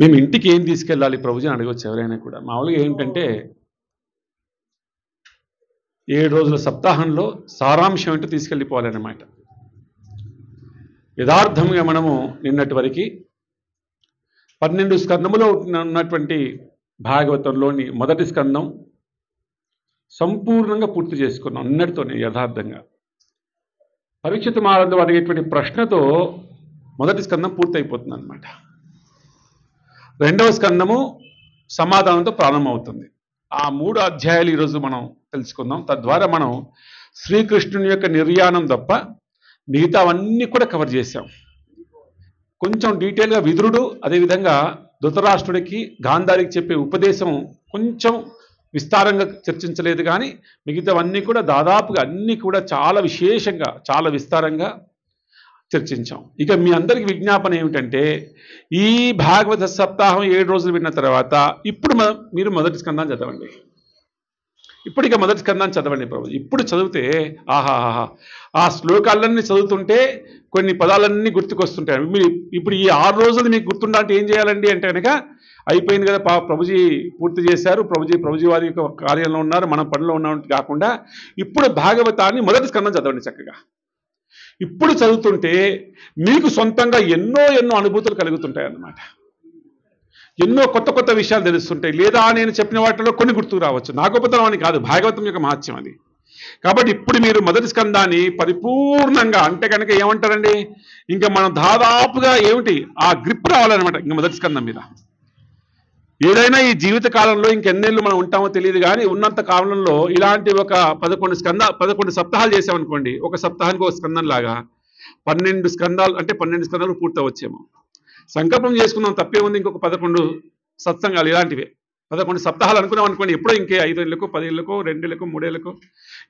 మేము ఇంటికి ఏం తీసుకెళ్ళాలి ప్రభుజీ అని అడగవచ్చు ఎవరైనా కూడా. మామూలుగా ఏంటంటే 7 రోజుల సప్తాహంలో సారాంశం ఏంటో తీసుకెళ్ళిపోవాలన్నమాట. యథార్థంగా మనము నిన్నటి వరకు 12 స్కందములో ఉన్నటువంటి భాగవతంలోని మొదటి స్కందం సంపూర్ణంగా పూర్తి చేసుకున్నాం నిన్నటితోనే. యథార్థంగా పరీక్షిత్ మహారాజు అడిగేటువంటి ప్రశ్నతో మొదటి స్కందం పూర్తయిపోతుంది అనమాట. రెండవ స్కందము సమాధానంతో ప్రారంభమవుతుంది. ఆ 3 అధ్యాయాలు ఈరోజు మనం తెలుసుకుందాం. తద్వారా మనం శ్రీకృష్ణుని యొక్క నిర్యాణం తప్ప మిగతావన్నీ కూడా కవర్ చేశాం. కొంచెం డీటెయిల్గా విదురుడు, అదేవిధంగా ధృతరాష్ట్రుడికి గాంధారికి చెప్పే ఉపదేశం కొంచెం విస్తారంగా చర్చించలేదు, కానీ మిగతావన్నీ కూడా దాదాపుగా అన్నీ కూడా చాలా విశేషంగా చాలా విస్తారంగా చర్చించాం. ఇక మీ అందరికి విజ్ఞాపన ఏమిటంటే, ఈ భాగవత సప్తాహం 7 రోజులు విన్న తర్వాత ఇప్పుడు మీరు మొదటి స్కందాన్ని చదవండి. ఇప్పటికే మొదటి స్కందాన్ని చదవండి ప్రభు. ఇప్పుడు చదివితే ఆహాహా, ఆ శ్లోకాలన్నీ చదువుతుంటే కొన్ని పదాలన్నీ గుర్తుకొస్తుంటాయి. మీరు ఇప్పుడు ఈ 6 రోజులు మీకు గుర్తుండాలంటే ఏం చేయాలండి అంటే కనుక, అయిపోయింది కదా ప్రభుజీ పూర్తి చేశారు, ప్రభుజీ వారి యొక్క కార్యంలో ఉన్నారు, మనం పనిలో ఉన్నాం కాకుండా ఇప్పుడు భాగవతాన్ని మొదటి స్కందం చదవండి చక్కగా. ఇప్పుడు చదువుతుంటే మీకు సొంతంగా ఎన్నో అనుభూతులు కలుగుతుంటాయి అన్నమాట. ఎన్నో కొత్త విషయాలు తెలుస్తుంటాయి. లేదా నేను చెప్పిన వాటిలో కొన్ని గుర్తుకు రావచ్చు. నా గొప్పతనం అని కాదు, భాగవతం యొక్క మహత్యం అది. కాబట్టి ఇప్పుడు మీరు మొదటి స్కందాన్ని పరిపూర్ణంగా అంటే కనుక ఏమంటారండి, ఇంకా మనం దాదాపుగా ఏమిటి ఆ గ్రిప్ రావాలన్నమాట ఇంకా మొదటి స్కందం మీద. ఏదైనా ఈ జీవిత కాలంలో ఇంకెన్నేళ్ళు మనం ఉంటామో తెలియదు, కానీ ఉన్నంత కాలంలో ఇలాంటి ఒక 11 సప్తాహాలు చేసామనుకోండి, ఒక సప్తాహానికి ఒక స్కందం లాగా 12 స్కందాలు అంటే 12 స్కందాలు పూర్తవచ్చేమో. సంకల్పం చేసుకుందాం, తప్పే ఉంది. ఇంకొక 11 సత్సంగాలు ఇలాంటివే 11 సప్తాహాలు అనుకున్నాం అనుకోండి. ఎప్పుడో ఇంకే 5 ఏళ్ళకో 10 ఏళ్ళకో 2 ఏళ్ళకో 3 ఏళ్ళకో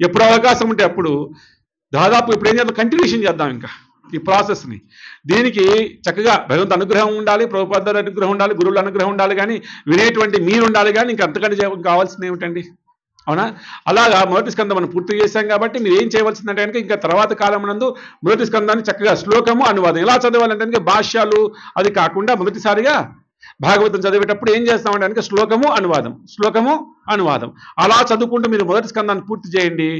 ఎప్పుడు అవకాశం ఉంటే అప్పుడు దాదాపు ఇప్పుడు ఏం చేద్దాం, కంటిన్యూషన్ చేద్దాం ఇంకా ఈ ప్రాసెస్ని. దీనికి చక్కగా భగవంతు అనుగ్రహం ఉండాలి, ప్రభుపాద అనుగ్రహం ఉండాలి, గురువుల అనుగ్రహం ఉండాలి, కానీ వినేటువంటి మీరు ఉండాలి. కానీ ఇంకా అంతకంటే కావాల్సింది ఏమిటండి, అవునా? అలాగా మొదటి స్కందం మనం పూర్తి చేశాం కాబట్టి మీరు ఏం చేయవలసిందంటే కనుక ఇంకా తర్వాత కాలం నందు మొదటి స్కందాన్ని చక్కగా శ్లోకము అనువాదం ఎలా చదవాలంటే కనుక భాష్యాలు అది కాకుండా మొదటిసారిగా భాగవతం చదివేటప్పుడు ఏం చేస్తామంటే కనుక శ్లోకము అనువాదం అలా చదువుకుంటూ మీరు మొదటి స్కందాన్ని పూర్తి చేయండి.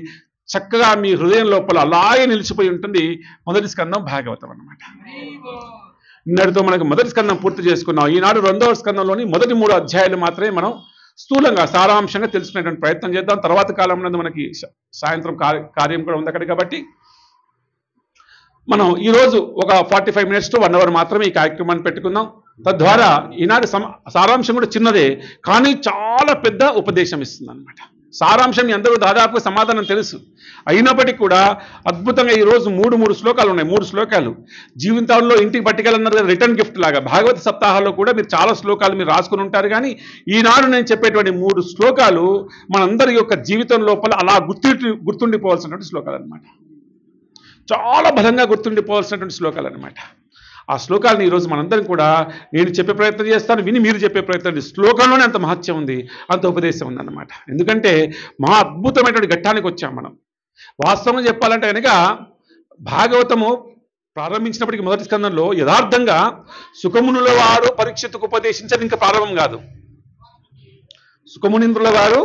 చక్కగా మీ హృదయం లోపల అలాగే నిలిచిపోయి ఉంటుంది మొదటి స్కందం భాగవతం అన్నమాట. నిన్నటితో మనకు మొదటి స్కందం పూర్తి చేసుకున్నాం. ఈనాడు 2వ స్కందంలోని మొదటి 3 అధ్యాయాలు మాత్రమే మనం స్థూలంగా సారాంశంగా తెలుసుకునేటువంటి ప్రయత్నం చేద్దాం. తర్వాత కాలంలో మనకి సాయంత్రం కార్యం కూడా ఉంది అక్కడ, కాబట్టి మనం ఈరోజు ఒక 45 minutes to 1 hour మాత్రమే ఈ కార్యక్రమాన్ని పెట్టుకుందాం. తద్వారా ఈనాడు సారాంశం కూడా చిన్నదే, కానీ చాలా పెద్ద ఉపదేశం ఇస్తుంది అనమాట. సారాంశం మీ అందరూ దాదాపు సమాధానం తెలుసు, అయినప్పటికీ కూడా అద్భుతంగా ఈరోజు 3 శ్లోకాలు ఉన్నాయి. 3 శ్లోకాలు జీవితంలో ఇంటికి పట్టుకెళ్ళన్నారు, రిటర్న్ గిఫ్ట్ లాగా. భాగవత సప్తాహాల్లో కూడా మీరు చాలా శ్లోకాలు మీరు రాసుకుని ఉంటారు, కానీ ఈనాడు నేను చెప్పేటువంటి 3 శ్లోకాలు మనందరి యొక్క జీవితం లోపల అలా గుర్తుండిపోవాల్సినటువంటి శ్లోకాలు అనమాట. చాలా బలంగా గుర్తుండిపోవాల్సినటువంటి శ్లోకాలు అనమాట. ఆ శ్లోకాలను ఈరోజు మనందరం కూడా నేను చెప్పే ప్రయత్నం చేస్తాను, విని మీరు చెప్పే ప్రయత్నం. శ్లోకంలోనే అంత మహత్యం ఉంది, అంత ఉపదేశం ఉందన్నమాట. ఎందుకంటే మహా అద్భుతమైనటువంటి ఘట్టానికి వచ్చాం మనం. వాస్తవంగా చెప్పాలంటే కనుక భాగవతము ప్రారంభించినప్పటికీ మొదటి స్కందంలో యథార్థంగా సుఖమునుల వారు పరీక్షిత్తుకు ఉపదేశించడం ఇంకా ప్రారంభం కాదు. సుఖమునింద్రుల వారు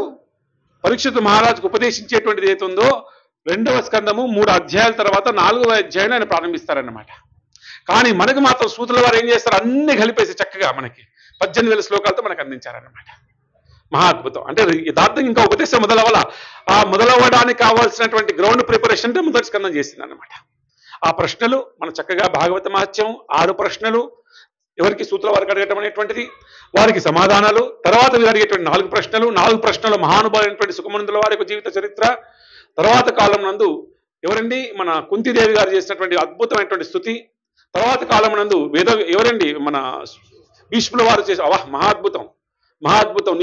పరీక్షిత్తు మహారాజుకు ఉపదేశించేటువంటిది ఏతుందో 2వ స్కందము 3 అధ్యాయాల తర్వాత 4వ అధ్యాయం ఆయన ప్రారంభిస్తారన్నమాట. కానీ మనకు మాత్రం సూతుల వారు ఏం చేస్తారు, అన్ని కలిపేసి చక్కగా మనకి 18,000 శ్లోకాలతో మనకు అందించారన్నమాట. మహా అద్భుతం. అంటే యథార్థంగా ఇంకా ఉపదేశం మొదలవ్వాల. ఆ మొదలవ్వడానికి కావాల్సినటువంటి గ్రౌండ్ ప్రిపరేషన్ అంటే మొదటి స్కందం చేసింది అన్నమాట. ఆ ప్రశ్నలు మన చక్కగా భాగవత మహత్యం 6 ప్రశ్నలు ఎవరికి సూతుల వారికి అడగటం అనేటువంటిది, వారికి సమాధానాలు, తర్వాత వీరు అడిగేటువంటి 4 ప్రశ్నలు మహానుభావులైనటువంటి సుఖమునందుల వారి యొక్క జీవిత చరిత్ర, తర్వాత కాలం నందు ఎవరండి మన కుంతిదేవి గారు చేసినటువంటి అద్భుతమైనటువంటి స్థుతి, తర్వాత కాలం నందు ఎవరండి మన భీష్ముల వారు చేసే మహాద్భుతం.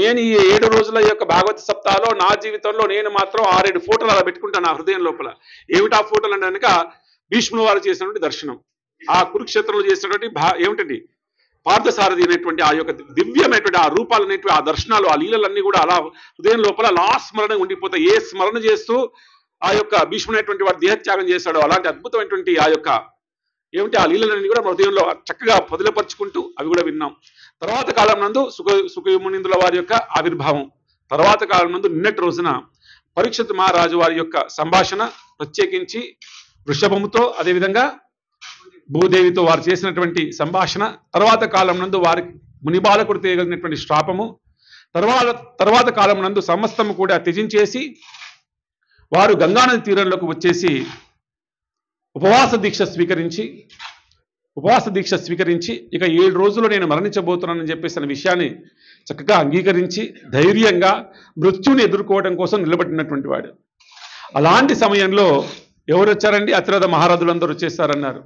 నేను ఈ 7 రోజుల యొక్క భాగవత సప్తాహలో నా జీవితంలో నేను మాత్రం 6-7 ఫోటోలు అలా పెట్టుకుంటాను నా హృదయం లోపల. ఏమిటా ఫోటోలు అంటే కనుక భీష్ముల వారు చేసినటువంటి దర్శనం, ఆ కురుక్షేత్రంలో చేసినటువంటి ఏమిటండి పార్థసారథి అనేటువంటి ఆ యొక్క దివ్యమైనటువంటి ఆ రూపాలు అనేటువంటి ఆ దర్శనాలు, ఆ లీలలన్నీ కూడా అలా హృదయం లోపల అలా స్మరణ ఉండిపోతాయి. ఏ స్మరణ చేస్తూ ఆ యొక్క భీష్ముడైనటువంటి వాడు దేహత్యాగం చేశాడో అలాంటి అద్భుతమైనటువంటి ఆ యొక్క ఏమిటి ఆ లీలలన్నీ కూడా మన హృదయంలో చక్కగా పొదిలపరుచుకుంటూ అవి కూడా విన్నాం. తర్వాత కాలం నందు సుఖమునిందుల వారి యొక్క ఆవిర్భావం, తర్వాత కాలం నందు నిన్నటి రోజున పరీక్షిత్ మహారాజు వారి యొక్క సంభాషణ, ప్రత్యేకించి వృషభముతో అదేవిధంగా భూదేవితో వారు చేసినటువంటి సంభాషణ, తర్వాత కాలం నందు వారికి మునిబాలకుడు తీయగలిగినటువంటి శ్రాపము, తర్వాత కాలం నందు సమస్తము కూడా త్యజించేసి వారు గంగానది తీరంలోకి వచ్చేసి ఉపవాస దీక్ష స్వీకరించి ఇక 7 రోజుల్లో నేను మరణించబోతున్నానని చెప్పేసిన విషయాన్ని చక్కగా అంగీకరించి ధైర్యంగా మృత్యుని ఎదుర్కోవడం కోసం నిలబడినటువంటి వాడు. అలాంటి సమయంలో ఎవరు వచ్చారండి? అతిరథ మహారథులందరూ వచ్చేసారన్నారు.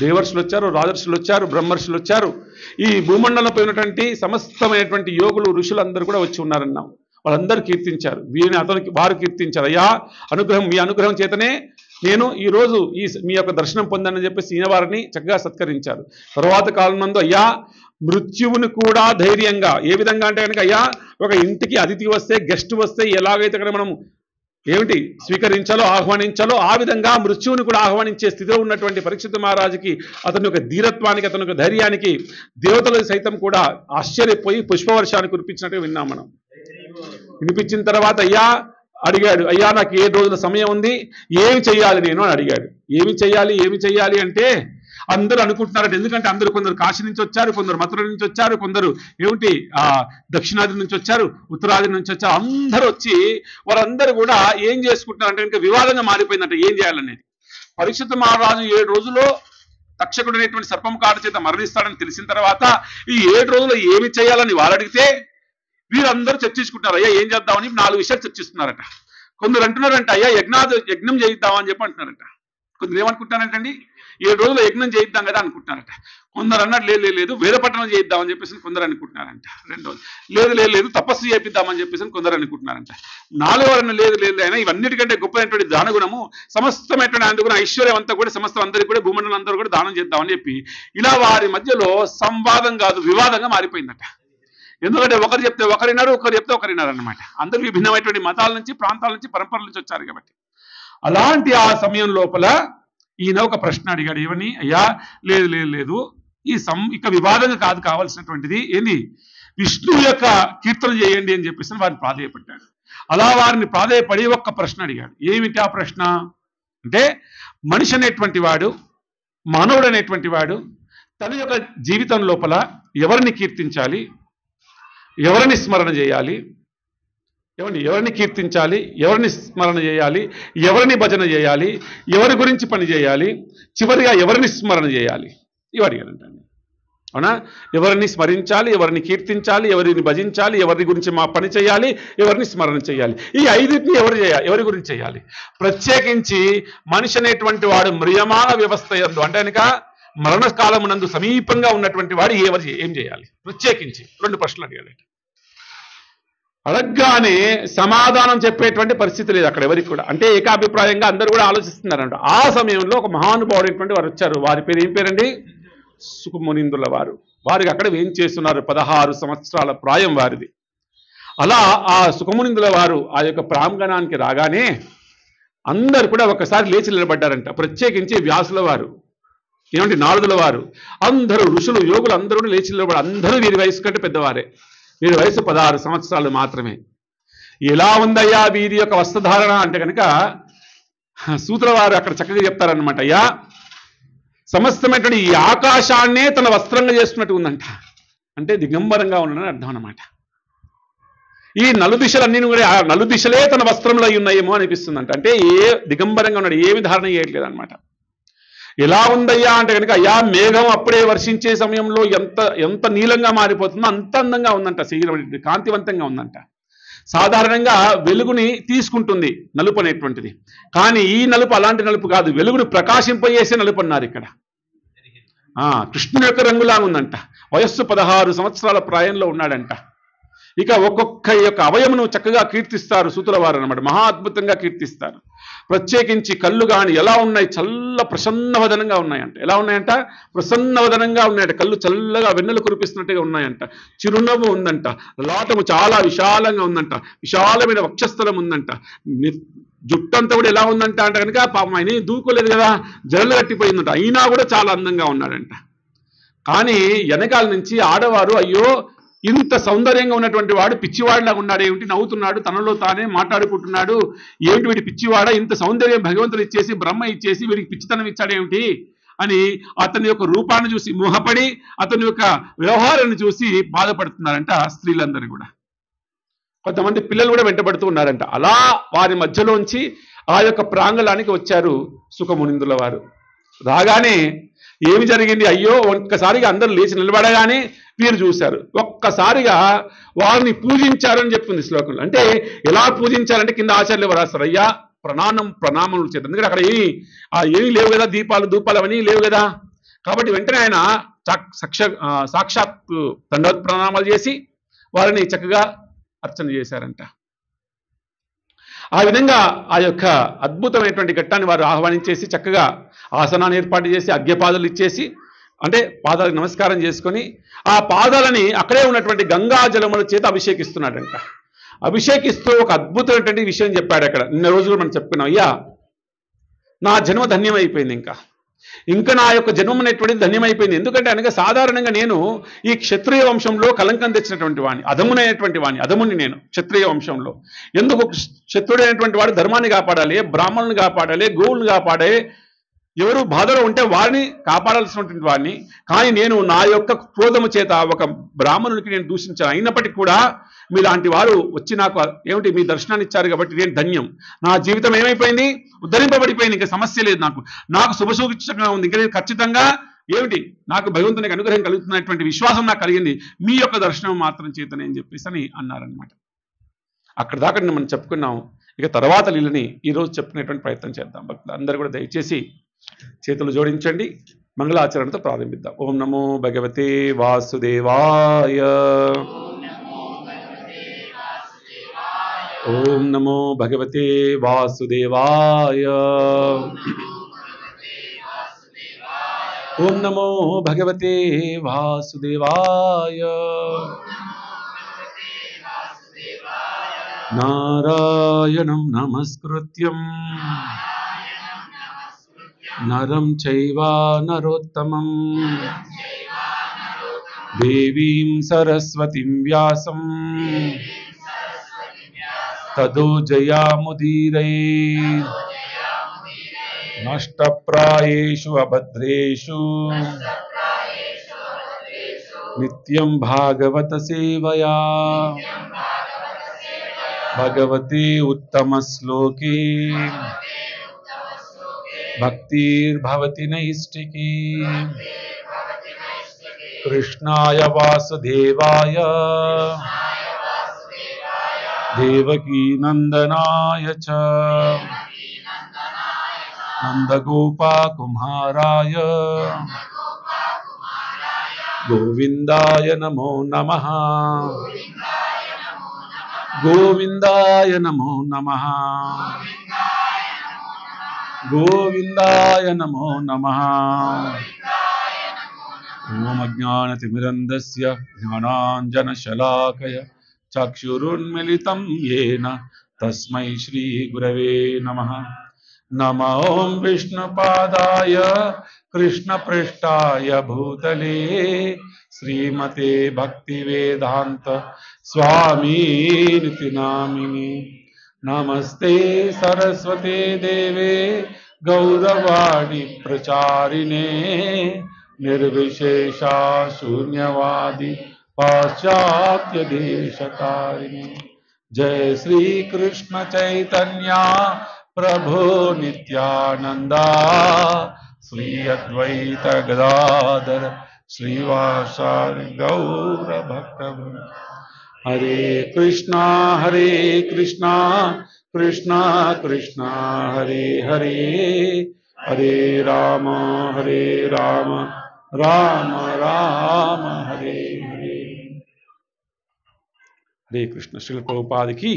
దేవర్షులు వచ్చారు, రాజర్షులు వచ్చారు, బ్రహ్మర్షులు వచ్చారు. ఈ భూమండలంపై ఉన్నటువంటి సమస్తమైనటువంటి యోగులు, ఋషులందరూ కూడా వచ్చి ఉన్నారన్నాం. వాళ్ళందరూ కీర్తించారు. వారు కీర్తించారు. అయ్యా మీ అనుగ్రహం చేతనే నేను ఈరోజు మీ యొక్క దర్శనం పొందానని చెప్పేసి ఈయన వారిని చక్కగా సత్కరించారు. తర్వాత కాలం నందు అయ్యా మృత్యువుని కూడా ధైర్యంగా, ఏ విధంగా అంటే కనుక అయ్యా ఒక ఇంటికి అతిథి వస్తే, గెస్ట్ వస్తే ఎలాగైతే అక్కడ మనం స్వీకరించాలో, ఆహ్వానించాలో, ఆ విధంగా మృత్యువుని కూడా ఆహ్వానించే స్థితిలో ఉన్నటువంటి పరీక్షిత్ మహారాజుకి, అతని యొక్క ధీరత్వానికి, అతని యొక్క ధైర్యానికి దేవతలు సైతం కూడా ఆశ్చర్యపోయి పుష్పవర్షాన్ని కురిపించినట్టుగా విన్నాం మనం. వినిపించిన తర్వాత అడిగాడు, అయ్యా నాకు 7 రోజుల సమయం ఉంది, ఏమి చెయ్యాలి నేను అని అడిగాడు. ఏమి చెయ్యాలి అంటే అందరూ అనుకుంటున్నారట. ఎందుకంటే అందరూ కొందరు కాశీ నుంచి వచ్చారు, కొందరు మథుర నుంచి వచ్చారు, కొందరు దక్షిణాది నుంచి వచ్చారు, ఉత్తరాది నుంచి వచ్చారు. అందరూ వచ్చి వారందరూ కూడా ఏం చేసుకుంటున్నారంటే ఇంకా వివాదంగా మారిపోయిందంట ఏం చేయాలనేది. పరీక్షిత్ మహారాజు 7 రోజుల్లో తక్షకుడు అనేటువంటి సర్పం కాటు చేత మరణిస్తాడని తెలిసిన తర్వాత ఈ 7 రోజుల్లో ఏమి చేయాలని వారు అడిగితే వీరందరూ చర్చించుకుంటారు. అయ్యా ఏం చేద్దామని 4 విషయాలు చర్చిస్తున్నారట. కొందరు అంటున్నారంట అయ్యా యజ్ఞం చేయిద్దామని చెప్పి అంటున్నారట. కొందరు ఏమనుకుంటారంటండి 7 రోజులు యజ్ఞం చేయిద్దాం కదా అనుకుంటున్నారట. కొందరు అన్నారు లేదు వేదపట్టణం చేయిద్దామని చెప్పేసి కొందరు అనుకుంటున్నారంట. రెండోది లేదు తపస్సు చేపిద్దామని చెప్పేసి కొందరు అనుకుంటున్నారంట. 4వది లేదు అయినా ఇవన్నిటికంటే గొప్పైనటువంటి దానగుణము, సమస్తమైనటువంటి అందుగుణ ఐశ్వర్యం అంతా కూడా సమస్తం అందరికీ కూడా భూమండలం అందరూ కూడా దానం చేద్దామని చెప్పి ఇలా వారి మధ్యలో సంవాదం కాదు వివాదంగా మారిపోయిందట. ఎందుకంటే ఒకరు చెప్తే ఒకరినారు, ఒకరు చెప్తే ఒకరినారు అనమాట. అందరూ విభిన్నమైనటువంటి మతాల నుంచి, ప్రాంతాల నుంచి, పరంపరల నుంచి వచ్చారు కాబట్టి. అలాంటి ఆ సమయం లోపల ఈయన ఒక ప్రశ్న అడిగాడు. ఏమని? అయ్యా లేదు ఇక వివాదంగా కాదు కావాల్సినటువంటిది ఏంది, విష్ణువు యొక్క కీర్తన చేయండి అని చెప్పేసి వారిని ప్రాధేయపడ్డాడు. అలా వారిని ప్రాధేయపడి ఒక్క ప్రశ్న అడిగాడు. ఏమిటి ఆ ప్రశ్న అంటే, మనిషి అనేటువంటి వాడు, మానవుడు అనేటువంటి వాడు తన యొక్క జీవితం లోపల ఎవరిని కీర్తించాలి, ఎవరిని స్మరణ చేయాలి, ఎవరిని కీర్తించాలి, ఎవరిని స్మరణ చేయాలి, ఎవరిని భజన చేయాలి, ఎవరి గురించి పని చేయాలి, చివరిగా ఎవరిని స్మరణ చేయాలి, ఇవి అడిగారంటండి. అవునా? ఎవరిని స్మరించాలి, ఎవరిని కీర్తించాలి, ఎవరిని భజించాలి, ఎవరి గురించి పని చేయాలి, ఎవరిని స్మరణ చేయాలి, ఈ 5ని ఎవరి గురించి చేయాలి. ప్రత్యేకించి మనిషి అనేటువంటి వాడు మ్రియమాణ వ్యవస్థ యందు అంటే కనుక మరణకాలమునందు సమీపంగా ఉన్నటువంటి వాడు ఏం చేయాలి, ప్రత్యేకించి 2 ప్రశ్నలు అడిగాడు. అడగగానే సమాధానం చెప్పేటువంటి పరిస్థితి లేదు అక్కడ ఎవరికి కూడా. అంటే ఏకాభిప్రాయంగా అందరూ కూడా ఆలోచిస్తున్నారంట. ఆ సమయంలో ఒక మహానుభావుడైనటువంటి వారు వచ్చారు. వారి పేరు ఏం పేరండి? సుఖమునిందుల వారు. వారికి అక్కడ ఏం చేస్తున్నారు? 16 సంవత్సరాల ప్రాయం వారిది. అలా ఆ సుఖమునిందుల వారు ఆ యొక్క ప్రాంగణానికి రాగానే అందరూ కూడా ఒకసారి లేచి నిలబడ్డారంట. ప్రత్యేకించి వ్యాసుల వారు, నారదుల వారు, అందరూ ఋషులు, యోగులు అందరూ లేచి నిలబడి, అందరూ వీరి వయసు కంటే పెద్దవారే. వీరి వయసు 16 సంవత్సరాలు మాత్రమే. ఎలా ఉందయ్యా వీరి యొక్క వస్త్రధారణ అంటే కనుక సూత్ర వారు అక్కడ చక్కగా చెప్తారనమాట. అయ్యా సమస్తమైనటువంటి ఈ ఆకాశాన్నే తన వస్త్రంగా చేసుకున్నట్టు ఉందంట. అంటే దిగంబరంగా ఉన్నాడని అర్థం అనమాట. ఈ నలుదిశలన్నీ కూడా నలుదిశలే తన వస్త్రంలో ఉన్నాయేమో అనిపిస్తుందంట. అంటే దిగంబరంగా ఉన్నాడు, ఏమి ధారణ చేయట్లేదు అనమాట. ఎలా ఉందయ్యా అంటే కనుక అయ్యా మేఘం అప్పుడే వర్షించే సమయంలో ఎంత నీలంగా మారిపోతుందో అంత అందంగా ఉందంట, కాంతివంతంగా ఉందంట. సాధారణంగా వెలుగుని తీసుకుంటుంది నలుపు అనేటువంటిది, కానీ ఈ నలుపు అలాంటి నలుపు కాదు, వెలుగుని ప్రకాశింపజేసే నలుపు అన్నారు ఇక్కడ. కృష్ణుని యొక్క రంగులా ఉందంట. వయస్సు 16 సంవత్సరాల ప్రాయంలో ఉన్నాడంట. ఇక ఒక్కొక్క యొక్క అవయమును చక్కగా కీర్తిస్తారు సూతుల వారు అనమాట. మహా అద్భుతంగా కీర్తిస్తారు. ప్రత్యేకించి కళ్ళు కానీ ఎలా ఉన్నాయి, చల్ల ప్రసన్నవదనంగా ఉన్నాయంట. ఎలా ఉన్నాయంట? ప్రసన్నవదనంగా ఉన్నాయంట. కళ్ళు చల్లగా వెన్నెలు కురిపిస్తున్నట్టుగా ఉన్నాయంట. చిరునవ్వు ఉందంట. లాటము చాలా విశాలంగా ఉందంట. విశాలమైన వక్షస్థలం ఉందంట. జుట్టంతా కూడా ఎలా ఉందంట అంటే కనుక పాపం ఆయన దూకోలేదు కదా, జడలు కట్టిపోయిందంట, అయినా కూడా చాలా అందంగా ఉన్నాడంట. కానీ వెనకాల నుంచి ఆడవారు అయ్యో ఇంత సౌందర్యంగా ఉన్నటువంటి వాడు పిచ్చివాడిలాగా ఉన్నాడు, ఏమిటి నవ్వుతున్నాడు, తనలో తానే మాట్లాడుకుంటున్నాడు, ఏమిటి వీడి పిచ్చివాడ, ఇంత సౌందర్యం భగవంతుడు ఇచ్చేసి బ్రహ్మ ఇచ్చేసి వీడికి పిచ్చితనం ఇచ్చాడేమిటి అని అతని యొక్క రూపాన్ని చూసి మోహపడి అతని యొక్క వ్యవహారాన్ని చూసి బాధపడుతున్నారంట స్త్రీలందరూ కూడా. కొంతమంది పిల్లలు కూడా వెంటబడుతూ ఉన్నారంట. అలా వారి మధ్యలోంచి ఆ యొక్క ప్రాంగణానికి వచ్చారు సుఖమునిందుల వారు. రాగానే ఏమి జరిగింది, అయ్యో ఒక్కసారిగా అందరూ లేచి నిలబడగానే వీరు చూశారు, ఒక్కసారిగా వారిని పూజించారని చెప్తుంది శ్లోకంలో. అంటే ఎలా పూజించారంటే కింద ఆచార్యులు రాస్తారు, అయ్యా ప్రణామములు చేత, ఎందుకంటే అక్కడ ఏమీ లేవు కదా, ధూపాలు అవన్నీ లేవు కదా. కాబట్టి వెంటనే ఆయన సాక్షాత్ దండవత్ ప్రణామాలు చేసి వారిని చక్కగా అర్చన చేశారంట. ఆ విధంగా ఆ యొక్క అద్భుతమైనటువంటి ఘట్టాన్ని వారు ఆహ్వానించేసి చక్కగా ఆసనాన్ని ఏర్పాటు చేసి అర్ఘ్యపాదాలు ఇచ్చేసి, అంటే పాదాలకు నమస్కారం చేసుకొని ఆ పాదాలని అక్కడే ఉన్నటువంటి గంగా జలముల చేత అభిషేకిస్తున్నాడంట. అభిషేకిస్తూ ఒక అద్భుతమైనటువంటి విషయం చెప్పాడు అక్కడ. నిన్న రోజులు మనం చెప్పుకున్నాం, అయ్యా నా జన్మ ధన్యమైపోయింది, ఇంకా నా యొక్క జన్మం అనేటువంటిది ధన్యమైపోయింది. ఎందుకంటే అనగా సాధారణంగా నేను ఈ క్షత్రియ వంశంలో కలంకం తెచ్చినటువంటి వాడిని, అధమునైనటువంటి వాడిని, అధముని నేను క్షత్రియ వంశంలో. ఎందుకు క్షత్రుడైనటువంటి వాడు ధర్మాన్ని కాపాడాలి, బ్రాహ్మణుని కాపాడాలి, గోవులను కాపాడాలి, ఎవరు బాధలో ఉంటే వారిని కాపాడాల్సినటువంటి వాడిని. కానీ నేను నా యొక్క క్రోధము చేత ఒక బ్రాహ్మణునికి నేను దూషించాను. అయినప్పటికీ కూడా మీలాంటి వారు వచ్చి నాకు ఏమిటి మీ దర్శనాన్ని ఇచ్చారు కాబట్టి నేను ధన్యం. నా జీవితం ఏమైపోయింది, ఉద్ధరింపబడిపోయింది, ఇంకా సమస్య లేదు, నాకు శుభసూచకంగా ఉంది. ఇంకా నేను ఖచ్చితంగా ఏమిటి నాకు భగవంతునికి అనుగ్రహం కలుగుతున్నటువంటి విశ్వాసం నాకు కలిగింది మీ యొక్క దర్శనం మాత్రం చేతనే అని చెప్పేసి అని అన్నారనమాట. అక్కడ దాకా మనం చెప్పుకున్నాం. ఇక తర్వాత లీలని ఈరోజు చెప్పుకునేటువంటి ప్రయత్నం చేద్దాం. భక్తులు అందరూ కూడా దయచేసి చేతులు జోడించండి, మంగళాచరణతో ప్రారంభిద్దాం. ఓం నమో భగవతే వాసుదేవాయ. ఓం నమో భగవతే వాసుదేవాయ. ఓం నమో భగవతే వాసుదేవాయ. నారాయణం నమస్కృత్యం నరం చైవ నరోత్తమం దేవీం సరస్వతిం వ్యాసం తదో జయాముదీరయే నష్టప్రాయేషు అభద్రేషు నిత్యం భాగవత సేవయా భగవతే ఉత్తమ శ్లోకే భక్తిర్భవతి నైష్టికీ. కృష్ణాయ వాసుదేవాయ దేవకీ నందనాయ చ నందగోపకుమారాయ గోవిందాయ నమో నమః. గోవిందాయ నమో నమః. గోవిందాయ నమో నమః. ఓం అజ్ఞానతిమిరంధస్య జ్ఞానాంజనశలాకయ చక్షురున్మిలితం యేన తస్మై శ్రీ గురవే నమః. నమో ఓం విష్ణుపాదాయ కృష్ణపృష్ఠాయ భూతలే శ్రీమతే భక్తివేదాంత స్వామీతి నామిని. నమస్తే సరస్వతే దేవే గౌరవాణి ప్రచారిణే నిర్విశేష శూన్యవాది పాశ్చాత్య దేశతారిణి. జయ శ్రీ కృష్ణ చైతన్య ప్రభో నిత్యానంద శ్రీ అద్వైత గదాధర శ్రీవాసాది గౌర భక్తవృంద. హరే కృష్ణ కృష్ణ కృష్ణ హరే హరే, హరే రామ రామ రామ హరే హరే. హరే కృష్ణ. శ్రీల ప్రభుపాదికి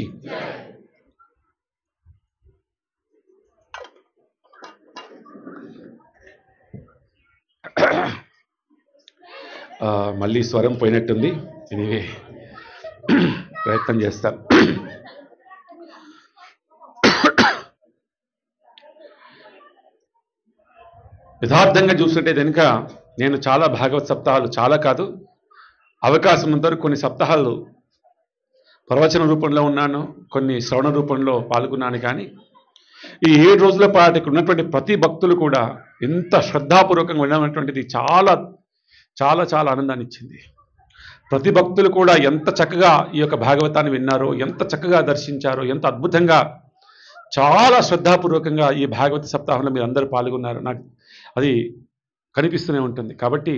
మళ్ళీ స్వరం పోయినట్టుంది. ఎనీవే ప్రయత్నం చేస్తాను. యథార్థంగా చూస్తుంటే కనుక నేను చాలా భాగవత సప్తాహాలు చాలా కాదు, అవకాశం ఉన్నంత కొన్ని సప్తాహాలు ప్రవచన రూపంలో ఉన్నాను, కొన్ని శ్రవణ రూపంలో పాల్గొన్నాను. కానీ ఈ 7 రోజుల పాటు ఇక్కడ ఉన్నటువంటి ప్రతి భక్తులు కూడా ఎంత శ్రద్ధాపూర్వకంగా వినటువంటిది చాలా చాలా చాలా ఆనందాన్ని ఇచ్చింది. ప్రతి భక్తులు కూడా ఎంత చక్కగా ఈ యొక్క భాగవతాన్ని విన్నారో, ఎంత చక్కగా దర్శించారో, ఎంత అద్భుతంగా చాలా శ్రద్ధాపూర్వకంగా ఈ భాగవత సప్తాహంలో మీరు అందరూ పాల్గొన్నారు. నాకు అది కనిపిస్తూనే ఉంటుంది. కాబట్టి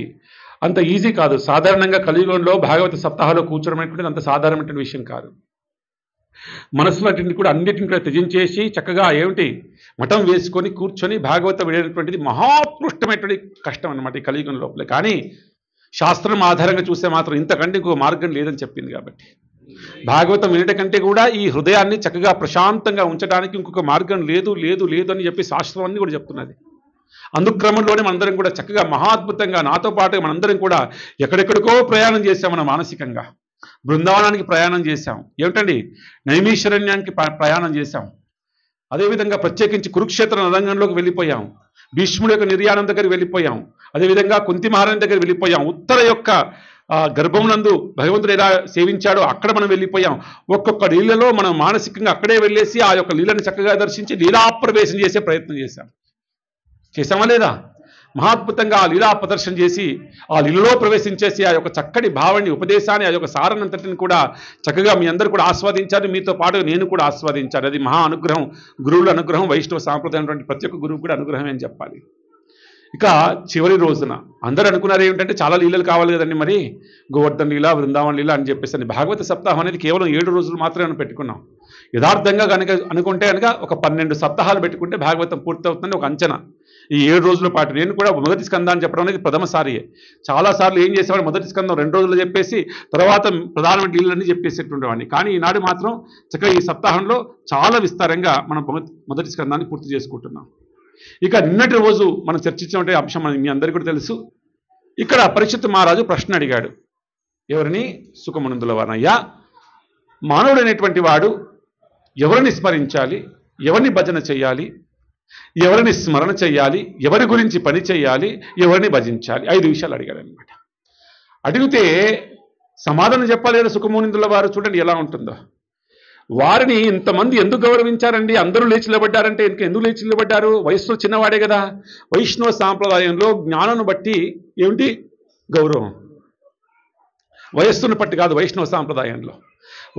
అంత ఈజీ కాదు. సాధారణంగా కలియుగంలో భాగవత సప్తాహంలో కూర్చోవడం అనేటువంటిది అంత సాధారణమైన విషయం కాదు. మనసులో కూడా అన్నిటిని కూడా త్యజించేసి చక్కగా మఠం వేసుకొని కూర్చొని భాగవతం వినేటువంటిది మహాత్కృష్టమైనటువంటి కష్టం అన్నమాట ఈ కలియుగం లోపల. కానీ శాస్త్రం ఆధారంగా చూస్తే మాత్రం ఇంతకంటే ఇంకో మార్గం లేదని చెప్పింది. కాబట్టి భాగవతం వినట కంటే కూడా ఈ హృదయాన్ని చక్కగా ప్రశాంతంగా ఉంచడానికి ఇంకొక మార్గం లేదు లేదు లేదు అని చెప్పి శాస్త్రం అన్ని కూడా చెప్తున్నది. అందుక్రమంలోనే మనందరం కూడా చక్కగా మహాద్భుతంగా నాతో పాటు మనందరం కూడా ఎక్కడెక్కడికో ప్రయాణం చేశాం. మనం మానసికంగా బృందావనానికి ప్రయాణం చేశాం, నైమిషారణ్యానికి ప్రయాణం చేశాం, అదేవిధంగా ప్రత్యేకించి కురుక్షేత్ర రంగంలోకి వెళ్ళిపోయాం, భీష్ముడి యొక్క నిర్యాణం దగ్గర వెళ్ళిపోయాం, అదేవిధంగా కుంతి మహారాణి దగ్గర వెళ్ళిపోయాం, ఉత్తర యొక్క గర్భమునందు భగవంతుడు ఎలా సేవించాడో అక్కడ మనం వెళ్ళిపోయాం. ఒక్కొక్క లీలలో మనం మానసికంగా అక్కడే వెళ్ళేసి ఆ యొక్క లీలను చక్కగా దర్శించి లీలాప్రవేశం చేసే ప్రయత్నం చేశామా లేదా? మహాద్భుతంగా ఆ లీలా ప్రదర్శన చేసి ఆ లీలలో ప్రవేశించేసి ఆ యొక్క చక్కటి భావాన్ని, ఉపదేశాన్ని, ఆ యొక్క సారణంతటిని కూడా చక్కగా మీ అందరూ కూడా ఆస్వాదించారు. మీతో పాటు నేను కూడా ఆస్వాదించాను. అది మహా అనుగ్రహం, గురువుల అనుగ్రహం, వైష్ణవ సాంప్రదాయం ప్రతి ఒక్క గురువు కూడా అనుగ్రహం అని చెప్పాలి. ఇక చివరి రోజున అందరూ అనుకున్నారు ఏమిటంటే చాలా లీలలు కావాలి కదండి, మరి గోవర్ధన్ లీల, బృందావన్ లీల అని చెప్పేసి భాగవత సప్తాహం అనేది కేవలం 7 రోజులు మాత్రమే మనం పెట్టుకున్నాం. యథార్థంగా కనుక అనుకుంటే కనుక ఒక 12 సప్తాహాలు పెట్టుకుంటే భాగవతం పూర్తవుతుందని ఒక అంచనా. ఈ 7 రోజుల పాటు నేను కూడా మొదటి స్కందాన్ని చెప్పడం అనేది ప్రథమసారియే. చాలాసార్లు ఏం చేసేవాడు, మొదటి స్కందం 2 రోజులు చెప్పేసి తర్వాత ప్రధానమైన లీలన్నీ చెప్పేసేటుండేవాడిని. కానీ ఈనాడు మాత్రం చక్కగా ఈ సప్తాహంలో చాలా విస్తారంగా మనం మొదటి స్కందాన్ని పూర్తి చేసుకుంటున్నాం. ఇక నిన్నటి రోజు మనం చర్చించిన అంశం మీ అందరికీ కూడా తెలుసు. ఇక్కడ పరీక్షిత్ మహారాజు ప్రశ్న అడిగాడు. ఎవరిని? సుఖమునందుల వారనయ్యా, మానవుడైనటువంటి వాడు ఎవరిని స్మరించాలి, ఎవరిని భజన చేయాలి, ఎవరిని స్మరణ చేయాలి, ఎవరి గురించి పని చేయాలి, ఎవరిని భజించాలి, 5 విషయాలు అడిగాడు అనమాట. అడిగితే సమాధానం చెప్పాలి కదా సుఖమునిందుల వారు. చూడండి ఎలా ఉంటుందో. వారిని ఇంతమంది ఎందుకు గౌరవించారండి? అందరూ లేచి నిలబడ్డారంటే ఎందుకు లేచి నిలబడ్డారు? వయస్సులో చిన్నవాడే కదా. వైష్ణవ సాంప్రదాయంలో జ్ఞానాన్ని బట్టి గౌరవం, వయస్సును బట్టి కాదు.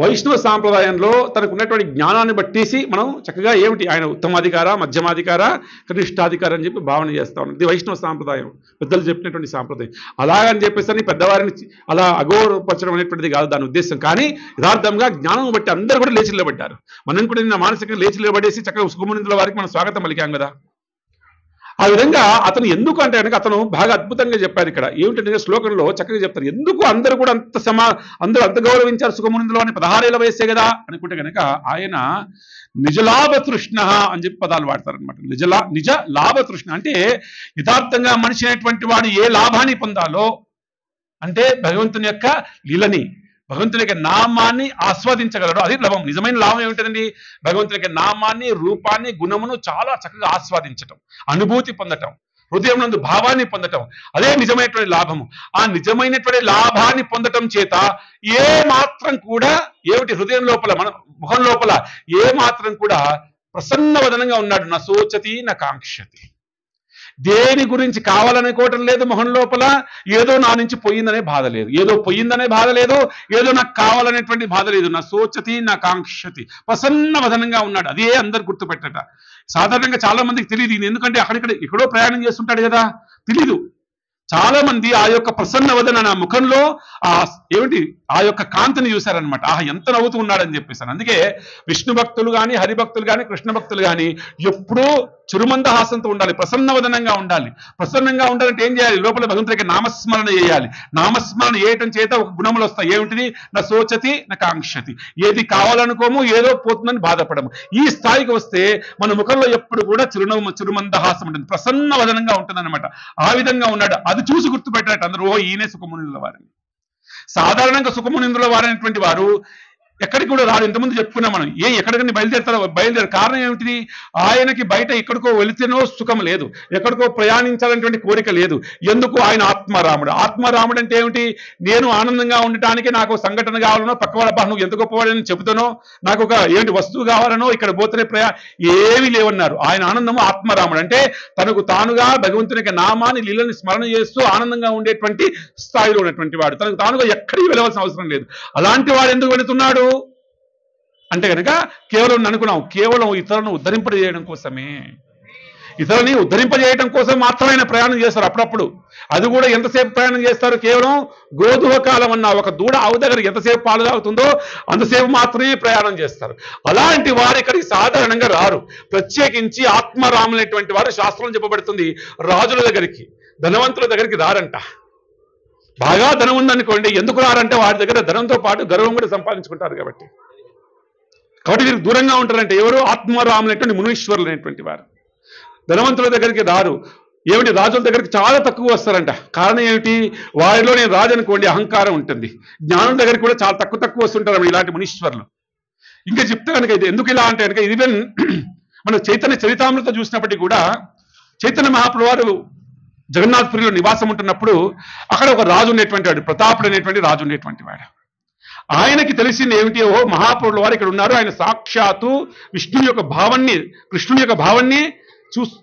వైష్ణవ సాంప్రదాయంలో తనకు ఉన్నటువంటి జ్ఞానాన్ని బట్టేసి మనం చక్కగా ఆయన ఉత్తమాధికార, మధ్యమాధికార, కనిష్టాధికార అని చెప్పి భావన చేస్తా ఉన్నాం. ఇది వైష్ణవ సాంప్రదాయం, పెద్దలు చెప్పినటువంటి సాంప్రదాయం. అలాగని చెప్పేసి పెద్దవారిని అలా అగౌరవపరచడం అనేటువంటిది కాదు దాని ఉద్దేశం. కానీ యథార్థంగా జ్ఞానం బట్టి అందరూ కూడా లేచి నిలబడ్డారు. మనం కూడా నిన్న మానసికంగా లేచి నిలబడేసి చక్కగా సుఖమునిందుల వారికి మనం స్వాగతం పలికాం కదా. ఆ విధంగా అతను ఎందుకు అంటే కనుక అతను బాగా అద్భుతంగా చెప్పారు. ఇక్కడ ఏమిటంటే శ్లోకంలో చక్కగా చెప్తారు. ఎందుకు అందరూ కూడా అందరూ అంత గౌరవించారు సుఖమునిందులో అని 16 ఏళ్ల వయస్సే కదా అనుకుంటే కనుక ఆయన నిజలాభతృష్ణ అని చెప్పి పదాలు వాడతారనమాట. నిజ లాభతృష్ణ అంటే యథార్థంగా మనిషి అనేటువంటి వాడు ఏ లాభాన్ని పొందాలో అంటే భగవంతుని యొక్క లీలని, భగవంతుని యొక్క నామాన్ని ఆస్వాదించగలరు. అది లాభం. నిజమైన లాభం ఏమిటండి? భగవంతుని యొక్క నామాన్ని, రూపాన్ని, గుణమును చాలా చక్కగా ఆస్వాదించటం, అనుభూతి పొందటం, హృదయం నందు భావాన్ని పొందటం, అదే నిజమైనటువంటి లాభము. ఆ నిజమైనటువంటి లాభాన్ని పొందటం చేత ఏ మాత్రం కూడా హృదయం లోపల, మన ముఖం లోపల ఏ మాత్రం కూడా ప్రసన్నవదనంగా ఉన్నాడు. నా శోచతి నా కాంక్షతి. దేని గురించి కావాలనుకోవటం లేదు మొహం లోపల. ఏదో నా నుంచి పోయిందనే బాధ లేదు, ఏదో నాకు కావాలనేటువంటి బాధ లేదు. నా శోచతి నా కాంక్షతి, ప్రసన్న వదనంగా ఉన్నాడు. అదే అందరు గుర్తుపెట్టట. సాధారణంగా చాలా మందికి తెలియదు. ఎందుకంటే ఎక్కడో ప్రయాణం చేస్తుంటాడు కదా, తెలీదు. చాలా మంది ఆ యొక్క ప్రసన్న వదన నా ముఖంలో ఆ యొక్క కాంతిని చూశారనమాట. ఎంత నవ్వుతూ ఉన్నాడని చెప్పేసాను. అందుకే విష్ణు భక్తులు కానీ, హరిభక్తులు కానీ, కృష్ణ భక్తులు కానీ ఎప్పుడూ చిరుమందహాసంతో ఉండాలి, ప్రసన్నవదనంగా ఉండాలి. ప్రసన్నంగా ఉండాలంటే ఏం చేయాలి? లోపల భగవంతుడికి నామస్మరణ చేయాలి. నామస్మరణ చేయటం చేత ఒక గుణములు వస్తాయి. ఏమిటిది? నా శోచతి నా కాంక్షతి. ఏది కావాలనుకోము, ఏదో పోతుందని బాధపడము. ఈ స్థాయికి వస్తే మన ముఖంలో ఎప్పుడు కూడా చిరుమందహాసం ఉంటుంది, ప్రసన్నవదనంగా ఉంటుంది అనమాట. ఆ విధంగా ఉన్నాడు. అది చూసి గుర్తుపెట్టారట అందరూ, ఈయనే సుఖమునిందుల వారిని. సాధారణంగా సుఖమునిందుల వారైనటువంటి వారు ఎక్కడికి కూడా రాడు. ఇంతకుముందు చెప్పుకున్నాం మనం. ఎక్కడికని బయలుదేరు కారణం ఏమిటి? ఆయనకి బయట ఎక్కడికో వెళితేనో సుఖం లేదు, ఎక్కడికో ప్రయాణించాలనేటువంటి కోరిక లేదు. ఎందుకు? ఆయన ఆత్మరాముడు. ఆత్మరాముడు అంటే ఏమిటి? నేను ఆనందంగా ఉండటానికి నాకు సంఘటన కావాలనో, పక్కవాడ నువ్వు ఎంత గొప్పవాడని చెబుతానో, నాకు ఒక వస్తువు కావాలనో, ఇక్కడ పోతేనే ఏమీ లేవన్నారు. ఆయన ఆనందము ఆత్మరాముడు అంటే తనకు తానుగా భగవంతుని యొక్క నామాన్ని లీలని స్మరణ చేస్తూ ఆనందంగా ఉండేటువంటి స్థాయిలో ఉన్నటువంటి వాడు. తనకు తానుగా ఎక్కడికి వెళ్ళవలసిన అవసరం లేదు. అలాంటి వాడు ఎందుకు వెళుతున్నాడు అంటే కనుక కేవలం అనుకున్నాం, కేవలం ఇతరులను ఉద్ధరింపజేయడం కోసమే. ఇతరులని ఉద్ధరింపజేయడం కోసం మాత్రమే ప్రయాణం చేస్తారు అప్పుడప్పుడు. అది కూడా ఎంతసేపు ప్రయాణం చేస్తారు? కేవలం గోధుమ కాలం అన్న ఒక దూడ ఆవు దగ్గర ఎంతసేపు పాలు తాగుతుందో అంతసేపు మాత్రమే ప్రయాణం చేస్తారు. అలాంటి వారు ఇక్కడికి సాధారణంగా రారు. ప్రత్యేకించి ఆత్మరాములైనటువంటి వారు శాస్త్రం చెప్పబడుతుంది రాజుల దగ్గరికి, ధనవంతుల దగ్గరికి రారంట. బాగా ధనం ఉందనుకోండి, ఎందుకు రారంటే వారి దగ్గర ధనంతో పాటు గర్వం కూడా సంపాదించుకుంటారు కాబట్టి వీరికి దూరంగా ఉంటారంటే ఎవరు? ఆత్మరాములైనటువంటి మునీశ్వరులు అనేటువంటి వారు. ధనవంతుల దగ్గరికి రారు. ఏమిటి? రాజుల దగ్గరికి చాలా తక్కువ వస్తారంట. కారణం ఏమిటి? వారిలో నేను రాజు అనుకోండి అహంకారం ఉంటుంది. జ్ఞానం దగ్గరికి కూడా చాలా తక్కువ వస్తుంటారు ఇలాంటి మునీశ్వరులు. ఇంకా చెప్తే కనుక ఇది ఎందుకు ఇలా అంటే కనుక ఇది మన చైతన్య చరితామృత చూసినప్పటికీ కూడా చైతన్య మహాప్రభు వారు జగన్నాథపురిలో నివాసం ఉంటున్నప్పుడు అక్కడ ఒక రాజు ఉండేటువంటి వాడు, ప్రతాపుడు అనేటువంటి రాజు ఉండేటువంటి వాడు. ఆయనకి తెలిసింది ఏమిటి? ఓ మహాప్రభుల వారు ఇక్కడ ఉన్నారు, ఆయన సాక్షాత్తు విష్ణుని యొక్క భావాన్ని, కృష్ణుని యొక్క భావాన్ని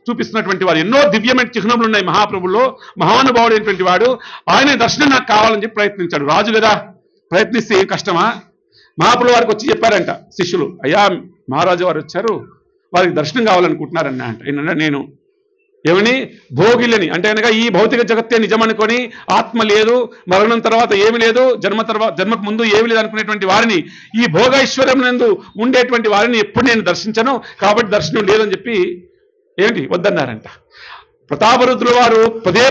చూపిస్తున్నటువంటి వారు. ఎన్నో దివ్యమైన చిహ్నములు ఉన్నాయి మహాప్రభుల్లో. మహానుభావుడు అయినటువంటి వాడు. ఆయన దర్శనం నాకు కావాలని చెప్పి ప్రయత్నించాడు. రాజు కదా, ప్రయత్నిస్తే ఏం కష్టమా? మహాప్రభుల వారికి వచ్చి చెప్పారంట శిష్యులు, అయ్యా మహారాజు వారు వచ్చారు, వారికి దర్శనం కావాలనుకుంటున్నారన్న అంట. ఏంటంటే నేను ఏమని భోగిలని అంటే కనుక ఈ భౌతిక జగత్తే నిజమనుకొని ఆత్మ లేదు, మరణం తర్వాత ఏమి లేదు, జన్మకు ముందు ఏమి లేదు అనుకునేటువంటి వారిని, ఈ భోగైశ్వర్యం నందు ఉండేటువంటి వారిని ఎప్పుడు నేను దర్శించను, కాబట్టి దర్శనం లేదని చెప్పి వద్దన్నారంట. ప్రతాపరుద్రుల వారు పదే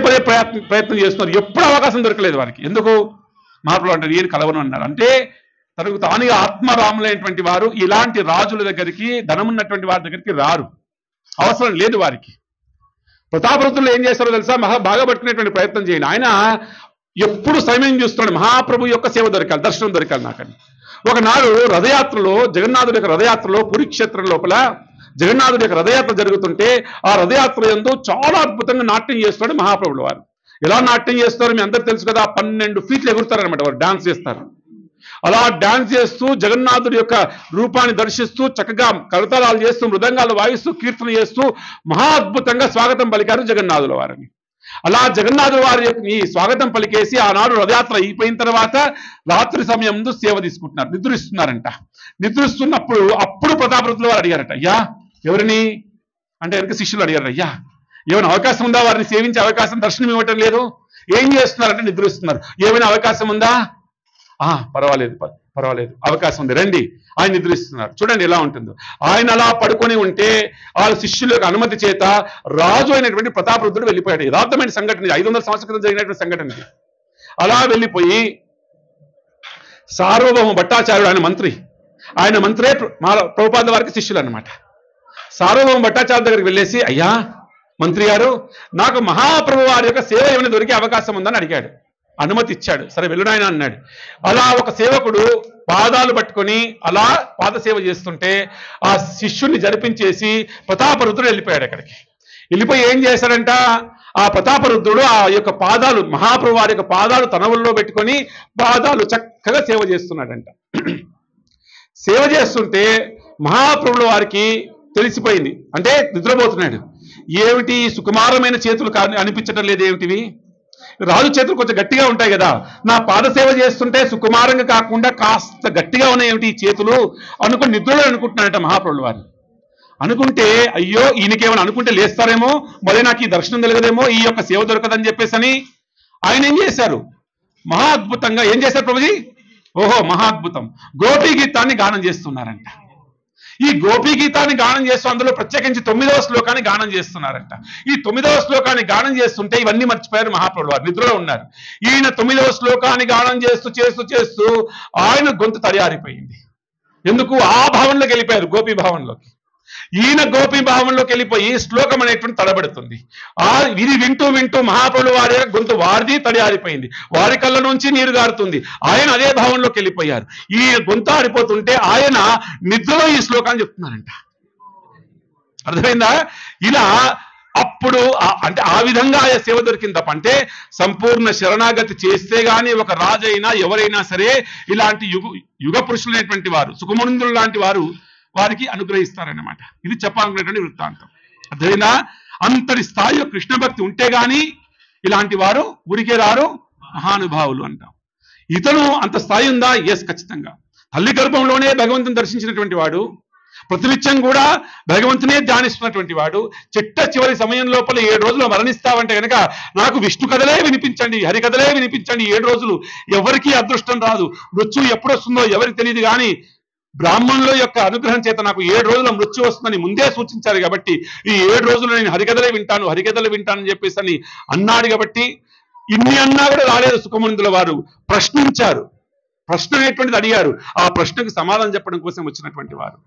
ప్రయత్నం చేస్తున్నారు. ఎప్పుడు అవకాశం దొరకలేదు వారికి. ఎందుకు? మహాప్రభువు అంటారు నేను కలవను అన్నారు. అంటే తనకు తానుగా ఆత్మరాములైనటువంటి వారు ఇలాంటి రాజుల దగ్గరికి, ధనమున్నటువంటి వారి దగ్గరికి రారు, అవసరం లేదు వారికి. ప్రతాపరుద్రులు ఏం చేస్తారో తెలుసా? బాగా పట్టుకునేటువంటి ప్రయత్నం చేయండి. ఆయన ఎప్పుడు సమయం చూస్తున్నాడు, మహాప్రభు యొక్క సేవ దొరకాలి, దర్శనం దొరకాలి నాకని. ఒకనాడు రథయాత్రలో, జగన్నాథుడి యొక్క రథయాత్రలో పురుక్షేత్రం లోపల జగన్నాథుడి యొక్క రథయాత్ర జరుగుతుంటే ఆ రథయాత్ర యందు చాలా అద్భుతంగా నాట్యం చేస్తాడు మహాప్రభుల వారు. ఎలా నాట్యం చేస్తారో మీ అందరూ తెలుసు కదా, 12 ఫీట్లు ఎగురుతారనమాట, వారు డాన్స్ చేస్తారు. అలా డాన్స్ చేస్తూ జగన్నాథుడి యొక్క రూపాన్ని దర్శిస్తూ చక్కగా కరతాళాలు చేస్తూ మృదంగాలు వాయిస్తూ కీర్తన చేస్తూ మహా అద్భుతంగా స్వాగతం పలికారు జగన్నాథుల వారిని. అలా జగన్నాథుల వారి ఈ స్వాగతం పలికేసి ఆనాడు రథయాత్ర అయిపోయిన తర్వాత రాత్రి సమయం ముందు సేవ తీసుకుంటున్నారు, నిద్రిస్తున్నారంట. నిద్రిస్తున్నప్పుడు అప్పుడు ప్రతాపరుద్రుల వారు అడిగారట, అయ్యా ఎవరిని అంటే వెనక శిష్యులు అడిగారు, అయ్యా ఏమైనా అవకాశం ఉందా, వారిని సేవించే అవకాశం, దర్శనం ఇవ్వటం లేదు, ఏం చేస్తున్నారంటే నిద్రిస్తున్నారు, ఏమైనా అవకాశం ఉందా? పర్వాలేదు అవకాశం ఉంది, రండి. ఆయన నిద్రిస్తున్నారు, చూడండి ఎలా ఉంటుందో. ఆయన అలా పడుకొని ఉంటే వాళ్ళ శిష్యుల యొక్క అనుమతి చేత రాజు అయినటువంటి ప్రతాపరుద్రుడు వెళ్ళిపోయాడు. యథార్థమైన సంఘటన, 500 సంవత్సరాల క్రితం జరిగినటువంటి సంఘటన. అలా వెళ్ళిపోయి సార్వభౌమ భట్టాచార్యుడు ఆయన మంత్రే ప్రభుపాద వారికి శిష్యులు అనమాట. సార్వభౌమ భట్టాచార్య దగ్గరికి వెళ్ళేసి, అయ్యా మంత్రి గారు, నాకు మహాప్రభు వారి యొక్క సేవ ఏమైనా దొరికే అవకాశం ఉందని అడిగాడు. అనుమతి ఇచ్చాడు. సరే వెళ్ళునాయన అన్నాడు. అలా ఒక సేవకుడు పాదాలు పట్టుకొని అలా పాదసేవ చేస్తుంటే ఆ శిష్యుణ్ణి జరిపించేసి ప్రతాపరుద్రుడు వెళ్ళిపోయాడు. అక్కడికి వెళ్ళిపోయి ఏం చేశాడంట, ఆ ప్రతాపరుద్రుడు ఆ యొక్క పాదాలు, మహాప్రభు వారి యొక్క పాదాలు తన ఒళ్ళో పెట్టుకొని పాదాలు చక్కగా సేవ చేస్తున్నాడంట. సేవ చేస్తుంటే మహాప్రభుల వారికి తెలిసిపోయింది, అంటే నిద్రపోతున్నాడు. ఏమిటి సుకుమారమైన చేతులు అనిపించడం లేదు, ఏమిటివి రాజు చేతులు కొంచెం గట్టిగా ఉంటాయి కదా, నా పాదసేవ చేస్తుంటే సుకుమారంగా కాకుండా కాస్త గట్టిగా ఉన్నాయి ఏమిటి ఈ చేతులు అనుకుని నిద్రలో అనుకుంటున్నాడట మహాప్రభుల వారు. అనుకుంటే అయ్యో ఈయనకేమైనా అనుకుంటే లేస్తారేమో, మళ్ళీ నాకు ఈ దర్శనం కలగదేమో, ఈ యొక్క సేవ దొరకదని చెప్పేసి అని ఆయన ఏం చేశారు, మహా అద్భుతంగా ఏం చేశారు ప్రభుజీ, ఓహో మహా అద్భుతం, గోపీ గీతాన్ని గానం చేస్తున్నారంట. ఈ గోపీ గీతాన్ని గానం చేస్తూ అందులో ప్రత్యేకించి 9వ శ్లోకాన్ని గానం చేస్తున్నారంట. ఈ 9వ శ్లోకాన్ని గానం చేస్తుంటే ఇవన్నీ మర్చిపోయారు మహాప్రభులు వారు, నిద్రలో ఉన్నారు. ఈయన 9వ శ్లోకాన్ని గానం చేస్తూ ఆయన గొంతు తడియారిపోయింది. ఎందుకు? ఆ భావనలోకి వెళ్ళిపోయారు, గోపీ భావనలోకి. ఈయన గోపీ భావంలోకి వెళ్ళిపోయి శ్లోకం అనేటువంటి తడబడుతుంది. ఇది వింటూ వింటూ మహాప్రభుల వారి గొంతు వారిది తడియారిపోయింది, వారి కళ్ళ నుంచి నీరు గారుతుంది. ఆయన అదే భావంలోకి వెళ్ళిపోయారు. ఈ గొంతు ఆడిపోతుంటే ఆయన నిద్రలో ఈ శ్లోకాన్ని చెప్తున్నారంట. అర్థమైందా? ఇలా అప్పుడు అంటే ఆ విధంగా ఆయా సేవ దొరికింది తప్ప, అంటే సంపూర్ణ శరణాగతి చేస్తే గాని ఒక రాజైనా ఎవరైనా సరే ఇలాంటి యుగ పురుషులైనటువంటి వారు, సుఖమునందులు లాంటి వారు వారికి అనుగ్రహిస్తారన్నమాట. ఇది చెప్పాలనుకునేటువంటి వృత్తాంతం. అర్థమైందా? అంతటి స్థాయిలో కృష్ణ భక్తి ఉంటే గాని ఇలాంటి వారు ఊరికే రారు, మహానుభావులు అంటాం. ఇతను అంత స్థాయి ఉందా? ఎస్, ఖచ్చితంగా. తల్లి గర్భంలోనే భగవంతుని దర్శించినటువంటి వాడు, ప్రతినిత్యం కూడా భగవంతునే ధ్యానిస్తున్నటువంటి వాడు, చిట్ట చివరి సమయం లోపల 7 రోజులు మరణిస్తావంటే కనుక నాకు విష్ణు కథలే వినిపించండి, హరికథలే వినిపించండి, 7 రోజులు ఎవరికీ అదృష్టం రాదు, మృత్యు ఎప్పుడు వస్తుందో ఎవరికి తెలియదు, కానీ బ్రాహ్మణుల యొక్క అనుగ్రహం చేత నాకు 7 రోజుల మృత్యు వస్తుందని ముందే సూచించారు కాబట్టి ఈ 7 రోజులు నేను హరికథలే వింటాను, హరికథలు వింటానని చెప్పేసి అని అన్నాడు. కాబట్టి ఇన్ని అన్నా కూడా రాలేదు సుఖమునందుల వారు. ప్రశ్నించారు, ప్రశ్న అనేటువంటిది అడిగారు. ఆ ప్రశ్నకు సమాధానం చెప్పడం కోసం వచ్చినటువంటి వారు,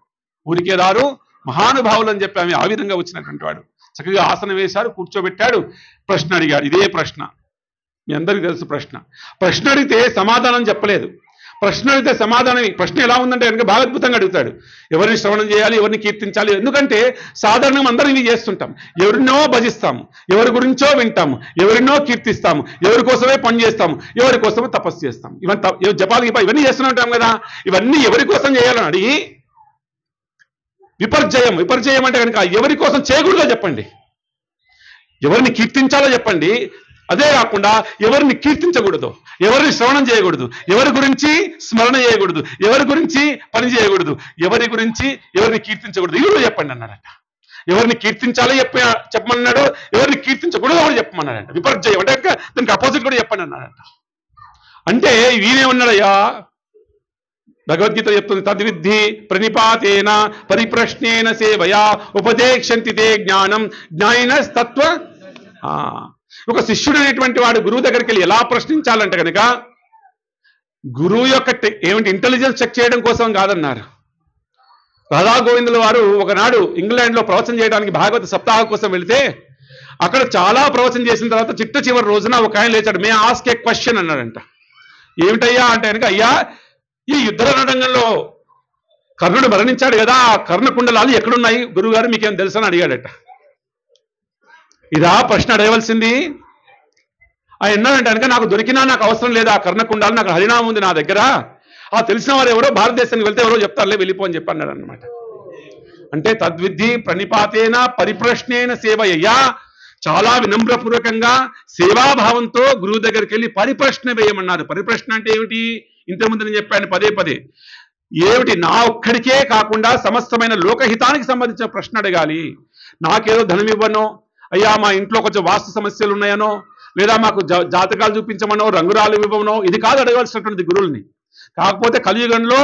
ఊరికే రారు, మహానుభావులు అని చెప్పి ఆమె ఆ విధంగా వచ్చినటువంటి వాడు. చక్కగా ఆసనం వేశారు, కూర్చోబెట్టాడు, ప్రశ్న అడిగాడు. ఇదే ప్రశ్న, మీ అందరికీ తెలుసు. ప్రశ్న అడిగితే సమాధానం చెప్పలేదు. ప్రశ్న అడిగితే సమాధానం, ప్రశ్న ఎలా ఉందంటే కనుక బాగా అద్భుతంగా అడుగుతాడు. ఎవరిని శ్రవణం చేయాలి, ఎవరిని కీర్తించాలి. ఎందుకంటే సాధారణంగా అందరం ఇవి చేస్తుంటాం. ఎవరినో భజిస్తాము, ఎవరి గురించో వింటాము, ఎవరినో కీర్తిస్తాము, ఎవరి కోసమే పని చేస్తాము, ఎవరి కోసమో తపస్సు చేస్తాము. జపాలు ఇవన్నీ చేస్తూనే ఉంటాం కదా. ఇవన్నీ ఎవరి కోసం చేయాలని అడిగి విపర్జయం అంటే కనుక ఎవరి కోసం చేయకూడదో చెప్పండి, ఎవరిని కీర్తించాలో చెప్పండి. అదే కాకుండా ఎవరిని కీర్తించకూడదు, ఎవరిని శ్రవణం చేయకూడదు, ఎవరి గురించి స్మరణ చేయకూడదు, ఎవరి గురించి పని చేయకూడదు, ఎవరి గురించి ఎవరిని కీర్తించకూడదు, ఇవి చెప్పండి అన్నాడట. ఎవరిని కీర్తించాలో చెప్పమన్నాడు, ఎవరిని కీర్తించకూడదు కూడా చెప్పమన్నాడంట. విపర్జయం అంటే దానికి అపోజిట్ కూడా చెప్పండి అన్నాడట. అంటే వీనేమన్నాడయ్యా, భగవద్గీత చెప్తుంది, తద్విద్ధి ప్రణిపాతేన పరిప్రశ్నేన సేవయా ఉపదేక్షంతి తే జ్ఞానం జ్ఞానినస్తత్వ. ఒక శిష్యుడు అనేటువంటి వాడు గురువు దగ్గరికి వెళ్ళి ఎలా ప్రశ్నించాలంటే కనుక గురువు యొక్క ఇంటెలిజెన్స్ చెక్ చేయడం కోసం కాదన్నారు. రాధా గోవిందుల వారు ఒకనాడు ఇంగ్లాండ్లో ప్రవచనం చేయడానికి భాగవత సప్తాహం కోసం వెళితే అక్కడ చాలా ప్రవచనం చేసిన తర్వాత చిట్ట చివరి రోజున ఒక ఆయన లేచాడు. మే ఆస్క్ ఏ క్వశ్చన్ అన్నాడంట. ఏమిటయ్యా అంటే కనుక, అయ్యా ఈ యుద్ధ రంగంలో కర్ణుడు మరణించాడు కదా, ఆ కర్ణ కుండలాలు ఎక్కడున్నాయి గురువుగారు మీకేం తెలుసు అని అడిగాడట. ఇదా ప్రశ్న అడగవలసింది? ఆయన ఎన్నాడంటే కనుక నాకు దొరికినా నాకు అవసరం లేదు ఆ కర్ణకుండాలు, నాకు హరినామం ఉంది నా దగ్గర, ఆ తెలిసిన వారు ఎవరో భారతదేశానికి వెళ్తే ఎవరో చెప్తారులే వెళ్ళిపో అని చెప్పన్నాడు అనమాట. అంటే తద్విద్ధి ప్రణిపాతేన పరిప్రశ్నేన సేవయ్యా, చాలా వినమ్రపూర్వకంగా సేవాభావంతో గురువు దగ్గరికి వెళ్ళి పరిప్రశ్న వేయమన్నారు. పరిప్రశ్న అంటే ఏమిటి? ఇంతకుముందు నేను చెప్పాను పదే ఏమిటి, నా ఒక్కడికే కాకుండా సమస్తమైన లోకహితానికి సంబంధించిన ప్రశ్న అడగాలి. నాకేదో ధనం ఇవ్వనో, అయ్యా మా ఇంట్లో కొంచెం వాస్తు సమస్యలు ఉన్నాయనో, లేదా మాకు జాతకాలు చూపించమనో, రంగురాలు ఇవ్వమనో, ఇది కాదు అడగవలసినటువంటి గురువుల్ని. కాకపోతే కలియుగంలో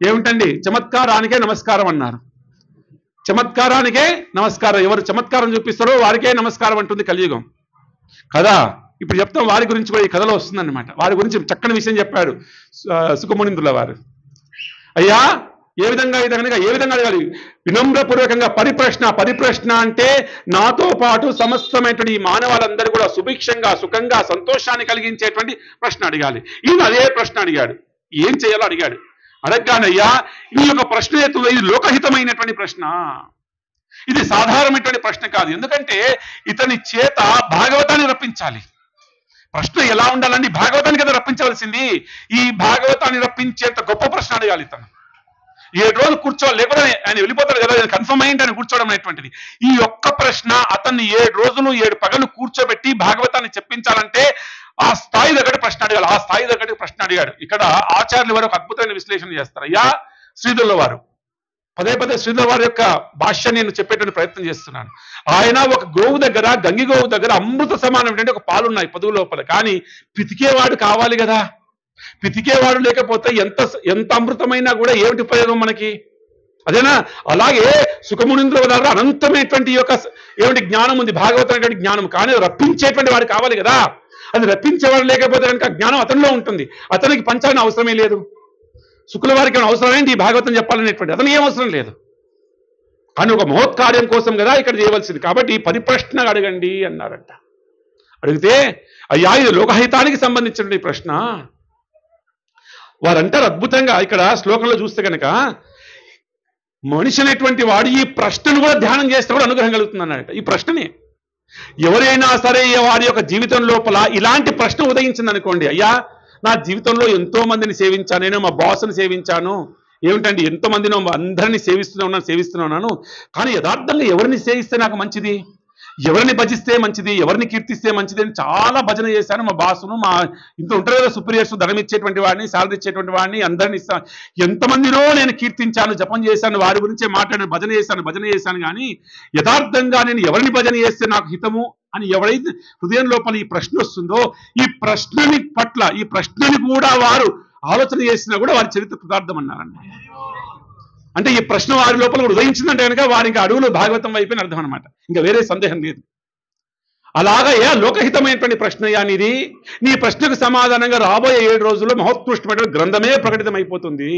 ఏమిటండి, చమత్కారానికే నమస్కారం అన్నారు. చమత్కారానికే నమస్కారం, ఎవరు చమత్కారం చూపిస్తారో వారికే నమస్కారం అంటుంది కలియుగం కదా. ఇప్పుడు చెప్తాం వారి గురించి కూడా ఈ కథలో వస్తుందన్నమాట. వారి గురించి చక్కని విషయం చెప్పాడు సుఖమునిందుల వారు. అయ్యా ఏ విధంగా అడగాలి? వినమ్రపూర్వకంగా పరిప్రశ్న అంటే నాతో పాటు సమస్తమైనటువంటి ఈ మానవాళ్ళందరూ కూడా సుభిక్షంగా సుఖంగా సంతోషాన్ని కలిగించేటువంటి ప్రశ్న అడగాలి. ఈయన అదే ప్రశ్న అడిగాడు. ఏం చేయాలో అడిగాడు. అడగగానయ్యా ఈ యొక్క ప్రశ్న ఇది లోకహితమైనటువంటి ప్రశ్న, ఇది సాధారణమైనటువంటి ప్రశ్న కాదు. ఎందుకంటే ఇతని చేత భాగవతాన్ని రప్పించాలి. ప్రశ్న ఎలా ఉండాలండి? భాగవతాన్ని కదా రప్పించవలసింది. ఈ భాగవతాన్ని రప్పించేంత గొప్ప ప్రశ్న అడగాలి ఇతను. 7 రోజులు కూర్చోవాలి, లేకపోతే ఆయన వెళ్ళిపోతాడు కదా, కన్ఫర్మ్ అయ్యింది అని కూర్చోవడం అనేటువంటిది. ఈ ఒక్క ప్రశ్న అతన్ని 7 రోజులు 7 పగలు కూర్చోబెట్టి భాగవతాన్ని చెప్పించాలంటే ఆ స్థాయి దగ్గర ప్రశ్న అడగాలి. ఆ స్థాయి దగ్గర ప్రశ్న అడిగాడు. ఇక్కడ ఆచార్యుల వారు ఒక అద్భుతమైన విశ్లేషణ చేస్తారు. అయ్యా శ్రీధరుల వారు పదే శ్రీధరుల వారి యొక్క భాష్యాన్ని నేను చెప్పేటువంటి ప్రయత్నం చేస్తున్నాను. ఆయన ఒక గోవు దగ్గర, గంగి గోవు దగ్గర అమృత సమానమైనటువంటి ఒక పాలున్నాయి పొదుగు లోపల, కానీ పితికేవాడు కావాలి కదా. పితికేవాడు లేకపోతే ఎంత అమృతమైనా కూడా ఏమిటి ఉపయోగం మనకి? అదేనా? అలాగే సుఖమునింద్రుల దగ్గర అనంతమైనటువంటి యొక్క ఏమిటి జ్ఞానం ఉంది, భాగవతం అనేటువంటి జ్ఞానం, కానీ రప్పించేటువంటి వాడు కావాలి కదా. అది రప్పించేవాడు లేకపోతే కనుక జ్ఞానం అతనిలో ఉంటుంది, అతనికి పంచాలని అవసరమే లేదు. శుక్ల వారికి అవసరం ఏంటి ఈ భాగవతం చెప్పాలనేటువంటి, అతనికి ఏం అవసరం లేదు. కానీ ఒక మహోత్కార్యం కోసం కదా ఇక్కడ చేయవలసింది. కాబట్టి పరిప్రశ్న అడగండి అన్నారంట. అడిగితే అయ్యా ఇది లోకహితానికి సంబంధించిన ప్రశ్న. వారంటారు అద్భుతంగా ఇక్కడ శ్లోకంలో చూస్తే కనుక మనిషి అనేటువంటి వాడు ఈ ప్రశ్నను కూడా ధ్యానం చేస్తే కూడా అనుగ్రహం కలుగుతుంది అన్నారట. ఈ ప్రశ్ననే ఎవరైనా సరే వారి యొక్క జీవితం లోపల ఇలాంటి ప్రశ్న ఉదయించింది అనుకోండి, అయ్యా నా జీవితంలో ఎంతో మందిని సేవించాను, నేను మా బాస్ని సేవించాను, ఏమిటండి ఎంతో మందిని అందరినీ సేవిస్తూనే ఉన్నాను, కానీ యథార్థంగా ఎవరిని సేవిస్తే నాకు మంచిది, ఎవరిని భజిస్తే మంచిది, ఎవరిని కీర్తిస్తే మంచిది అని చాలా భజన చేశాను. మా బాసును, మా ఇంత ఉంటారు కదా సుపీరియర్స్, ధనం ఇచ్చేటువంటి వాడిని, సాలరీ ఇచ్చేటువంటి వాడిని, అందరిని ఇస్తాను, ఎంతమందినో నేను కీర్తించాను, జపం చేశాను, వారి గురించే మాట్లాడాను, భజన చేశాను, కానీ యథార్థంగా నేను ఎవరిని భజన చేస్తే నాకు హితము అని ఎవరైతే హృదయం లోపల ఈ ప్రశ్న వస్తుందో, ఈ ప్రశ్నని కూడా వారు ఆలోచన చేసినా కూడా వారి చరిత్ర కృతార్థం అన్నారండి. అంటే ఈ ప్రశ్న వారి లోపల ఉదయించిందంటే కనుక వారి ఇంకా అడుగులు భాగవతం వైపుని అర్థం అనమాట, ఇంకా వేరే సందేహం లేదు. అలాగా లోకహితమైనటువంటి ప్రశ్న అనేది నీ ప్రశ్నకు సమాధానంగా రాబోయే 7 రోజుల్లో మహోత్కృష్టమైన గ్రంథమే ప్రకటితమైపోతుంది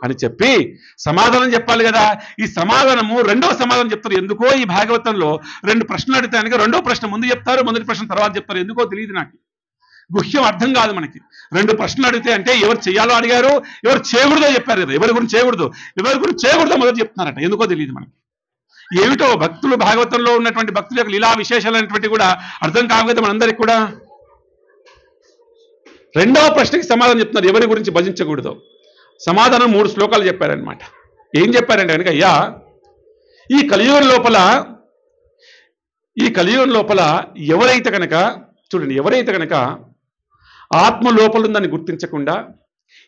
అని చెప్పి సమాధానం చెప్పాలి కదా. ఈ సమాధానము రెండవ సమాధానం చెప్తారు. ఎందుకో ఈ భాగవతంలో 2 ప్రశ్నలు అడిగితే కనుక రెండో ప్రశ్న ముందు చెప్తారు, మొదటి ప్రశ్న తర్వాత చెప్తారు. ఎందుకో తెలియదు, నాకు గుహ్యం అర్థం కాదు మనకి. 2 ప్రశ్నలు అడిగితే అంటే ఎవరు చేయాలో అడిగారు, ఎవరు చేయకూడదో చెప్పారు కదా. ఎవరి గురించి చేయకూడదో మొదటి చెప్తున్నారట. ఎందుకో తెలియదు మనకి. ఏమిటో భక్తులు భాగవతంలో ఉన్నటువంటి భక్తుల యొక్క లీలా విశేషాలైనటువంటి కూడా అర్థం కావు కదా మనందరికి కూడా. రెండవ ప్రశ్నకి సమాధానం చెప్తున్నారు, ఎవరి గురించి భజించకూడదో. సమాధానం 3 శ్లోకాలు చెప్పారనమాట. ఏం చెప్పారంటే కనుక అయ్యా ఈ కలియుగం లోపల ఎవరైతే కనుక చూడండి, ఎవరైతే కనుక ఆత్మ లోపల ఉందని గుర్తించకుండా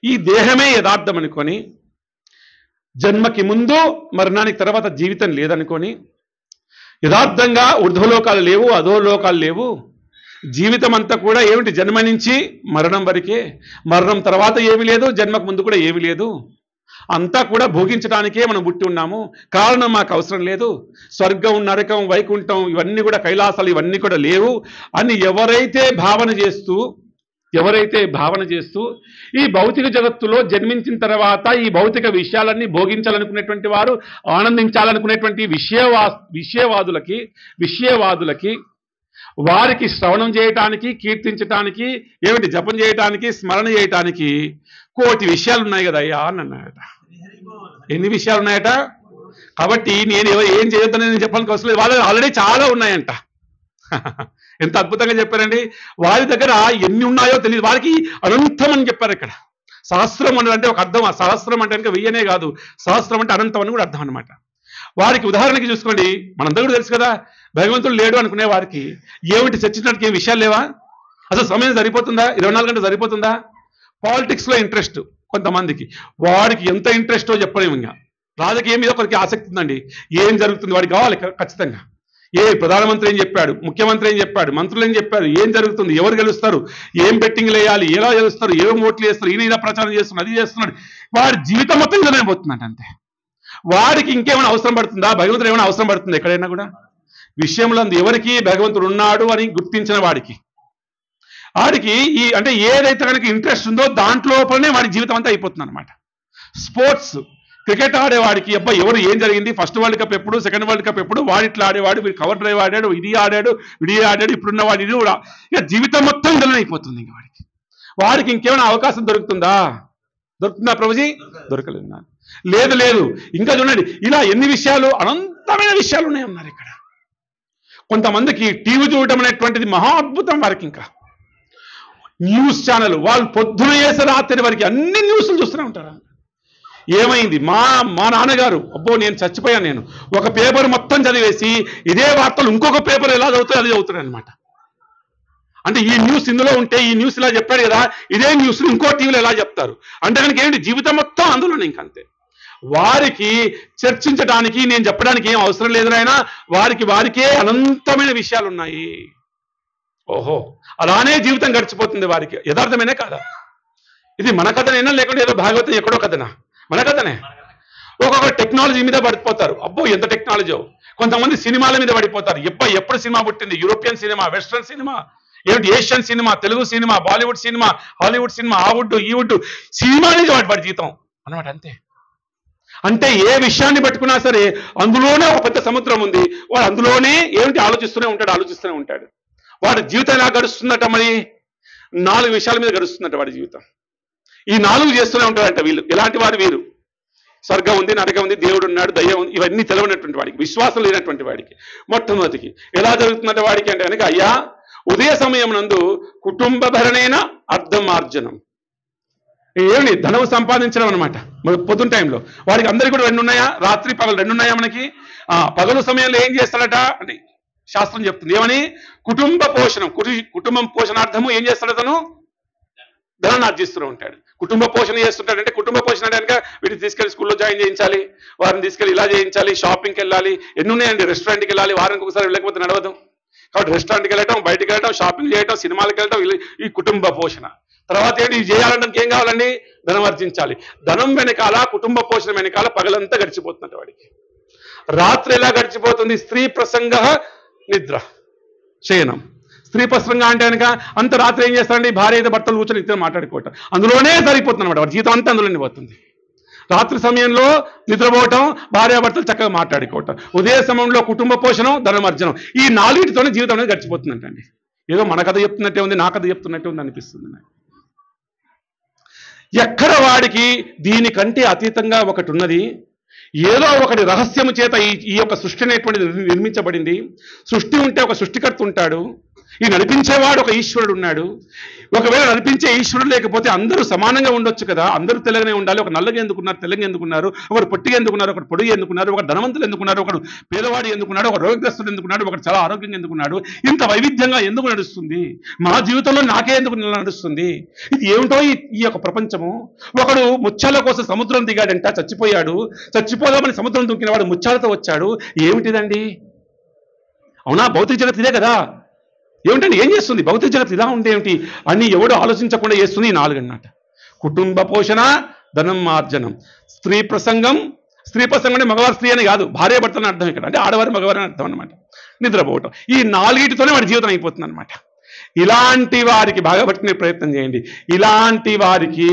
ఈ దేహమే యథార్థం అనుకొని, జన్మకి ముందు మరణానికి తర్వాత జీవితం లేదనుకొని, యథార్థంగా ఊర్ధ్వలోకాలు లేవు, అధోలోకాలు లేవు, జీవితం అంతా కూడా ఏమిటి జన్మ నుంచి మరణం వరకే, మరణం తర్వాత ఏమీ లేదు, జన్మకు ముందు కూడా ఏమీ లేదు, అంతా కూడా భోగించడానికే మనం పుట్టి ఉన్నాము, కారణం మాకు అవసరం లేదు, స్వర్గం నరకం వైకుంఠం ఇవన్నీ కూడా కైలాసాలు ఇవన్నీ కూడా లేవు అని ఎవరైతే భావన చేస్తూ ఈ భౌతిక జగత్తులో జన్మించిన తర్వాత ఈ భౌతిక విషయాలన్నీ భోగించాలనుకునేటువంటి వారు, ఆనందించాలనుకునేటువంటి విషయవాదులకి వారికి శ్రవణం చేయటానికి, కీర్తించటానికి, ఏమిటి జపం చేయటానికి, స్మరణ చేయటానికి 1,000,000 విషయాలు ఉన్నాయి కదా అయ్యా అని అన్నాయట. ఎన్ని విషయాలు ఉన్నాయట? కాబట్టి నేను ఏం చేయొద్దని నేను చెప్పడానికి అవసరం లేదు, వాళ్ళ ఆల్రెడీ చాలా ఉన్నాయంట. ఎంత అద్భుతంగా చెప్పారండి. వారి దగ్గర ఎన్ని ఉన్నాయో తెలియదు, వారికి అనంతం అని చెప్పారు ఇక్కడ. సహస్రం అంటే ఒక అర్థం, ఆ సహస్రం అంటే కనుక 1000 కాదు, సహస్రం అంటే అనంతం అని కూడా అర్థం అనమాట. వారికి ఉదాహరణకి చూసుకోండి, మనందరూ కూడా తెలుసు కదా, భగవంతుడు లేడు అనుకునే వారికి ఏమిటి చర్చించడానికి ఏం విషయాలు లేవా? అసలు సమయం సరిపోతుందా? 24 గంటలు సరిపోతుందా? పాలిటిక్స్లో ఇంట్రెస్ట్ కొంతమందికి, వాడికి ఎంత ఇంట్రెస్టో చెప్పలేము. ఇంకా రాజకీయం మీద ఒకరికి ఆసక్తి ఉందండి, ఏం జరుగుతుంది వాడికి కావాలి ఖచ్చితంగా. ప్రధానమంత్రి ఏం చెప్పాడు, ముఖ్యమంత్రి ఏం చెప్పాడు, మంత్రులు ఏం చెప్పారు, ఏం జరుగుతుంది, ఎవరు గెలుస్తారు, ఏం బెట్టింగ్లు వేయాలి, ఎలా గెలుస్తారు, ఏం ఓట్లు వేస్తారు, ఈయన ఇలా ప్రచారం చేస్తున్నాడు, అది చేస్తున్నాడు, వాడి జీవితం మొత్తం ఇదనే పోతుందంట. అంతే. వాడికి ఇంకేమైనా అవసరం పడుతుందా? భగవంతుడు ఏమైనా అవసరం పడుతుంది ఎక్కడైనా కూడా? విషయంలో ఎవరికి భగవంతుడు ఉన్నాడు అని గుర్తించిన వాడికి అంటే ఏదైతే కనుక ఇంట్రెస్ట్ ఉందో దాంట్లోపలనే వాడి జీవితం అంతా అయిపోతుంది అనమాట. స్పోర్ట్స్, క్రికెట్ ఆడేవాడికి అబ్బా ఎవరు ఏం జరిగింది, ఫస్ట్ వరల్డ్ కప్ ఎప్పుడు, సెకండ్ వరల్డ్ కప్ ఎప్పుడు, వాడిట్లా ఆడేవాడు, వీడు కవర్ డ్రైవ్ ఆడాడు, ఇది ఆడాడు, ఇప్పుడున్న వాడు ఇది కూడా, ఇక జీవితం మొత్తం ఇందులో అయిపోతుంది. ఇంక వాడికి ఇంకేమైనా అవకాశం దొరుకుతుందా ప్రభుజీ? దొరకలేదు. లేదు. ఇంకా చూడండి, ఇలా ఎన్ని విషయాలు, అనంతమైన విషయాలు ఉన్నాయి అన్నారు ఇక్కడ. కొంతమందికి టీవీ చూడటం అనేటువంటిది మహా అద్భుతం. వారికి ఇంకా న్యూస్ ఛానల్, వాళ్ళు పొద్దున చేసే రాత్రి వారికి అన్ని న్యూస్లు చూస్తూనే ఉంటారు. ఏమైంది, మా నాన్నగారు, అబ్బో నేను చచ్చిపోయాను, నేను ఒక పేపర్ మొత్తం చదివేసి ఇదే వార్తలు ఇంకొక పేపర్ ఎలా చదువుతాయి అది చదువుతాడు అనమాట. అంటే ఈ న్యూస్ ఇందులో ఉంటే ఈ న్యూస్ ఇలా చెప్పాడు కదా, ఇదే న్యూస్ ఇంకో టీవీలో ఎలా చెప్తారు అంటే కనుక ఏంటి, జీవితం మొత్తం అందులోనే. ఇంకంతే. వారికి చర్చించడానికి నేను చెప్పడానికి ఏం అవసరం లేదు నాయన, వారికే అనంతమైన విషయాలు ఉన్నాయి. ఓహో, అలానే జీవితం గడిచిపోతుంది వారికి. యథార్థమేనే కాదా? ఇది మన కథనైనా లేకుంటే ఏదో భాగవతం ఎక్కడో కథనా? మన కథనే. ఒక్కొక్క టెక్నాలజీ మీద పడిపోతారు. అబ్బో ఎంత టెక్నాలజీ. కొంతమంది సినిమాల మీద పడిపోతారు. ఎప్పుడు సినిమా పుట్టింది, యూరోపియన్ సినిమా, వెస్ట్రన్ సినిమా, ఏమిటి Asian cinema, Telugu cinema, Bollywood cinema, Hollywood cinema, ఆ వుడ్ ఈ వుడ్ సినిమా అనేది వాడి జీవితం అన్నమాట. అంతే. అంటే ఏ విషయాన్ని పట్టుకున్నా సరే అందులోనే ఒక పెద్ద సముద్రం ఉంది. వాడు అందులోనే ఏమిటి ఆలోచిస్తూనే ఉంటాడు. వాడి జీవితం ఎలా గడుస్తుందట? మరి 4 విషయాల మీద గడుస్తుందట వాడి జీవితం. ఈ 4 చేస్తూనే ఉంటారంట వీళ్ళు. ఎలాంటి వారు వీరు? స్వర్గం ఉంది, నరకం ఉంది, దేవుడు ఉన్నాడు, దయ్యం ఉంది, ఇవన్నీ తెలియనటువంటి వాడికి, విశ్వాసం లేనటువంటి వాడికి మొట్టమొదటికి ఎలా జరుగుతుందంటే వాడికి అంటే కనుక, అయ్యా ఉదయ సమయం నందు కుటుంబ భరణైన అర్ధమార్జనం, ఏమి ధనం సంపాదించడం అనమాట. పొద్దున్న టైంలో వాడికి అందరికీ కూడా 2 ఉన్నాయా? రాత్రి పగలు 2 ఉన్నాయా మనకి? పగలు సమయంలో ఏం చేస్తాడట అంటే శాస్త్రం చెప్తుంది ఏమని? కుటుంబ పోషణం, కుటుంబం పోషణార్థము ఏం చేస్తాడు? తను ధనాన్ని ఆర్జిస్తూ ఉంటాడు. కుటుంబ పోషణ చేస్తుంటాడంటే, కుటుంబ పోషణ కనుక వీటిని తీసుకెళ్లి స్కూల్లో జాయిన్ చేయించాలి, వారిని తీసుకెళ్ళి ఇలా చేయించాలి, షాపింగ్కి వెళ్ళాలి, ఎన్ని ఉన్నాయండి, రెస్టారెంట్కి వెళ్ళాలి, వారానికి ఒకసారి వెళ్ళకపోతే నడవదు. కాబట్టి రెస్టారెంట్కి వెళ్ళటం, బయటికి వెళ్ళటం, షాపింగ్ చేయటం, సినిమాలకు వెళ్ళటం, ఈ కుటుంబ పోషణ. తర్వాత ఏంటి? ఇది చేయాలంటే ఏం కావాలండి? ధనం ఆర్జించాలి. ధనం వెనకాల, కుటుంబ పోషణ వెనకాల పగలంతా గడిచిపోతుందంట వాడికి. రాత్రి ఎలా గడిచిపోతుంది? స్త్రీ ప్రసంగ నిద్ర శయనం. స్త్రీ ప్రసంగం అంటే కనుక అంత రాత్రి ఏం చేస్తారండి? భార్య అయితే భర్తలు కూర్చొని ఇద్దరు మాట్లాడుకోవటం, అందులోనే సరిపోతుంది అనమాట. వాడి జీవితం అంతా అందులోనే పోతుంది. రాత్రి సమయంలో నిద్రపోవటం, భార్యాభర్తలు చక్కగా మాట్లాడుకోవటం, ఉదయ సమయంలో కుటుంబ పోషణం, ధనమర్జనం, ఈ 4తోనే జీవితం అనేది గడిచిపోతుందంటండి. ఏదో మన కథ చెప్తున్నట్టే ఉంది, నా కథ చెప్తున్నట్టే ఉంది అనిపిస్తుంది నాకు. ఎక్కడ వాడికి దీనికంటే అతీతంగా ఒకటి ఉన్నది. ఏదో ఒకటి రహస్యము చేత ఈ యొక్క సృష్టి అనేటువంటిది నిర్మించబడింది. సృష్టి ఉంటే ఒక సృష్టికర్త ఉంటాడు, ఈ నడిపించేవాడు ఒక ఈశ్వరుడు ఉన్నాడు. ఒకవేళ నడిపించే ఈశ్వరుడు లేకపోతే అందరూ సమానంగా ఉండొచ్చు కదా, అందరూ తెల్లగానే ఉండాలి. ఒక నల్లగా ఎందుకున్నారు, తెల్లగా ఎందుకున్నారు, ఒకరు పొట్టిగా ఎందుకున్నారు, ఒకరు పొడుగు ఎందుకున్నారు, ఒకరు ధనవంతులు ఎందుకున్నారు, ఒకరు పేదవాడు ఎందుకున్నాడు, ఒక రోగగ్రస్తుడు ఎందుకున్నాడు, ఒకరు చాలా ఆరోగ్యంగా ఎందుకున్నాడు, ఇంత వైవిధ్యంగా ఎందుకు నడుస్తుంది? మా జీవితంలో నాకే ఎందుకు నడుస్తుంది? ఇది ఏమిటో ఈ యొక్క ప్రపంచము. ఒకడు ముత్యాల కోసం సముద్రం దిగాడంట, చచ్చిపోయాడు. చచ్చిపోదామని సముద్రం దుంకిన వాడు ముత్యాలతో వచ్చాడు. ఏమిటిదండి? అవునా? భౌతిక జగత్ ఇదే కదా. ఏమిటండి? ఏం చేస్తుంది భౌతిక జగత్? ఇలా ఉండేమిటి అని ఎవడు ఆలోచించకుండా చేస్తుంది ఈ 4 అన్నమాట. కుటుంబ పోషణ, ధనం మార్జనం, స్త్రీ ప్రసంగం. స్త్రీ ప్రసంగం అంటే మగవారి స్త్రీ అని కాదు, భార్యాభర్తలని అర్థం ఇక్కడ. అంటే ఆడవారి మగవారి అని అర్థం అనమాట. నిద్రపోవటం, ఈ 4తోనే వాడి జీవితం అయిపోతుంది అనమాట. ఇలాంటి వారికి బాగా పట్టుకునే ప్రయత్నం చేయండి. ఇలాంటి వారికి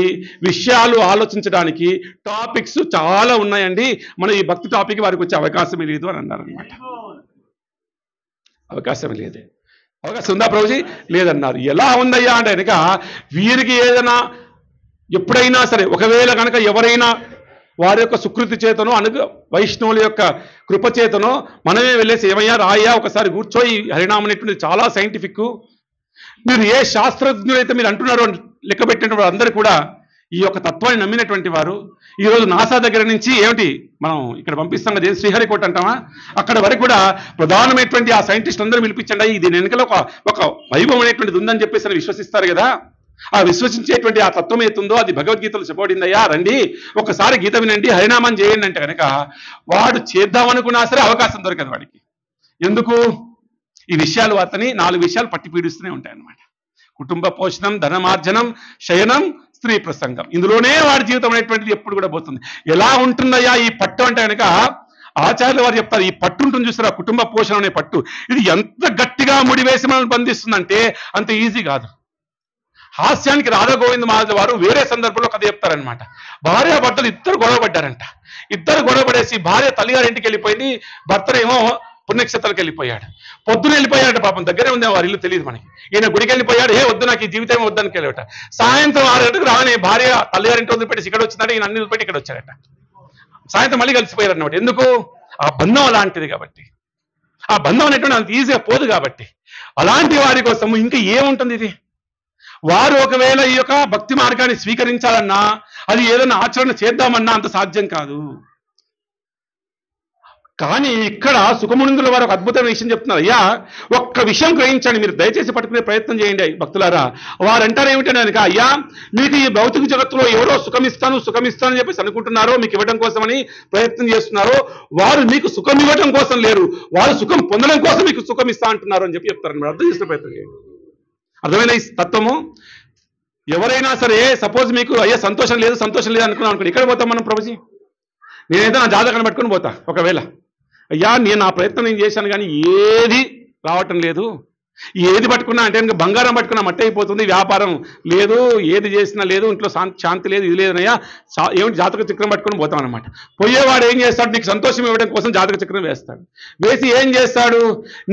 విషయాలు ఆలోచించడానికి టాపిక్స్ చాలా ఉన్నాయండి. మనం ఈ భక్తి టాపిక్ వారికి వచ్చే అవకాశమే లేదు అని అన్నారనమాట. అవకాశం లేదే. అవకాశం ఉందా ప్రభుజీ? లేదన్నారు. ఎలా ఉందయ్యా అంటే కనుక వీరికి ఏదైనా ఎప్పుడైనా సరే ఒకవేళ కనుక ఎవరైనా వారి యొక్క సుకృతి చేతనో వైష్ణవుల యొక్క కృపచేతనో మనమే వెళ్ళేసి ఏమయ్యా రాయ్యా ఒకసారి కూర్చోయి హరినామం అనేటువంటిది చాలా సైంటిఫిక్, మీరు ఏ శాస్త్రజ్ఞులైతే మీరు అంటున్నారో లెక్క పెట్టినటువంటి అందరూ కూడా ఈ యొక్క తత్వాన్ని నమ్మినటువంటి వారు ఈరోజు నాసా దగ్గర నుంచి ఏమిటి మనం ఇక్కడ పంపిస్తాం కదా, శ్రీహరికోట అంటామా, అక్కడ వరకు కూడా ప్రధానమైనటువంటి ఆ సైంటిస్ట్ అందరూ పిలిపించండి, దీని వెనుకలో ఒక వైభవం అనేటువంటిది ఉందని చెప్పేసి విశ్వసిస్తారు కదా. ఆ విశ్వసించేటువంటి ఆ తత్వం ఏతుందో అది భగవద్గీతలో చెప్పబడిందయ్యా, రండి ఒకసారి గీత వినండి, హరినామం చేయండి అంటే కనుక వాడు చేద్దామనుకున్నా సరే అవకాశం దొరకదు వాడికి. ఎందుకు? ఈ విషయాలు అతని 4 విషయాలు పట్టి పీడిస్తూనే ఉంటాయి అన్నమాట. కుటుంబ పోషణం, ధనమార్జనం, శయనం, స్త్రీ ప్రసంగం, ఇందులోనే వాడి జీవితం అనేటువంటిది ఎప్పుడు కూడా పోతుంది. ఎలా ఉంటుందయ్యా ఈ పట్టు అంటే కనుక ఆచార్యుల వారు చెప్తారు, ఈ పట్టు ఉంటుంది చూసారా, కుటుంబ పోషణ అనే పట్టు, ఇది ఎంత గట్టిగా ముడివేసి మనల్ని బంధిస్తుందంటే అంత ఈజీ కాదు. హాస్యానికి రాధాగోవింద మహారాజు వారు వేరే సందర్భంలో కథ చెప్తారనమాట. భార్యాభర్తలు ఇద్దరు గొడవపడ్డారంట. ఇద్దరు గొడవపడేసి భార్య తల్లిగారింటికి వెళ్ళిపోయింది, భర్తనేమో పుణ్యక్షేత్రాలకు వెళ్ళిపోయాడు. పొద్దున వెళ్ళిపోయాడు, పాపం దగ్గరే ఉంది వారి ఇల్లు తెలియదు మనకి. ఈయన గుడికి వెళ్ళిపోయాడు, వద్దు నాకు ఈ జీవితం వద్దని వెళ్ళట. సాయంత్రం 6 గంటలకు రాగానే భార్య తల్లిగారింటి వదిలిపెట్టి ఇక్కడ వచ్చిందంటే ఈయన అన్ని వదిలిపెట్టి ఇక్కడ వచ్చాడట. సాయంత్రం మళ్ళీ కలిసిపోయారు అన్నమాట. ఎందుకు? ఆ బంధం అలాంటిది కాబట్టి, ఆ బంధం అనేటువంటి అంత ఈజీగా పోదు కాబట్టి. అలాంటి వారి కోసం ఇంకా ఏముంటుంది ఇది? వారు ఒకవేళ ఈ యొక్క భక్తి మార్గాన్ని స్వీకరించాలన్నా, అది ఏదైనా ఆచరణ చేద్దామన్నా అంత సాధ్యం కాదు. కానీ ఇక్కడ సుఖమునిందుల వారు ఒక అద్భుతమైన విషయం చెప్తున్నారు. అయ్యా ఒక్క విషయం గ్రహించండి, మీరు దయచేసి పట్టుకునే ప్రయత్నం చేయండి భక్తులారా. వారు అంటారు ఏమిటంటే కనుక, అయ్యా మీకు ఈ భౌతిక జగత్తులో ఎవరో సుఖమిస్తాను చెప్పేసి అనుకుంటున్నారో, మీకు ఇవ్వడం కోసమని ప్రయత్నం చేస్తున్నారో, వారు మీకు సుఖం ఇవ్వడం కోసం లేరు, వారు సుఖం పొందడం కోసం మీకు సుఖం ఇస్తా అంటున్నారు అని చెప్పి చెప్తారు. మీరు అర్థం చేసిన ప్రయత్నం చేయండి. అర్థమైన ఈ తత్వము. ఎవరైనా సరే సపోజ్ మీకు అయ్యా సంతోషం లేదు అనుకున్నాం అనుకోండి, ఇక్కడ పోతాం మనం ప్రభుజీ, నేనైతే నా జాతకాన్ని పట్టుకొని పోతా. ఒకవేళ అయ్యా నేను నా ప్రయత్నం నేను చేశాను కానీ ఏది రావటం లేదు, ఏది పట్టుకున్నా అంటే కనుక బంగారం పట్టుకున్నా మట్టి అయిపోతుంది, వ్యాపారం లేదు, ఏది చేసినా లేదు, ఇంట్లో శాంతి లేదు, ఇది లేదనయ్యా, ఏమిటి జాతక చక్రం పట్టుకుని పోతాం అనమాట. పోయేవాడు ఏం చేస్తాడు? నీకు సంతోషం ఇవ్వడం కోసం జాతక చక్రం వేస్తాడు. వేసి ఏం చేస్తాడు?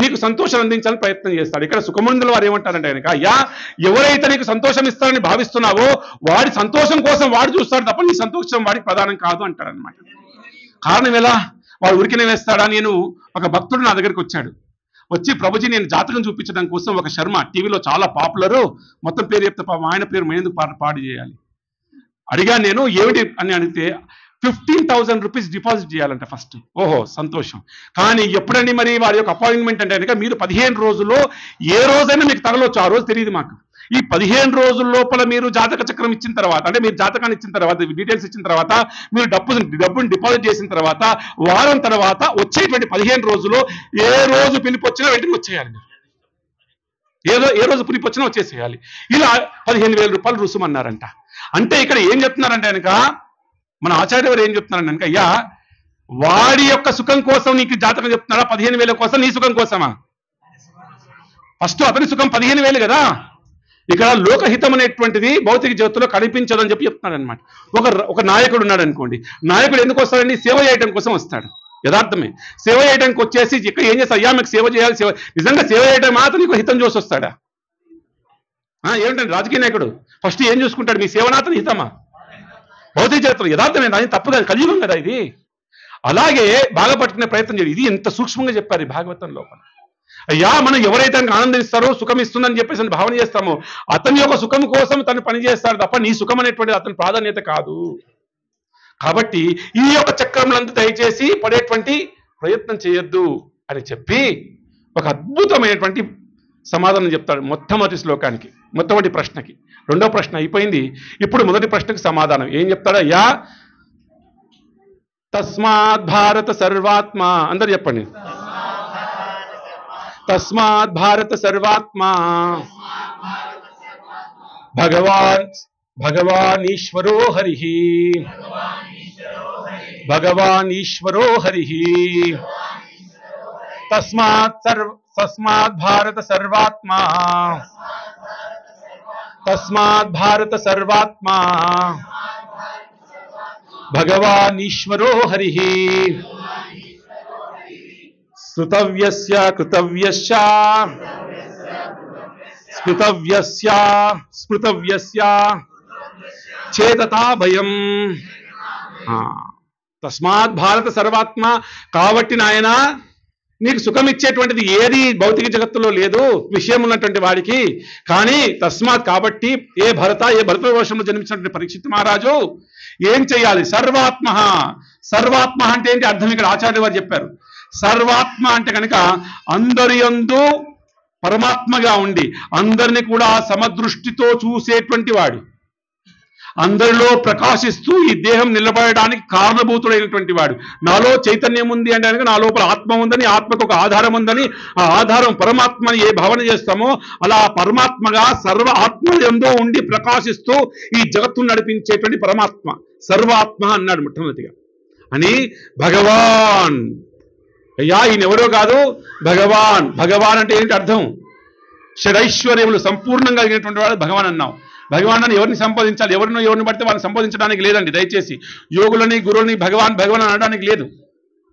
నీకు సంతోషం అందించాలని ప్రయత్నం చేస్తాడు. ఇక్కడ సుఖమందుల వారు ఏమంటారంటే కనుక, అయ్యా ఎవరైతే నీకు సంతోషం ఇస్తారని భావిస్తున్నావో వాడి సంతోషం కోసం వాడు చూస్తాడు తప్ప నీ సంతోషం వాడికి ప్రధానం కాదు అంటాడు అనమాట. కారణం ఎలా? వాడు ఉరికిన వేస్తాడా? నేను ఒక భక్తుడు నా దగ్గరికి వచ్చాడు. వచ్చి, ప్రభుజీ నేను జాతకం చూపించడం కోసం ఒక శర్మ టీవీలో చాలా పాపులరు, మొత్తం పేరు చెప్తే ఆయన పేరు మేందుకు పాడు చేయాలి అడిగాను నేను. ఏమిటి అని అడిగితే 15,000 రూపీస్ డిపాజిట్ చేయాలంట ఫస్ట్. ఓహో సంతోషం. కానీ ఎప్పుడండి మరి వారి యొక్క అపాయింట్మెంట్ అంటే కనుక మీరు 15 రోజుల్లో ఏ రోజైనా మీకు తగలవచ్చు, ఆ రోజు తెలియదు మాకు. ఈ 15 రోజుల లోపల మీరు జాతక చక్రం ఇచ్చిన తర్వాత, అంటే మీరు జాతకాన్ని ఇచ్చిన తర్వాత, డీటెయిల్స్ ఇచ్చిన తర్వాత, మీరు డబ్బుని డిపాజిట్ చేసిన తర్వాత, వారం తర్వాత వచ్చేటువంటి 15 రోజుల్లో ఏ రోజు పిలుపు వచ్చినా వెంటనే వచ్చేయాలి. ఏ రోజు పిలుపు వచ్చినా వచ్చేసేయాలి. ఇలా 15,000 రూపాయలు రుసుమన్నారంట. అంటే ఇక్కడ ఏం చెప్తున్నారంటే కనుక, మన ఆచార్య వారు ఏం చెప్తున్నారంటే కనుక, అయ్యా వాడి యొక్క సుఖం కోసం నీకు జాతకం చెప్తున్నారా? 15,000 కోసం నీ సుఖం కోసమా? ఫస్ట్ అతని సుఖం 15,000 కదా. ఇక్కడ లోకహితం అనేటువంటిది భౌతిక జగత్తులో కనిపించదని చెప్పి చెప్తున్నాడు అనమాట. ఒక నాయకుడు ఉన్నాడు అనుకోండి, నాయకుడు ఎందుకు వస్తాడండి? సేవ చేయడం కోసం వస్తాడు. యథార్థమే. సేవ చేయడానికి వచ్చేసి ఇక్కడ ఏం చేస్తా? అయ్యా మీకు సేవ చేయాలి, సేవ నిజంగా సేవ చేయడం మాత్రం నీకు హితం చూసి వస్తాడా? ఏమిటండి రాజకీయ నాయకుడు ఫస్ట్ ఏం చూసుకుంటాడు? మీ సేవనాథన హితమా? భౌతిక జగత్తులో యథార్థమే, అది తప్పు కాదు, కలియుగం కదా ఇది. అలాగే బాగా పట్టుకునే ప్రయత్నం చేయాలి. ఇది ఎంత సూక్ష్మంగా చెప్పారు ఈ భాగవతం లోపల. అయ్యా మనం ఎవరైతే ఆనందిస్తారో సుఖం ఇస్తుందని చెప్పేసి భావన చేస్తామో అతని యొక్క సుఖం కోసం తను పనిచేస్తాడు తప్ప నీ సుఖం అనేటువంటిది అతని ప్రాధాన్యత కాదు. కాబట్టి ఈ యొక్క చక్రంలంతా దయచేసి పడేటువంటి ప్రయత్నం చేయొద్దు అని చెప్పి ఒక అద్భుతమైనటువంటి సమాధానం చెప్తాడు మొట్టమొదటి శ్లోకానికి, మొట్టమొదటి ప్రశ్నకి. రెండో ప్రశ్న అయిపోయింది, ఇప్పుడు మొదటి ప్రశ్నకు సమాధానం ఏం చెప్తాడు? అయ్యా తస్మాత్ భారత సర్వాత్మ, అందరు చెప్పండి. తస్మాత్ భారత సర్వాత్మ భగవాన్ ఈశ్వరో హరి, భగవాన్ ఈశ్వరో హరి. తస్మాత్ భారత సర్వాత్మ, తస్మాత్ భారత సర్వాత్మ భగవాన్ ఈశ్వరో హరి. శ్రుతవ్యస్య కృతవ్యస్య స్మృతవ్యస్య చేతతా భయం. తస్మాత్ భారత సర్వాత్మ, కాబట్టి నాయన నీకు సుఖం ఇచ్చేటువంటిది ఏది భౌతిక జగత్తులో లేదు విషయం ఉన్నటువంటి వాడికి. కానీ తస్మాత్ కాబట్టి ఏ భరతవర్షంలో జన్మించినటువంటి పరీక్షిత్ మహారాజు ఏం చేయాలి? సర్వాత్మ. సర్వాత్మ అంటే ఏంటి అర్థం ఇక్కడ ఆచార్య వారు చెప్పారు. సర్వాత్మ అంటే కనుక అందరి యందు పరమాత్మగా ఉండి అందరిని కూడా సమదృష్టితో చూసేటువంటి వాడు, అందరిలో ప్రకాశిస్తూ ఈ దేహం నిలబడడానికి కారణభూతుడైనటువంటి వాడు. నాలో చైతన్యం ఉంది అంటే కనుక నా లోపల ఆత్మ ఉందని, ఆత్మకు ఒక ఆధారం ఉందని, ఆ ఆధారం పరమాత్మని ఏ భావన చేస్తామో అలా పరమాత్మగా సర్వ ఆత్మయంలో ఉండి ప్రకాశిస్తూ ఈ జగత్తును నడిపించేటువంటి పరమాత్మ సర్వాత్మ అన్నాడు మొట్టమొదటిగా. అని భగవాన్, అయ్యా ఈయన ఎవరో కాదు భగవాన్. భగవాన్ అంటే ఏంటి అర్థం? షడైశ్వర్యములు సంపూర్ణంగా కలిగినటువంటి వాడు భగవాన్ అన్నాం. భగవాన్ అని ఎవరిని సంబోధించాలి? ఎవరిని పడితే వాళ్ళని సంబోధించడానికి లేదండి. దయచేసి యోగులని గురువులని భగవాన్ అనడానికి లేదు.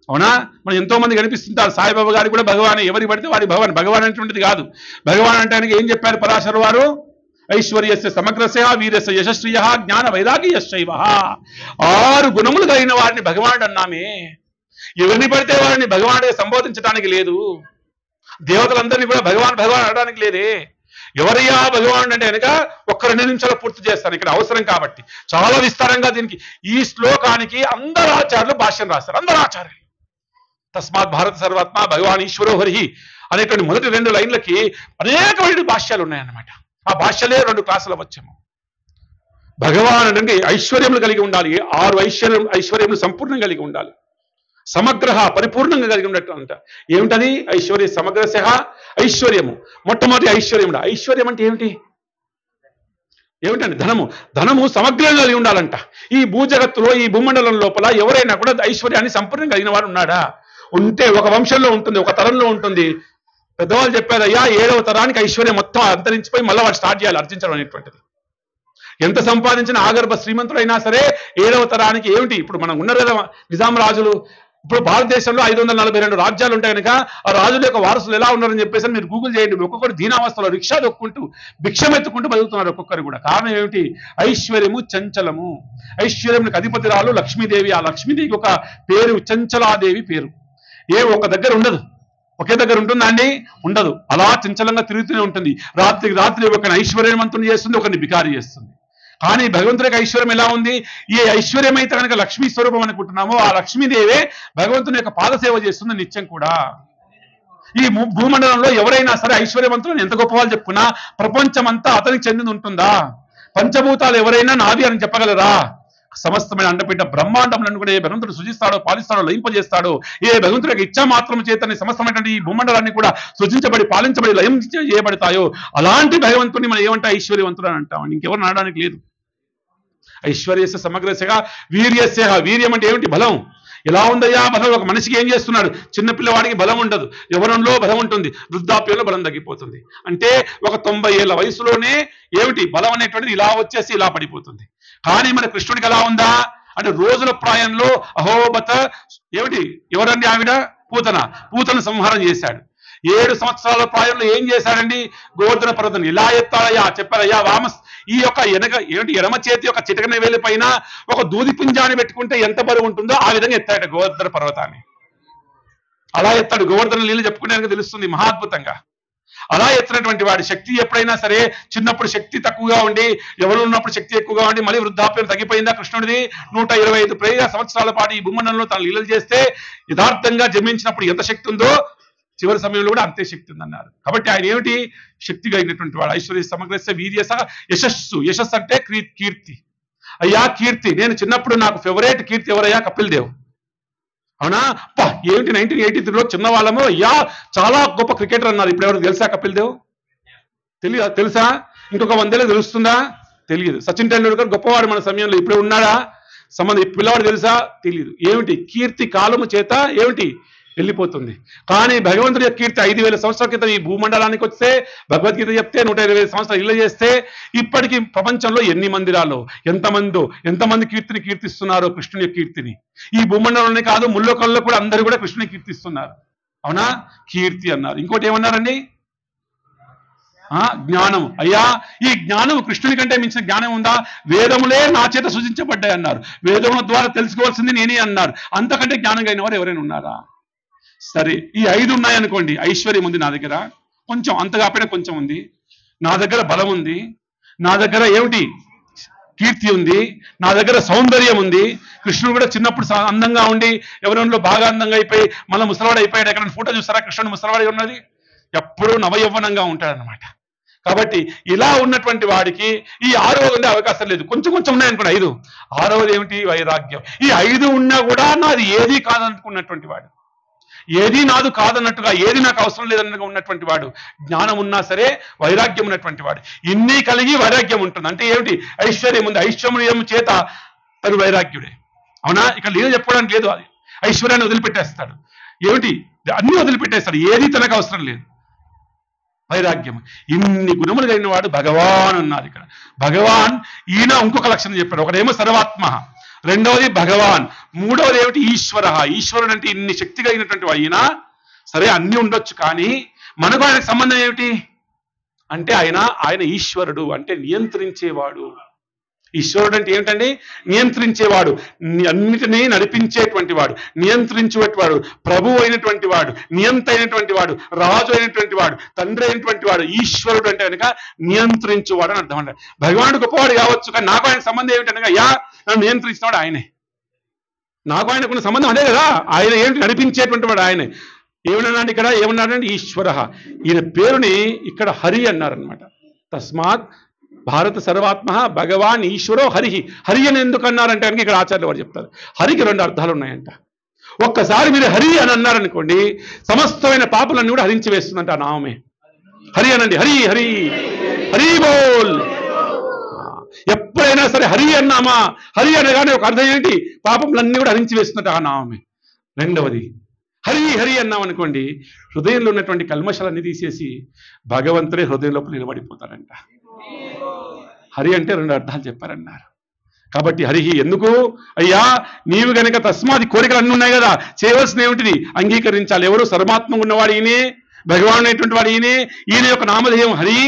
అవునా? మనం ఎంతో మంది కనిపిస్తుంటారు. సాయిబాబా గారు కూడా భగవాన్, ఎవరికి పడితే వారి భగవాన్ అనేటువంటిది కాదు. భగవాన్ అంటే ఏం చెప్పారు పరాశర వారు? ఐశ్వర్యస్య సమగ్రస్య వీరస్య యశస్శ్రియ జ్ఞాన వైరాగ్యశ్చైవ. 6 గుణములు కలిగిన వారిని భగవానుడు అన్నామే. ఎవరిని పడితే వారిని భగవానుడిగా సంబోధించడానికి లేదు. దేవతలందరినీ కూడా భగవాన్ అనడానికి లేదే. ఎవరయ్యా భగవానుడు అంటే కనుక ఒక్క 2 నిమిషాలు పూర్తి చేస్తాను ఇక్కడ అవసరం కాబట్టి. చాలా విస్తారంగా దీనికి ఈ శ్లోకానికి అందరు ఆచార్యులు భాష్యం రాస్తారు. అందరు ఆచార్యులు. తస్మాత్ భారత సర్వాత్మ భగవాన్ ఈశ్వరో హరి అనేటువంటి మొదటి 2 లైన్లకి అనేకమైన భాష్యాలు ఉన్నాయన్నమాట. ఆ భాష్యాలే 2 క్లాసులు వచ్చాము. భగవాన్ అంటే ఐశ్వర్యములు కలిగి ఉండాలి. 6 ఐశ్వర్యములు సంపూర్ణంగా కలిగి ఉండాలి. సమగ్ర పరిపూర్ణంగా కలిగి ఉన్నట్టు అంట. ఏమిటది? ఐశ్వర్య సమగ్రశ ఐశ్వర్యము. మొట్టమొదటి ఐశ్వర్యముడు. ఐశ్వర్యం అంటే ఏమిటండి? ధనము సమగ్రంగా కలిగి ఉండాలంట. ఈ భూజగత్తులో ఈ భూమండలం లోపల ఎవరైనా కూడా ఐశ్వర్యాన్ని సంపూర్ణంగా కలిగిన వాడు ఉన్నాడా? ఉంటే ఒక వంశంలో ఉంటుంది, ఒక తరంలో ఉంటుంది. పెద్దవాళ్ళు చెప్పారు, అయ్యా 7వ తరానికి ఐశ్వర్యం మొత్తం అంతరించిపోయి మళ్ళీ వాడు స్టార్ట్ చేయాలి అర్జించడం అనేటువంటిది. ఎంత సంపాదించిన ఆగర్భ శ్రీమంతుడైనా సరే 7వ తరానికి ఏమిటి, ఇప్పుడు మనం ఉన్నారు కదా నిజాం రాజులు, ఇప్పుడు భారతదేశంలో 542 రాజ్యాలు ఉంటాయి కనుక ఆ రాజుల యొక్క వారసులు ఎలా ఉన్నారని చెప్పేసి మీరు గూగుల్ చేయండి. ఒక్కొక్కరు దీనావస్థలో రిక్షా దొక్కుంటూ భిక్షం ఎత్తుకుంటూ బతుకుతున్నారు ఒక్కొక్కరు కూడా. కారణం ఏమిటి? ఐశ్వర్యము చంచలము. ఐశ్వర్యంకి అధిపతిరాలు లక్ష్మీదేవి. ఆ లక్ష్మీదేవికి ఒక పేరు చంచలాదేవి పేరు. ఒక దగ్గర ఉండదు, ఒకే దగ్గర ఉంటుందా అండి? ఉండదు. అలా చంచలంగా తిరుగుతూనే ఉంటుంది. రాత్రికి రాత్రి ఒకరిని ఐశ్వర్యవంతుని చేస్తుంది, ఒకరిని బికారి చేస్తుంది. కానీ భగవంతుడికి ఐశ్వర్యం ఎలా ఉంది? ఏ ఐశ్వర్యం అయితే కనుక లక్ష్మీ స్వరూపం అనుకుంటున్నామో ఆ లక్ష్మీదేవే భగవంతుని యొక్క పాదసేవ చేస్తుంది నిత్యం కూడా. ఈ భూమండలంలో ఎవరైనా సరే ఐశ్వర్యవంతులను ఎంత గొప్ప వాళ్ళు చెప్పుకున్నా ప్రపంచం అంతా అతనికి చెందింది ఉంటుందా? పంచభూతాలు ఎవరైనా నాది అని చెప్పగలరా? సమస్తమైన అండపీఠ బ్రహ్మాండములను కూడా ఏ భగవంతుడు సృజిస్తాడో, పాలిస్తాడో, లయింపజేస్తాడో, ఏ భగవంతుడి యొక్క ఇచ్చా మాత్రం చేతని సమస్తమైనటువంటి ఈ భూమండలాన్ని కూడా సృజించబడి, పాలించబడి, లయం చేయబడతాయో అలాంటి భగవంతుని మనం ఏమంటే ఐశ్వర్యవంతుడు అని అంటాం. ఇంకెవరు నాడడానికి లేదు. ఐశ్వర్యస్య సమగ్రస్యగా వీర్యస్య. వీర్యం అంటే ఏమిటి? బలం. ఎలా ఉందయ్యా బలం? ఒక మనిషికి ఏం చేస్తున్నాడు? చిన్నపిల్లవాడికి బలం ఉండదు, యవ్వనంలో బలం ఉంటుంది, వృద్ధాప్యంలో బలం తగ్గిపోతుంది. అంటే ఒక 90 ఏళ్ల వయసులోనే ఏమిటి బలం అనేటువంటిది ఇలా వచ్చేసి ఇలా పడిపోతుంది. కానీ మన కృష్ణుడికి ఎలా ఉందా అంటే రోజుల ప్రాయంలో అహోబత ఏమిటి, ఎవరండి ఆవిడ? పూతన సంహారం చేశాడు. 7 సంవత్సరాల ప్రాయంలో ఏం చేశాడండి? గోవర్ధన పర్వతం ఇలా ఎత్తాడయ్యా, చెప్పారయ్యా వామస్ ఈ యొక్క ఎడమ చేతి యొక్క చిటకన వేలి పైన ఒక దూది పుంజాన్ని పెట్టుకుంటే ఎంత బరువు ఉంటుందో ఆ విధంగా ఎత్తాడు గోవర్ధన పర్వతాన్ని. అలా ఎత్తాడు. గోవర్ధన లీల చెప్పుకునే తెలుస్తుంది మహాద్భుతంగా. అలా ఎత్తినటువంటి వాడి శక్తి ఎప్పుడైనా సరే చిన్నప్పుడు శక్తి తక్కువగా ఉండి, ఎవరు ఉన్నప్పుడు శక్తి ఎక్కువగా ఉండి మళ్ళీ వృద్ధాప్యం తగ్గిపోయిందా కృష్ణుడిది? 125 సంవత్సరాల పాటు ఈ భూమండలంలో తన లీలలు చేస్తే యథార్థంగా జన్మించినప్పుడు ఎంత శక్తి ఉందో చివరి సమయంలో కూడా అంతే శక్తి ఉందన్నారు. కాబట్టి ఆయన ఏమిటి? శక్తి కలిగినటువంటి వాడు. ఐశ్వర్య సమగ్రస్య వీర్యస యశస్సు. యశస్సు అంటే కీర్తి. అయ్యా కీర్తి, నేను చిన్నప్పుడు నాకు ఫేవరెట్ కీర్తి ఎవరయ్యా? కపిల్ దేవ్. అవునా? ఏమిటి 1983లో చిన్నవాళ్ళము అయ్యా చాలా గొప్ప క్రికెటర్ అన్నారు. ఇప్పుడు ఎవరికి తెలుసా కపిల్ దేవ్? తెలుసా? ఇంకొక 100 ఏళ్ళు తెలుస్తుందా? తెలియదు. సచిన్ టెండూల్కర్ గొప్పవాడు మన సమయంలో, ఇప్పుడు ఉన్నాడా? పిల్లవాడు తెలుసా? తెలియదు. ఏమిటి? కీర్తి కాలము చేత ఏమిటి వెళ్ళిపోతుంది. కానీ భగవంతుడి యొక్క కీర్తి 5000 సంవత్సరాల క్రితం ఈ భూమండలానికి వస్తే భగవద్గీత చెప్తే 125 సంవత్సరాలు ఇల్లు చేస్తే ఇప్పటికీ ప్రపంచంలో ఎన్ని మందిరాలు, ఎంతమంది కీర్తిస్తున్నారో కృష్ణుని యొక్క కీర్తిని. ఈ భూమండలంలోనే కాదు ముల్లోకంలో కూడా అందరూ కూడా కృష్ణుని కీర్తిస్తున్నారు. అవునా? కీర్తి అన్నారు. ఇంకోటి ఏమన్నారండి? జ్ఞానం. అయ్యా ఈ జ్ఞానం కృష్ణుని కంటే మించిన జ్ఞానం ఉందా? వేదములే నా చేత సూచించబడ్డాయి అన్నారు. వేదముల ద్వారా తెలుసుకోవాల్సింది నేనే అన్నారు. అంతకంటే జ్ఞానం కలిగిన వారు ఎవరైనా ఉన్నారా? సరే, ఈ 5 ఉన్నాయనుకోండి. ఐశ్వర్యం ఉంది నా దగ్గర, కొంచెం అంత కాకపోయినా కొంచెం ఉంది. నా దగ్గర బలం ఉంది, నా దగ్గర ఏమిటి కీర్తి ఉంది, నా దగ్గర సౌందర్యం ఉంది. కృష్ణుడు కూడా చిన్నప్పుడు అందంగా ఉండి ఎవరిలో బాగా అందంగా అయిపోయి మళ్ళీ ముసలివాడు అయిపోయాడు. ఎక్కడ ఫోటో చూస్తారా? కృష్ణుడు ముసలివాడి ఉన్నది ఎప్పుడూ నవయవ్వనంగా ఉంటాడనమాట. కాబట్టి ఇలా ఉన్నటువంటి వాడికి ఈ 6వ ఉండే అవకాశం లేదు. కొంచెం ఉన్నాయనుకోండి 5. 6వది ఏమిటి? వైరాగ్యం. ఈ 5 ఉన్నా కూడా నాది ఏది కాదనుకున్నటువంటి వాడు, ఏది నాదు కాదన్నట్టుగా, ఏది నాకు అవసరం లేదన్నట్టుగా ఉన్నటువంటి వాడు, జ్ఞానం ఉన్నా సరే వైరాగ్యం ఉన్నటువంటి వాడు. ఇన్ని కలిగి వైరాగ్యం ఉంటుంది. అంటే ఏమిటి? ఐశ్వర్యం ఉంది, ఐశ్వర్యం చేత తను వైరాగ్యుడే. అవునా? ఇక్కడ లీల చెప్పుకోవడానికి లేదు. అది ఐశ్వర్యాన్ని వదిలిపెట్టేస్తాడు. ఏమిటి? అన్ని వదిలిపెట్టేస్తాడు, ఏది తనకు అవసరం లేదు. వైరాగ్యం. ఇన్ని గుణములు కలిగిన వాడు భగవాన్ అన్నారు. ఇక్కడ భగవాన్ ఈయన ఇంకొక లక్షణం చెప్పాడు. ఒకటేమో సర్వాత్మ, రెండవది భగవాన్, మూడవది ఏమిటి? ఈశ్వర. ఈశ్వరుడు అంటే ఇన్ని శక్తి కలిగినటువంటి వాడు. ఈయన సరే అన్ని ఉండొచ్చు, కానీ మనకు ఆయనకు సంబంధం ఏమిటి అంటే ఆయన ఈశ్వరుడు అంటే నియంత్రించేవాడు. ఈశ్వరుడు అంటే ఏమిటండి? నియంత్రించేవాడు, అన్నిటినీ నడిపించేటువంటి వాడు, నియంత్రించేటువంటి వాడు, ప్రభువు అయినటువంటి వాడు, నియంత అయినటువంటి వాడు, రాజు అయినటువంటి వాడు, తండ్రి అయినటువంటి వాడు. ఈశ్వరుడు అంటే కనుక నియంత్రించేవాడు అని అర్థం. అంటే భగవానుడు గొప్పవాడు కావచ్చు, కానీ నాకు ఆయన సంబంధం ఏమిటనగా నన్ను నియంత్రించినవాడు ఆయనే. నాకు ఆయనకున్న సంబంధం అదే కదా. ఆయన ఏమిటి? నడిపించేటువంటి వాడు ఆయనే. ఏమన్నాడు ఇక్కడ? ఏమన్నాడంటే ఈశ్వర. ఈయన పేరుని ఇక్కడ హరి అన్నారనమాట. తస్మాత్ భారత సర్వాత్మ భగవాన్ ఈశ్వరో హరి. హరి అని ఎందుకు అన్నారంటే కనుక ఇక్కడ ఆచార్యులు వారు చెప్తారు, హరికి 2 అర్థాలు ఉన్నాయంట. ఒక్కసారి మీరు హరి అని అన్నారనుకోండి, సమస్తమైన పాపలన్నీ కూడా హరించి వేస్తుందంట ఆ నామమే. హరి అనండి, హరి హరి హరి బోల్. ఎప్పుడైనా సరే హరి అన్నామా, హరి అనగానే ఒక అర్థం ఏంటి? పాపములన్నీ కూడా హరించి వేస్తున్నట్టు ఆ నామమే. రెండవది హరి హరి అన్నాం అనుకోండి, హృదయంలో ఉన్నటువంటి కల్మషాలన్నీ తీసేసి భగవంతుడే హృదయం లోపల నిలబడిపోతాడంట. హరి అంటే 2 అర్థాలు చెప్పారన్నారు. కాబట్టి హరిహి ఎందుకు అయ్యా, నీవు గనక తస్మాది కోరికలు అన్నీ ఉన్నాయి కదా, చేయవలసిన ఏమిటిది అంగీకరించాలి. ఎవరు? సర్వాత్మగా ఉన్నవాడు ఈయనే, భగవాన్ అనేటువంటి వాడు ఈయనే, ఈయన యొక్క నామధేయం హరి.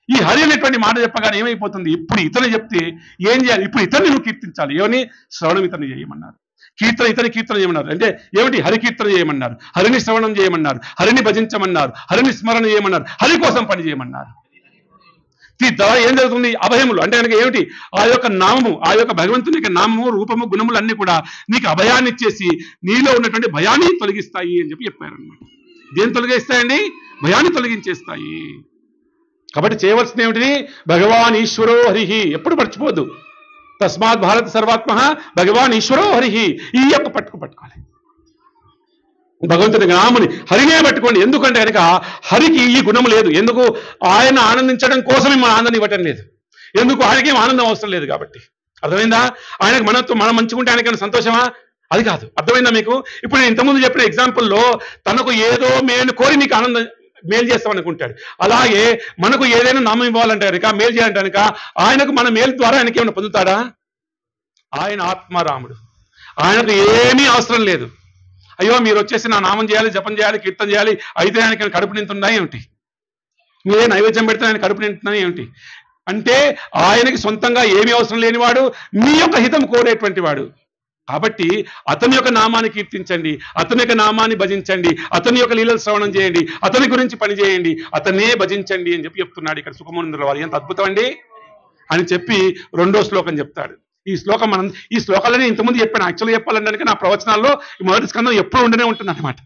ఈ హరి అనేటువంటి మాట చెప్పగానే ఏమైపోతుంది, ఇప్పుడు ఇతను చెప్తే ఏం చేయాలి? ఇప్పుడు ఇతన్ని నువ్వు కీర్తించాలి. ఏమని? శ్రవణం ఇతన్ని చేయమన్నారు, ఇతని కీర్తన చేయమన్నారు. అంటే ఏమిటి? హరి కీర్తన చేయమన్నారు, హరిని శ్రవణం చేయమన్నారు, హరిని భజించమన్నారు, హరిని స్మరణ చేయమన్నారు, హరి కోసం పని చేయమన్నారు. ఏం జరుగుతుంది? అభయములు అంటే కనుక ఏమిటి? ఆ యొక్క నామము, ఆ యొక్క భగవంతుని యొక్క నామము, రూపము, గుణములు అన్ని కూడా నీకు అభయాన్ని ఇచ్చేసి నీలో ఉన్నటువంటి భయాన్ని తొలగిస్తాయి అని చెప్పారనమాట. దేని తొలగిస్తాయండి? భయాన్ని తొలగించేస్తాయి. కాబట్టి చేయవలసింది ఏమిటిది? భగవాన్ ఈశ్వరో హరిహి. ఎప్పుడు మర్చిపోద్దు. తస్మాత్ భారత సర్వాత్మ భగవాన్ ఈశ్వరో హరిహి. ఈ యొక్క పట్టుకోవాలి భగవంతుని నామని, హరినే పట్టుకోండి. ఎందుకంటే కనుక హరికి ఈ గుణం లేదు. ఎందుకు? ఆయన ఆనందించడం కోసమే మన ఆనందం ఇవ్వటం లేదు. ఎందుకు? ఆయనకేం ఆనందం అవసరం లేదు కాబట్టి. అర్థమైందా? ఆయనకు మనం మంచుకుంటే ఆయనకైనా సంతోషమా? అది కాదు. అర్థమైందా మీకు? ఇప్పుడు నేను ఇంతకుముందు చెప్పిన ఎగ్జాంపుల్లో తనకు ఏదో మేలు కోరి నీకు ఆనందం మేలు చేస్తామనుకుంటాడు. అలాగే మనకు ఏదైనా నామం ఇవ్వాలంటే కనుక, మేలు చేయాలంటే కనుక ఆయనకు మన మేలు ద్వారా ఆయనకి ఏమైనా పొందుతాడా? ఆయన ఆత్మారాముడు, ఆయనకు ఏమీ అవసరం లేదు. అయ్యో మీరు వచ్చేసి నా నామం చేయాలి, జపం చేయాలి, కీర్తన చేయాలి, అయితే ఆయనకి కడుపు నింతున్నాయి ఏమిటి? మీరే నైవేద్యం పెడితే ఆయన కడుపు నింటున్నాయి ఏమిటి? అంటే ఆయనకి సొంతంగా ఏమీ అవసరం లేనివాడు, మీ యొక్క హితం కోరేటువంటి వాడు. కాబట్టి అతని యొక్క నామాన్ని కీర్తించండి, అతని యొక్క నామాన్ని భజించండి, అతని యొక్క లీలలు శ్రవణం చేయండి, అతని గురించి పని చేయండి, అతనే భజించండి అని చెప్తున్నాడు ఇక్కడ సుఖమునందుల వారు. ఎంత అద్భుతం అండి అని చెప్పి 2వ శ్లోకం చెప్తాడు. ఈ శ్లోకాలని ఇంతకుముందు చెప్పాను. యాక్చువల్గా చెప్పాలంటే నా ప్రవచనాల్లో ఈ మొదటి స్కందం ఎప్పుడు ఉండనే ఉంటుంది అనమాట.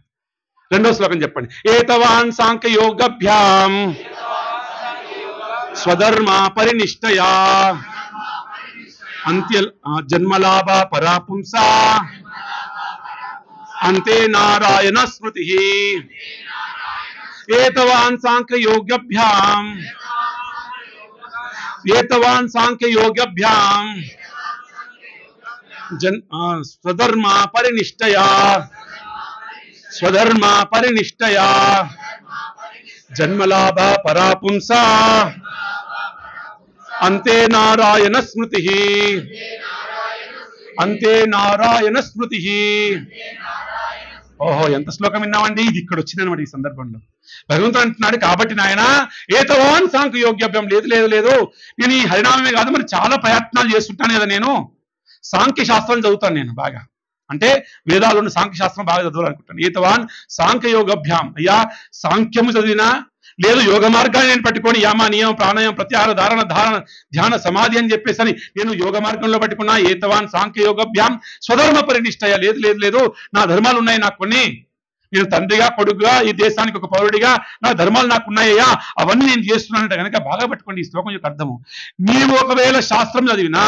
2వ శ్లోకం చెప్పండి. ఏతవాన్ సాంఖ్యయోగభ్యాం స్వధర్మ పరినిష్టయా అంత్య జన్మలాభ పరాపుంసా అంతే నారాయణ స్మృతి. ఏతవాన్ సాంఖ్యయోగభ్యాం స్వధర్మ పరినిష్టయా జన్మలాభ పరాపుంసా అంతే నారాయణ స్మృతి. ఓహో, ఎంత శ్లోకం విన్నామండి. ఇది ఇక్కడ వచ్చిందనమాట ఈ సందర్భంలో. భగవంతుడు అంటున్నాడు, కాబట్టి నాయన ఏతవాన్ సాంఖ్యయోగ్యభ్యం లేదు, నేను ఈ హరినామమే కాదు మరి చాలా ప్రయత్నాలు చేస్తుంటాను కదా. నేను సాంఖ్య శాస్త్రం చదువుతాను నేను బాగా. అంటే వేదాలు ఉన్న సాంఖ్య శాస్త్రం బాగా చదవాలనుకుంటాను. ఏతవాన్ సాంఖ్యయోగభ్యాం. అయ్యా సాంఖ్యము చదివినా లేదు, యోగ మార్గాన్ని నేను పట్టుకొని యామ నియమ ప్రాణాయామం ప్రత్యాహార ధారణ ధ్యాన సమాధి అని చెప్పేసి నేను యోగ మార్గంలో పట్టుకున్నా. ఏతవాన్ సాంఖ్యయోగభ్యాం స్వధర్మ పరినిష్టయ. లేదు, నా ధర్మాలు ఉన్నాయి నాకు కొన్ని. నేను తండ్రిగా, కొడుకుగా, ఈ దేశానికి ఒక పౌరుడిగా నా ధర్మాలు నాకు ఉన్నాయ్యా, అవన్నీ నేను చేస్తున్నానంటే కనుక బాగా పట్టుకోండి ఈ శ్లోకం యొక్క అర్థము. నీవు ఒకవేళ శాస్త్రం చదివినా,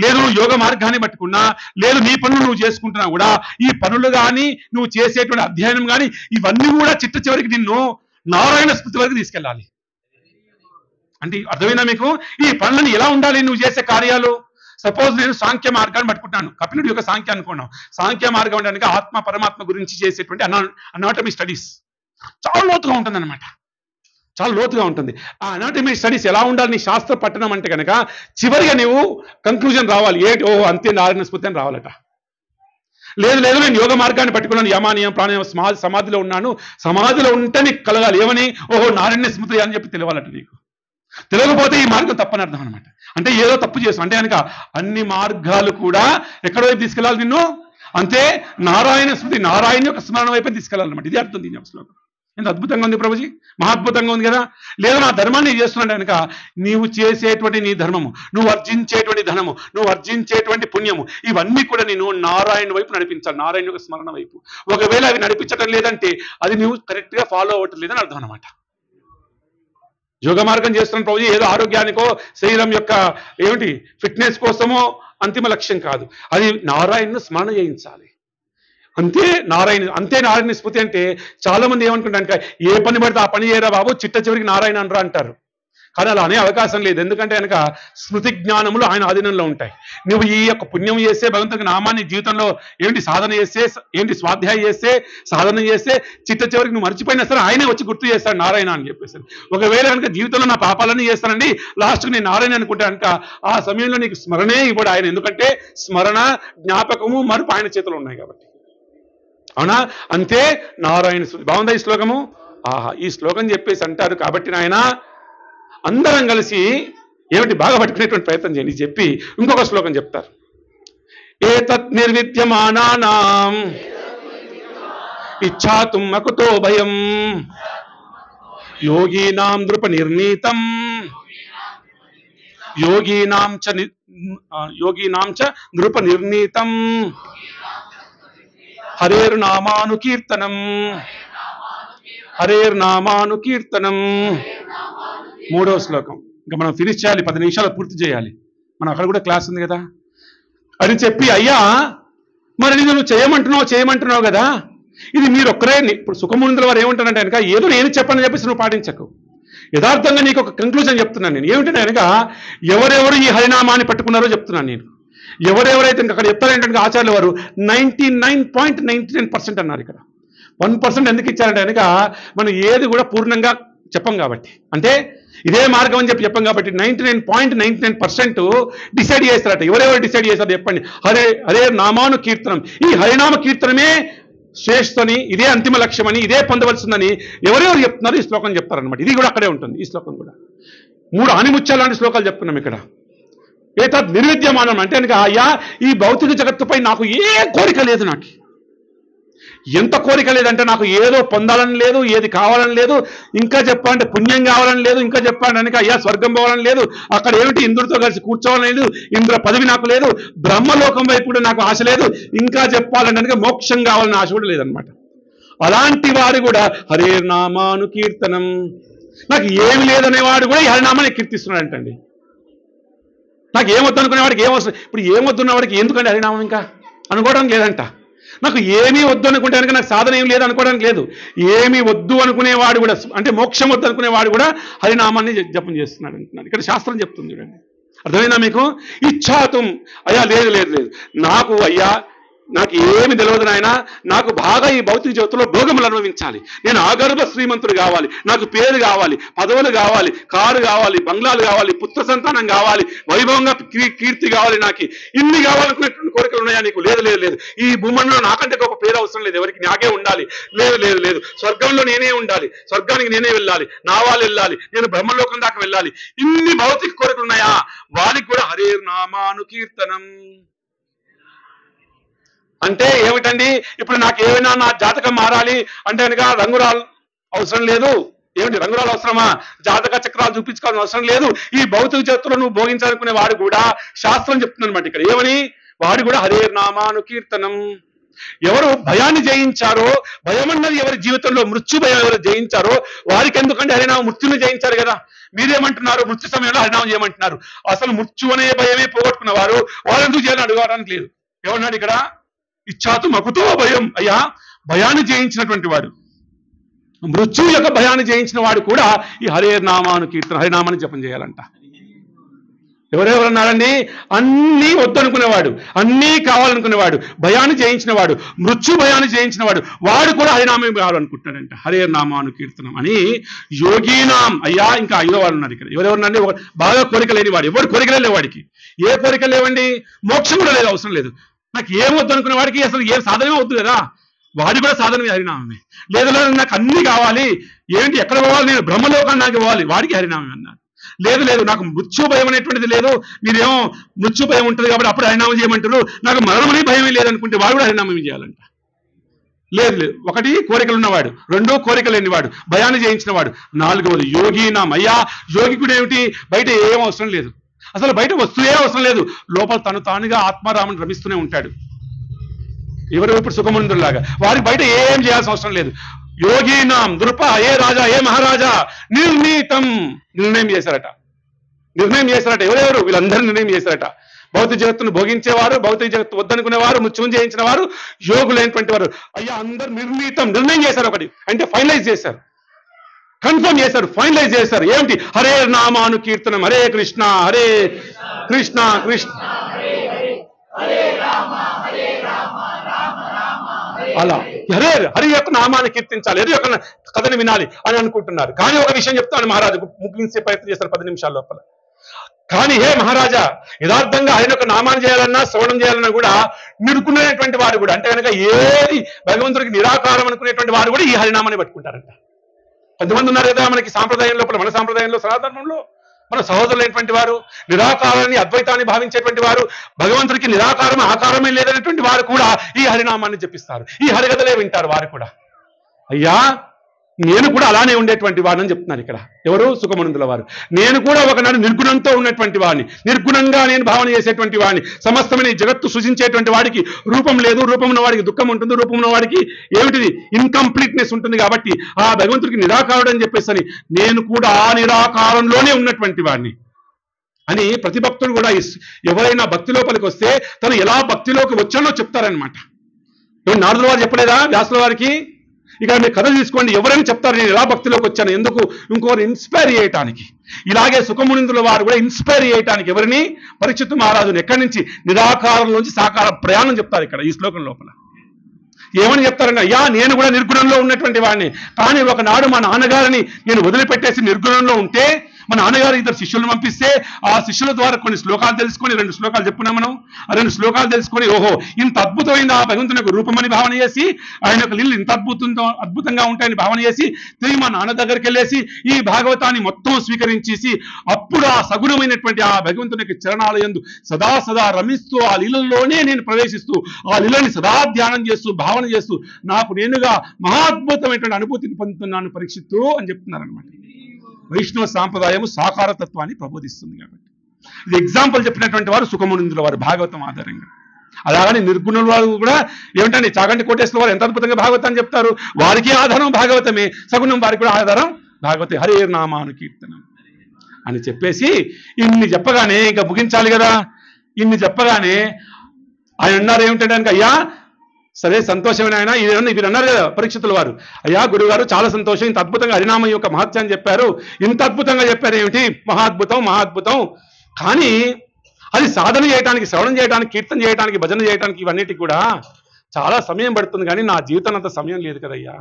లేదు యోగ మార్గాన్ని పట్టుకున్నా, లేదు నీ పనులు నువ్వు చేసుకుంటున్నా కూడా, ఈ పనులు కానీ నువ్వు చేసేటువంటి అధ్యయనం కానీ ఇవన్నీ కూడా చిట్ట చివరికి నిన్ను నారాయణ స్మృతి వరకు తీసుకెళ్ళాలి. అంటే అర్థమైనా మీకు? ఈ పనులను ఎలా ఉండాలి నువ్వు చేసే కార్యాలు? సపోజ్ నేను సాంఖ్య మార్గాన్ని పట్టుకుంటాను, కపిలుడి యొక్క సాంఖ్య అనుకున్నాం. సాంఖ్య మార్గం అంటే ఆత్మ పరమాత్మ గురించి చేసేటువంటి అనాటమీ స్టడీస్ చాలా లోతుగా ఉంటుంది అనమాట. చాలా లోతుగా ఉంటుంది. ఆ అనాటమీ స్టడీస్ ఎలా ఉండాలి నీ శాస్త్ర పట్టణం అంటే కనుక చివరిగా నువ్వు కంక్లూజన్ రావాలి. అంతే నారాయణ స్మృతి అని రావాలట. లేదు నేను యోగ మార్గాన్ని పట్టుకున్నాను, యమానియం ప్రాణాయామం సమాధిలో ఉన్నాను, సమాధిలో ఉంటే నీకు కలగాలి. ఏమని? నారాయణ స్మృతి అని చెప్పి తెలియాలట నీకు. తెలియకపోతే ఈ మార్గం తప్పని అర్థం అనమాట. అంటే ఏదో తప్పు చేస్తాం అంటే కనుక అన్ని మార్గాలు కూడా ఎక్కడో తీసుకెళ్ళాలి నిన్ను. అంతే నారాయణ స్మృతి, నారాయణ యొక్క స్మరణ వైపు తీసుకెళ్ళాలన్నమాట. ఇది అర్థం దీని శ్లోకం. ఎంత అద్భుతంగా ఉంది ప్రభుజీ, మహాద్భుతంగా ఉంది కదా. లేదా నా ధర్మాన్ని చేస్తున్నాడు కనుక నీవు చేసేటువంటి నీ ధర్మము, నువ్వు అర్జించేటువంటి ధనము, నువ్వు అర్జించేటువంటి పుణ్యము, ఇవన్నీ కూడా నేను నారాయణ వైపు నడిపించాలి, నారాయణ యొక్క స్మరణ వైపు. ఒకవేళ అవి నడిపించడం లేదంటే అది నువ్వు కరెక్ట్ గా ఫాలో అవ్వటం లేదని అర్థం అనమాట. యోగ మార్గం చేస్తున్న ప్రభుజీ ఏదో ఆరోగ్యానికో శరీరం యొక్క ఫిట్నెస్ కోసమో అంతిమ లక్ష్యం కాదు. అది నారాయణను స్మరణ చేయించాలి. అంతే నారాయణ స్మృతి అంటే చాలా మంది ఏమనుకుంటారు, ఏ పని పడితే ఆ పని చేయరా బాబు, చిట్ట చివరికి నారాయణ అనరా అంటారు. కానీ అలా అనే అవకాశం లేదు. ఎందుకంటే కనుక స్మృతి జ్ఞానములు ఆయన ఆధీనంలో ఉంటాయి. నువ్వు ఈ యొక్క పుణ్యం చేస్తే భగవంతుని నామాన్ని జీవితంలో ఏంటి సాధన చేస్తే, ఏంటి స్వాధ్యాయం చేస్తే, సాధన చేస్తే చిట్ట చివరికి నువ్వు మర్చిపోయినా సరే ఆయనే వచ్చి గుర్తు చేస్తాడు నారాయణ అని చెప్పేసి. ఒకవేళ కనుక జీవితంలో నా పాపాలన్నీ చేస్తానండి, లాస్ట్కి నేను నారాయణ అనుకుంటా కనుక ఆ సమయంలో నీకు స్మరణే ఇవ్వడు ఆయన. ఎందుకంటే స్మరణ, జ్ఞాపకము, మరుపు ఆయన చేతిలో ఉన్నాయి కాబట్టి. అవునా? అంతే నారాయణ. బాగుందా ఈ శ్లోకము? ఆహా, ఈ శ్లోకం చెప్పేసి అంటారు కాబట్టి నాయన అందరం కలిసి ఏమిటి బాగా పట్టుకునేటువంటి ప్రయత్నం చేయండి. చెప్పి ఇంకొక శ్లోకం చెప్తారు. ఏతత్ నిర్విద్యమానానాం ఇచ్ఛాతుం అకుతో భయం యోగీనాం నృప నిర్ణీతం యోగీనాం చ నృప నిర్ణీతం హరేర్నామానుకీర్తనం హరేర్నామానుకీర్తనం. మూడవ శ్లోకం. ఇంకా మనం ఫినిష్ చేయాలి, 10 నిమిషాలు పూర్తి చేయాలి. మనం అక్కడ కూడా క్లాస్ ఉంది కదా అని చెప్పి, అయ్యా మరి ఇది నువ్వు చేయమంటున్నావు కదా, ఇది మీరు ఒక్కరే. ఇప్పుడు సుఖముందుల వారు ఏమంటారంటే కనుక ఏదో నేను చెప్పని చెప్పేసి నువ్వు పాటించకు. యథార్థంగా నీకు ఒక కంక్లూజన్ చెప్తున్నాను నేను. ఏమిటంటే కనుక ఎవరెవరు ఈ హరినామాన్ని పట్టుకున్నారో చెప్తున్నాను నేను. ఎవరెవరైతే అక్కడ చెప్తారేంటంటే ఆచార్యుల వారు 99.99% అన్నారు. ఇక్కడ 1% ఎందుకు ఇచ్చారంటే కనుక మనం ఏది కూడా పూర్ణంగా చెప్పం కాబట్టి, అంటే ఇదే మార్గం అని చెప్పి చెప్పం కాబట్టి 99.99% డిసైడ్ చేస్తారట. ఎవరెవరు డిసైడ్ చేస్తారు చెప్పండి? హరే నామాను కీర్తనం. ఈ హరినామ కీర్తనమే శ్రేష్ఠని, ఇదే అంతిమ లక్ష్యమని, ఇదే పొందవలసిందని ఎవరెవరు చెప్తున్నారు ఈ శ్లోకం చెప్తారనమాట. ఇది కూడా అక్కడే ఉంటుంది. ఈ శ్లోకం కూడా 3 ఆనిముత్యాలు లాంటి శ్లోకాలు చెప్తున్నాం ఇక్కడ. ఏతత్ నిర్విద్యమానం అంటే కనుక అయ్యా ఈ భౌతిక జగత్తుపై నాకు ఏ కోరిక లేదు. నాకు ఎంత కోరిక లేదంటే నాకు ఏదో పొందాలని లేదు, ఏది కావాలని లేదు, ఇంకా చెప్పాలంటే పుణ్యం కావాలని లేదు, ఇంకా చెప్పాలంటే అయ్యా స్వర్గం పోవాలని లేదు, అక్కడ ఏమిటి ఇంద్రుడితో కలిసి కూర్చోవాలని లేదు, ఇంద్ర పదవి నాకు లేదు, బ్రహ్మలోకం వైపు కూడా నాకు ఆశ లేదు, ఇంకా చెప్పాలంటే మోక్షం కావాలని ఆశ కూడా లేదనమాట. అలాంటి వారు కూడా హరినామాను కీర్తనం. నాకు ఏమి లేదనేవాడు కూడా ఈ హరినామాన్ని కీర్తిస్తున్నాడంటండి. నాకు ఏమొద్దు అనుకునేవాడికి ఏమవసరం. ఇప్పుడు ఏమొద్దున్న వాడికి ఎందుకంటే హరినామం ఇంకా అనుకోవడానికి లేదంట. నాకు ఏమీ వద్దు అనుకుంటే కనుక నాకు సాధన ఏం లేదు అనుకోవడానికి లేదు. ఏమీ వద్దు అనుకునేవాడు కూడా, అంటే మోక్షం వద్దు అనుకునేవాడు కూడా హరినామాన్ని జపం చేస్తున్నాడు అంటున్నాడు. ఇక్కడ శాస్త్రం చెప్తుంది చూడండి. అర్థమైందా మీకు? ఇచ్ఛాతుం. అయ్యా లేదు లేదు లేదు, నాకు అయ్యా నాకు ఏమి తెలియదు నాయన, నాకు బాగా ఈ భౌతిక జగత్తులో భోగములు అనుభవించాలి, నేను ఆగర్భ శ్రీమంతుడు కావాలి, నాకు పేరు కావాలి, పదవులు కావాలి, కారు కావాలి, బంగ్లాలు కావాలి, పుత్ర సంతానం కావాలి, వైభవంగా కీర్తి కావాలి, నాకు ఇన్ని కావాలనుకునేటువంటి కోరికలు ఉన్నాయా నీకు? లేదు లేదు లేదు. ఈ భూమంలో నాకంటే ఒక పేరు అవసరం లేదు, ఎవరికి నాకే ఉండాలి. లేదు లేదు లేదు. స్వర్గంలో నేనే ఉండాలి, స్వర్గానికి నేనే వెళ్ళాలి, నా వాళ్ళు వెళ్ళాలి, నేను బ్రహ్మలోకం దాకా వెళ్ళాలి. ఇన్ని భౌతిక కోరికలు ఉన్నాయా? వారికి కూడా హరినామాను కీర్తనం. అంటే ఏమిటండి? ఇప్పుడు నాకు ఏమైనా నా జాతకం మారాలి అంటే కనుక రంగురాలు అవసరం లేదు. ఏమిటి రంగురాలు అవసరమా? జాతక చక్రాలు చూపించుకోవాల్సిన అవసరం లేదు. ఈ భౌతిక జగత్తులో నువ్వు భోగించాలనుకునే వాడు కూడా శాస్త్రం చెప్తుందన్నమాట ఇక్కడ. ఏమని? వాడు కూడా హరినామాను కీర్తనం. ఎవరు భయాన్ని జయించారో, భయం అన్నది ఎవరి జీవితంలో మృత్యు భయం ఎవరు జయించారో వారికి ఎందుకంటే హరినామ మృత్యుని జయించారు కదా. మీరేమంటున్నారు? మృత్యు సమయంలో హరినామం చేయమంటున్నారు. అసలు మృత్యు అనే భయమే పోగొట్టుకున్న వారు వాళ్ళెందుకు చేయాలని అడగడానికి లేదు. ఏమన్నాడు ఇక్కడ? ఇచ్ఛాతు మకుతో భయం. అయ్యా భయాన్ని జయించినటువంటి వాడు, మృత్యు యొక్క భయాన్ని జయించిన వాడు కూడా ఈ హరినామాను కీర్తన, హరినామాన్ని జపం చేయాలంట. ఎవరెవరన్నారండి? అన్నీ వద్దనుకునేవాడు, అన్నీ కావాలనుకునేవాడు, భయాన్ని జయించినవాడు, మృత్యు భయాన్ని జయించినవాడు, వాడు కూడా హరినామం కావాలనుకుంటాడంట. హరినామాను కీర్తనం అని యోగీనాం. అయ్యా ఇంకా 5వ వాడు ఉన్నారు ఇక్కడ. ఎవరెవరినండి? బాగా కోరిక లేని వాడు. ఎవరు కోరికలే లేవు వాడికి. ఏ కోరిక లేవండి? మోక్షం కూడా లేదు, అవసరం లేదు. నాకు ఏం వద్దు అనుకునే వాడికి అసలు ఏం సాధనమే వద్దు కదా, వాడి కూడా సాధనమే హరినామమే. లేదు లేదు నాకు అన్ని కావాలి, ఏంటి ఎక్కడ పోవాలి, నేను బ్రహ్మలోకాన్ని నాకు పోవాలి, వాడికి హరినామం అన్నారు. లేదు లేదు నాకు మృత్యు భయం అనేటువంటిది లేదు, మీరేమో మృత్యు భయం ఉంటుంది కాబట్టి అప్పుడు హరినామం చేయమంటారు, నాకు మరణమనే భయమే లేదనుకుంటే వాడు కూడా హరినామం చేయాలంట. లేదు లేదు. 1 కోరికలు ఉన్నవాడు, 2 కోరికలు లేనివాడు, భయాన్ని జయించినవాడు, 4వది యోగీనాం. అయ్యా యోగి కూడా ఏమిటి? బయట ఏం అవసరం లేదు, అసలు బయట వస్తువే అవసరం లేదు, లోపల తను తానుగా ఆత్మారాముని రమిస్తూనే ఉంటాడు. ఎవరు? ఇప్పుడు సుఖముందులాగా. వారికి బయట ఏం చేయాల్సిన అవసరం లేదు. యోగీనాం నృప. ఏ రాజా, ఏ మహారాజా నిర్ణీతం. నిర్ణయం చేశారట. ఎవరెవరు? వీళ్ళందరూ నిర్ణయం చేశారట. భౌతిక జగత్తును భోగించేవారు, భౌతిక జగత్తు వద్దనుకునేవారు, మృత్యుం చేయించిన వారు, యోగులైనటువంటి వారు. అయ్యా అందరు నిర్ణీతం, నిర్ణయం చేశారు. ఒకటి అంటే ఫైనలైజ్ చేశారు. కన్ఫర్మ్ చేశారు, ఫైనలైజ్ చేశారు. ఏమిటి? హరే నామాను కీర్తనం, హరే కృష్ణ హరే కృష్ణ కృష్ణ అలా హరి యొక్క నామాన్ని కీర్తించాలి, హరి యొక్క కథను వినాలి అని అనుకుంటున్నారు. కానీ ఒక విషయం చెప్తాను మహారాజు, ముగించే ప్రయత్నం చేస్తారు 10 నిమిషాల లోపల. కానీ హే మహారాజా, యథార్థంగా ఆయన యొక్క నామాన్ని చేయాలన్నా శ్రవణం చేయాలన్నా కూడా నిరుకునేటువంటి వారు కూడా, అంటే కనుక ఏది భగవంతుడికి నిరాకారం అనుకునేటువంటి వారు కూడా ఈ హరినామాన్ని పట్టుకుంటారంట. కొంతమంది ఉన్నారు కదా మనకి సాంప్రదాయం లోపల, మన సాంప్రదాయంలో సనాతనంలో మన సహోదరులైనటువంటి వారు, నిరాకారాన్ని అద్వైతాన్ని భావించేటువంటి వారు, భగవంతుడికి నిరాకారం ఆకారమే లేదనేటువంటి వారు కూడా ఈ హరినామాన్ని జపిస్తారు, ఈ హరికథలే వింటారు వారు కూడా. అయ్యా నేను కూడా అలానే ఉండేటువంటి వాడిని చెప్తున్నాను ఇక్కడ. ఎవరు? సుఖమునందుల వారు. నేను కూడా ఒకనాడు నిర్గుణంతో ఉన్నటువంటి వాడిని, నిర్గుణంగా నేను భావన చేసేటువంటి వాడిని. సమస్తమైన జగత్తు సృజించేటువంటి వాడికి రూపం లేదు, రూపం ఉన్న వాడికి దుఃఖం ఉంటుంది, రూపం ఉన్న వాడికి ఏమిటిది ఇన్కంప్లీట్నెస్ ఉంటుంది. కాబట్టి ఆ భగవంతుడికి నిరాకారుడు అని చెప్పేసి నేను కూడా ఆ నిరాకారంలోనే ఉన్నటువంటి వాడిని అని ప్రతి భక్తుడు కూడా ఎవరైనా భక్తి లోపలికి వస్తే తను ఎలా భక్తిలోకి వచ్చానో చెప్తారనమాట. నారదుల వారు చెప్పలేదా వ్యాసుల వారికి? ఇక్కడ మీరు కథ తీసుకోండి, ఎవరైనా చెప్తారు నేను ఎలా భక్తిలోకి వచ్చాను, ఎందుకు? ఇంకొకరు ఇన్స్పైర్ చేయటానికి. ఇలాగే సుఖమునిందుల వారు కూడా ఇన్స్పైర్ చేయటానికి ఎవరిని? పరీక్షిత్ మహారాజుని. ఎక్కడి నుంచి? నిరాకారం నుంచి సాకార ప్రయాణం చెప్తారు ఇక్కడ ఈ శ్లోకం లోపల. ఏమని చెప్తారంటే, అయ్యా నేను కూడా నిర్గుణంలో ఉన్నటువంటి వాడిని, కానీ ఒకనాడు మా నాన్నగారిని నేను వదిలిపెట్టేసి నిర్గుణంలో ఉంటే మా నాన్నగారు 2 శిష్యులను పంపిస్తే ఆ శిష్యుల ద్వారా కొన్ని శ్లోకాలు తెలుసుకొని, 2 శ్లోకాలు చెప్పుకున్నాం మనం. ఆ 2 శ్లోకాలు తెలుసుకొని ఓహో ఇంత అద్భుతమైన ఆ భగవంతుని యొక్క రూపమని భావన చేసి, ఆయన యొక్క లీలలు ఇంత అద్భుతంగా ఉంటాయని భావన చేసి తిరిగి మా నాన్న దగ్గరికి వెళ్ళేసి ఈ భాగవతాన్ని మొత్తం స్వీకరించేసి అప్పుడు ఆ సగుణమైనటువంటి ఆ భగవంతుని యొక్క చరణాలయందు సదా సదా రమిస్తూ ఆ లీలల్లోనే నేను ప్రవేశిస్తూ ఆ లీలని సదా ధ్యానం చేస్తూ భావన చేస్తూ నాకు నేనుగా మహాద్భుతమైనటువంటి అనుభూతిని పొందుతున్నాను పరీక్షిత్తు అని చెప్తున్నారనమాట. వైష్ణవ సాంప్రదాయము సాకారతత్వాన్ని ప్రబోధిస్తుంది. కాబట్టి ఇది ఎగ్జాంపుల్ చెప్పినటువంటి వారు సుఖమునిందుల వారు భాగవతం ఆధారంగా. అలాగని నిర్గుణుల వారు కూడా ఏమిటండి చాగంటి కోటేశ్వర వారు ఎంత అద్భుతంగా భాగవతాన్ని చెప్తారు, వారికి ఆధారం భాగవతమే, సగుణం వారికి కూడా ఆధారం భాగవతే. హరే నామాను కీర్తనం అని చెప్పేసి ఇన్ని చెప్పగానే ఇంకా ముగించాలి కదా. ఇన్ని చెప్పగానే ఆయన అన్నారు ఏమిటంటే, అయ్యా సరే సంతోషమైన ఆయన వీరు అన్నారు కదా పరీక్షితుల వారు, అయ్యా గురుగారు చాలా సంతోషం, ఇంత అద్భుతంగా హరినామం యొక్క మహత్యాన్ని చెప్పారు, ఇంత అద్భుతంగా చెప్పారు, ఏమిటి మహాద్భుతం మహాద్భుతం. కానీ అది సాధన చేయడానికి, శ్రవణం చేయడానికి, కీర్తన చేయడానికి, భజన చేయడానికి ఇవన్నిటికి కూడా చాలా సమయం పడుతుంది, కానీ నా జీవితం అంత సమయం లేదు కదయ్యా.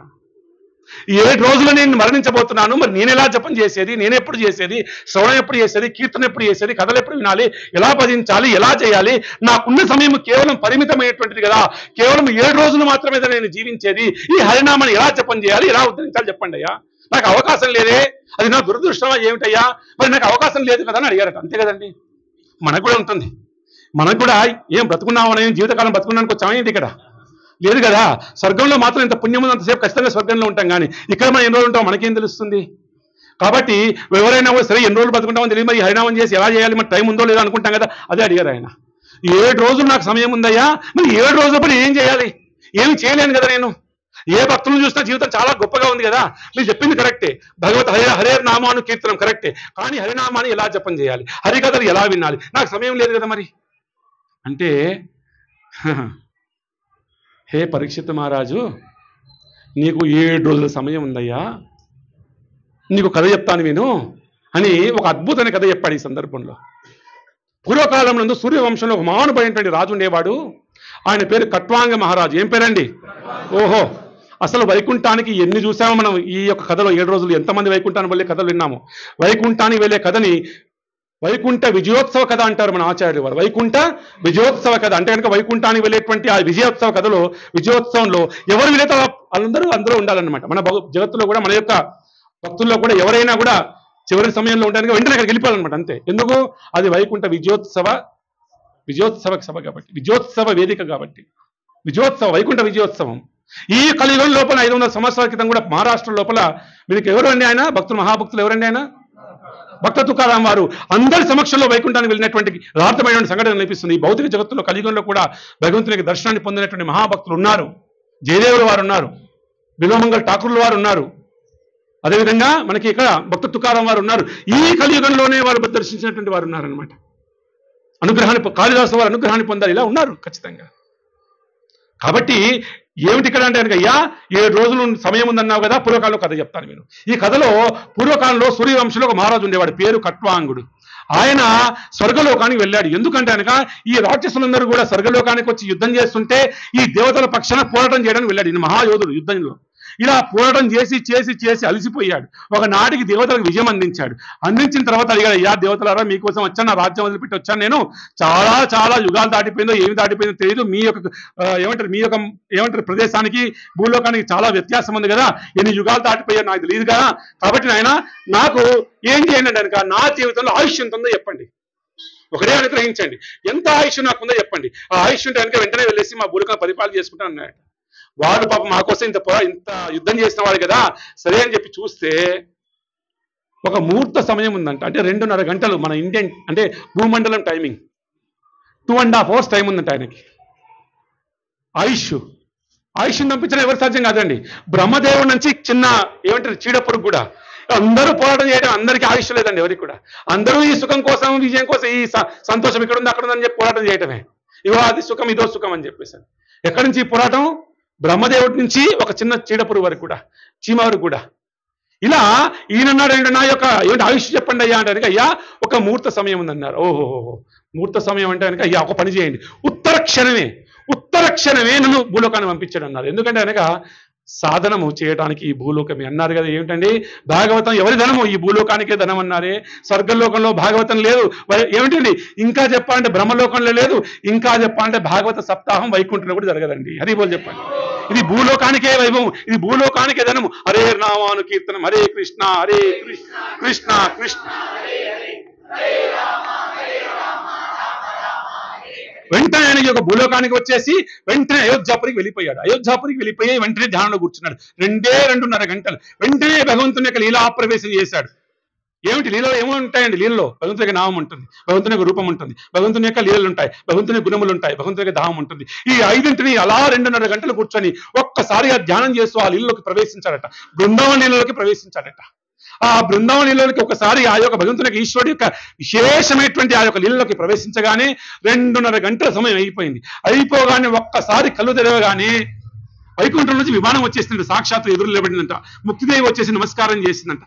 7 రోజులు నేను మరణించబోతున్నాను, మరి నేను ఎలా జపం చేసేది, నేను ఎప్పుడు చేసేది, శ్రవణం ఎప్పుడు చేసేది, కీర్తన ఎప్పుడు చేసేది, కథలు ఎప్పుడు వినాలి, ఎలా భజించాలి, ఎలా చేయాలి, నాకున్న సమయం కేవలం పరిమితమైనటువంటిది కదా, కేవలం 7 రోజులు మాత్రమే నేను జీవించేది, ఈ హరినామాన్ని ఎలా జపం చేయాలి, ఎలా ఉద్ధరించాలి చెప్పండి అయ్యా, నాకు అవకాశం లేదే, అది నా దురదృష్టమా ఏమిటయ్యా, మరి నాకు అవకాశం లేదు కదా అని అడిగారట. అంతే కదండి, మనకు కూడా ఉంటుంది. మనకు కూడా ఏం బ్రతుకున్నామని, జీవితకాలం బ్రతుకున్నానికి వచ్చామా ఏంటి? ఇక్కడ లేదు కదా. స్వర్గంలో మాత్రం ఇంత పుణ్యం ఉన్నంతసేపు ఖచ్చితంగా స్వర్గంలో ఉంటాం, కానీ ఇక్కడ మనం ఎన్ని రోజులు ఉంటాం మనకేం తెలుస్తుంది. కాబట్టి ఎవరైనా కూడా సరే ఎన్ని రోజులు బతుకుంటామని తెలియదు, మరి హరినామం చేసి ఎలా చేయాలి, మరి టైం ఉందో లేదో అనుకుంటాం కదా, అదే అడిగారు ఆయన. 7 రోజులు నాకు సమయం ఉందయ్యా, మరి 7 రోజుల పని ఏం చేయాలి, ఏమి చేయలేను కదా నేను. ఏ భక్తులను చూసినా జీవితం చాలా గొప్పగా ఉంది కదా, మీరు చెప్పింది కరెక్టే, భగవత్ హరే నామాను కీర్తనం కరెక్టే, కానీ హరినామాన్ని ఎలా జపం చేయాలి, హరికథలు ఎలా వినాలి, నాకు సమయం లేదు కదా మరి అంటే, హే పరీక్షిత్ మహారాజు నీకు 7 రోజుల సమయం ఉందయ్యా, నీకు కథ చెప్తాను విను అని ఒక అద్భుతమైన కథ చెప్పాడు. ఈ సందర్భంలో పూర్వకాలం నందు సూర్యవంశంలో ఒక మహానుభైనటువంటి రాజు ఉండేవాడు. ఆయన పేరు కట్వాంగ మహారాజు. ఏం పేరండి? ఓహో, అసలు వైకుంఠానికి ఎన్ని చూసామో మనం ఈ యొక్క కథలో. 7 రోజులు ఎంతమంది వైకుంఠానికి వెళ్ళే కథలు విన్నాము. వైకుంఠానికి వెళ్ళే కథని వైకుంఠ విజయోత్సవ కథ అంటారు మన ఆచార్యులు వారు. వైకుంఠ విజయోత్సవ కథ అంటే కనుక వైకుంఠానికి వెళ్ళేటువంటి ఆ విజయోత్సవ కథలో, విజయోత్సవంలో ఎవరు వీలైతే అందరూ ఉండాలన్నమాట. మన జగత్తులో కూడా, మన యొక్క భక్తుల్లో కూడా ఎవరైనా కూడా చివరి సమయంలో ఉండడానికి వెంటనే అక్కడికి వెళ్ళిపోవాలన్నమాట. అంతే. ఎందుకు? అది వైకుంఠ విజయోత్సవ సభ కాబట్టి, విజయోత్సవ వేదిక కాబట్టి, వైకుంఠ విజయోత్సవం. ఈ కలియుగం లోపల 500 సంవత్సరాల క్రితం కూడా మహారాష్ట్ర లోపల మీకు ఎవరండి ఆయన భక్తులు, మహాభక్తులు ఎవరండి ఆయన? భక్త తుకారాం వారు అందరి సమక్షంలో వైకుంఠానికి వెళ్ళినటువంటి యథార్థమైన సంఘటన కనిపిస్తుంది. ఈ భౌతిక జగత్తులో కలియుగంలో కూడా భగవంతునికి దర్శనాన్ని పొందినటువంటి మహాభక్తులు ఉన్నారు. జయదేవుల వారు ఉన్నారు, బిలోమంగల్ ఠాకూర్ల వారు ఉన్నారు, అదేవిధంగా మనకి ఇక్కడ భక్త తుకారాం వారు ఉన్నారు. ఈ కలియుగంలోనే వారు దర్శించినటువంటి వారు ఉన్నారనమాట. కాళిదాసు వారు అనుగ్రహాన్ని పొందారు. ఇలా ఉన్నారు ఖచ్చితంగా. కాబట్టి ఏమిటి ఇక్కడ అంటే కనుక అయ్యా 7 రోజులు సమయం ఉందన్నావు కదా, పూర్వకాలంలో కథ చెప్తాను నేను. ఈ కథలో పూర్వకాలంలో సూర్యవంశంలో ఒక మహారాజు ఉండేవాడు, పేరు కట్వాంగుడు. ఆయన స్వర్గలోకానికి వెళ్ళాడు. ఎందుకంటే కనుక ఈ రాక్షసులందరూ కూడా స్వర్గలోకానికి వచ్చి యుద్ధం చేస్తుంటే ఈ దేవతల పక్షాన పోరాటం చేయడానికి వెళ్ళాడు. ఈయన మహాయోధుడు యుద్ధంలో. ఇలా పోరాటం చేసి చేసి చేసి అలసిపోయాడు. ఒకనాటికి దేవతలకు విజయం అందించాడు. అందించిన తర్వాత అడిగాడు, అయ్యా దేవతలారా, మీకోసం వచ్చాను, నా రాజ్యం వదిలిపెట్టి వచ్చాను నేను. చాలా చాలా యుగాలు దాటిపోయిందో ఏమి దాటిపోయిందో తెలియదు. మీ యొక్క ఏమంటారు ప్రదేశానికి భూలోకానికి చాలా వ్యత్యాసం ఉంది కదా, ఎన్ని యుగాలు దాటిపోయాయో నాకు తెలియదు కదా. కాబట్టి నాయన నాకు ఏం చేయండి కనుక, నా జీవితంలో ఆయుష్ ఎంత ఉందో చెప్పండి, ఒకటే అనుగ్రహించండి. ఎంత ఆయుష్ నాకుందో చెప్పండి. ఆ ఆయుష్ ఉంటే కనుక వెంటనే వెళ్ళేసి మా భూలోకాన్ని పరిపాలన చేసుకుంటాను అన్నాడు. వాడు పాపం మా కోసం ఇంత యుద్ధం చేసిన వాడు కదా, సరే అని చెప్పి చూస్తే ఒక ముహూర్త సమయం ఉందంట. అంటే 2.5 గంటలు మన ఇండియన్ అంటే భూమండలం టైమింగ్ 2.5 hours టైం ఉందంట ఆయనకి. ఆయుష్ని పంపించడం ఎవరి సాధ్యం కాదండి. బ్రహ్మదేవుడి నుంచి చిన్న ఏమంటారు చీడపురుగు కూడా, అందరూ పోరాటం చేయడం, అందరికీ ఆయుష్ లేదండి ఎవరికి కూడా. అందరూ ఈ సుఖం కోసం, విజయం కోసం, ఈ సంతోషం ఇక్కడ ఉంది అక్కడ ఉందని చెప్పి పోరాటం చేయటమే. ఇవో అది సుఖం, ఇదో సుఖం అని చెప్పేసి. ఎక్కడి నుంచి ఈ పోరాటం? బ్రహ్మదేవుడి నుంచి ఒక చిన్న చీడపురుగు వరకు కూడా, చీమ వరకు కూడా. ఇలా ఈయనన్నాడు ఏంటంటే, నా యొక్క ఏమిటి ఆయుష్ చెప్పండి అయ్యా అంటే అయ్యా ఒక ముహూర్త సమయం ఉందన్నారు. ఓహోహో, ముహూర్త సమయం అంటే కనుక అయ్యా ఒక పని చేయండి, ఉత్తర క్షణమే నన్ను భూలోకాన్ని పంపించాడు అన్నారు. ఎందుకంటే కనుక సాధనము చేయడానికి ఈ భూలోకమే అన్నారు కదా. ఏమిటండి భాగవతం ఎవరి ధనము? ఈ భూలోకానికే ధనం అన్నారే. స్వర్గలోకంలో భాగవతం లేదు. ఏమిటండి ఇంకా చెప్పాలంటే బ్రహ్మలోకంలో లేదు. ఇంకా చెప్పాలంటే భాగవత సప్తాహం వైకుంఠంలో కూడా జరగదండి. హరి బోల్ చెప్పండి. ఇది భూలోకానికే వైభవం, ఇది భూలోకానికే ధనము. హరే నామాను కీర్తనం, హరే కృష్ణ కృష్ణ కృష్ణ. వెంటనే ఆయన ఒక భూలోకానికి వచ్చేసి వెంటనే అయోధ్యాపురికి వెళ్ళిపోయాడు. అయోధ్యాపురికి వెళ్ళిపోయి వెంటనే ధ్యానంలో కూర్చున్నాడు. 2.5 గంటలు. వెంటనే భగవంతుని యొక్క లీలా ప్రవేశం చేశాడు. ఏమిటి లీలలో ఏమో ఉంటాయండి? లీలలో భగవంతుని యొక్క నామం ఉంటుంది, భగవంతుని యొక్క రూపం ఉంటుంది, భగవంతుని యొక్క లీలలు ఉంటాయి, భగవంతుని గుణములు ఉంటాయి, భగవంతుని యొక్క దాహం ఉంటుంది. ఈ 5 అలా 2.5 గంటలు కూర్చొని ఒక్కసారిగా ధ్యానం చేస్తూ ఆ లీలలోకి ప్రవేశించాడట. బృందావన లీలలోకి ప్రవేశించాడట. ఆ బృందావన లీలలోకి ఒకసారి ఆ యొక్క భగవంతుని యొక్క ఈశ్వరుడి యొక్క విశేషమైనటువంటి ఆ యొక్క లీలలోకి ప్రవేశించగానే 2.5 గంటల సమయం అయిపోగానే ఒక్కసారి కళ్ళు తెరవగానే వైకుంఠం నుంచి విమానం వచ్చేసిందంట. సాక్షాత్తు ఎదురు నిలబడిందంట. ముక్తిదేవి వచ్చేసి నమస్కారం చేసిందంట.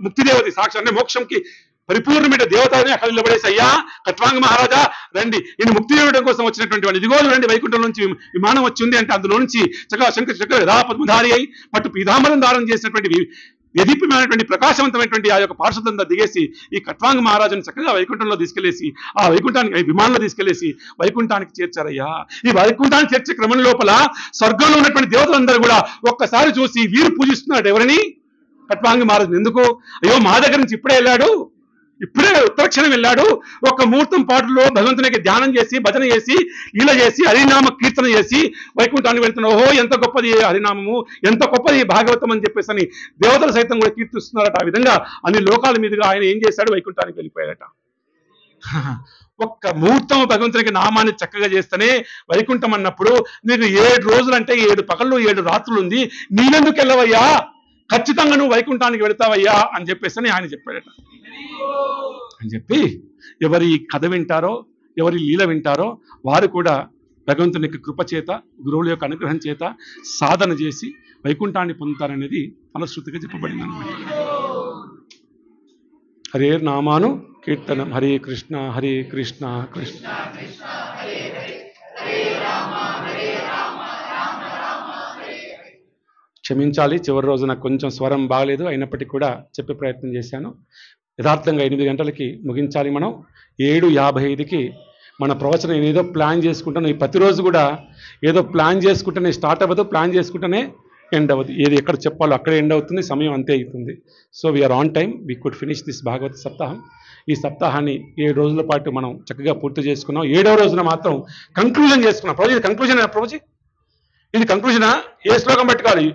ముక్తిదేవతి సాక్షాత్ అంటే మోక్షంకి పరిపూర్ణమైన దేవతని అక్కడ నిలబడేసి, అయ్యా కట్వాంగ మహారాజా రండి, నేను ముక్తి ఇవ్వడం కోసం వచ్చినటువంటి వాడు, ఇదిగో రండి వైకుంఠం నుంచి విమానం వచ్చింది అంటే అందులో నుంచి చక్కగా శంకర యథా పద్మధారి అయి పట్టు పీతాంబరం ధారణ చేసినటువంటి యదీప్యమైనటువంటి ప్రకాశవంతమైనటువంటి ఆ యొక్క పార్షదంతా దిగేసి ఈ కట్వాంగ మహారాజుని చక్కగా వైకుంఠంలో తీసుకెళ్లేసి ఆ వైకుంఠానికి విమానంలో తీసుకెళ్లేసి వైకుంఠానికి చేర్చారయ్యా. ఈ వైకుంఠానికి చేర్చే క్రమం లోపల స్వర్గంలో ఉన్నటువంటి దేవతలందరూ కూడా ఒక్కసారి చూసి వీరు పూజిస్తున్నాడు ఎవరిని? కట్వాంగ మహారాజుని. ఎందుకు? అయ్యో మా దగ్గర నుంచి ఇప్పుడే ఉత్తరక్షణం వెళ్ళాడు. ఒక ముహూర్తం పాటులో భగవంతునికి ధ్యానం చేసి భజన చేసి లీల చేసి హరినామ కీర్తన చేసి వైకుంఠానికి వెళ్తున్నాడు. ఓహో ఎంత గొప్పది హరినామము, ఎంత గొప్పది భాగవతం అని చెప్పేసి అని దేవతలు సైతం కూడా కీర్తిస్తున్నారట. ఆ విధంగా అన్ని లోకాల మీదుగా ఆయన ఏం చేశాడు? వైకుంఠానికి వెళ్ళిపోయాడట. ఒక్క ముహూర్తం భగవంతునికి నామాన్ని చక్కగా చేస్తేనే వైకుంఠం అన్నప్పుడు నీకు 7 రోజులు అంటే 7 పగళ్ళు 7 రాత్రులు ఉంది, నీవెందుకు వెళ్ళవయ్యా? ఖచ్చితంగా నువ్వు వైకుంఠానికి వెళతావయ్యా అని చెప్పేసి ఆయన చెప్పాడట. అని చెప్పి ఎవరి కథ వింటారో, ఎవరి లీల వింటారో వారు కూడా భగవంతుని యొక్క కృప చేత, గురువుల యొక్క అనుగ్రహం చేత సాధన చేసి వైకుంఠాన్ని పొందుతారనేది ఫలశ్రుతిగా చెప్పబడింది అన్నమాట. హరే నామాను కీర్తనం, హరే కృష్ణ కృష్ణ క్షమించాలి, చివరి రోజు నాకు కొంచెం స్వరం బాగలేదు, అయినప్పటికీ కూడా చెప్పే ప్రయత్నం చేశాను. యథార్థంగా 8 గంటలకి ముగించాలి. మనం 7:55కి మన ప్రవచనం ఏదో ప్లాన్ చేసుకుంటాను. ఈ ప్రతిరోజు కూడా ఏదో ప్లాన్ చేసుకుంటేనే స్టార్ట్ అవ్వదు, ప్లాన్ చేసుకుంటేనే ఎండ్ అవ్వదు. ఏది ఎక్కడ చెప్పాలో అక్కడే ఎండ్ అవుతుంది, సమయం అంతే అవుతుంది. So we're on time, we could finish this Bhagavata సప్తాహం. ఈ సప్తాహాన్ని 7 రోజుల పాటు మనం చక్కగా పూర్తి చేసుకున్నాం. 7వ రోజున మాత్రం కంక్లూజన్ చేసుకున్నాం. ప్రభుజీ ఇది కంక్లూజన్, ప్రభుజీ ఇది కంక్లూజనా? ఏ శ్లోకం పట్టుకోవాలి?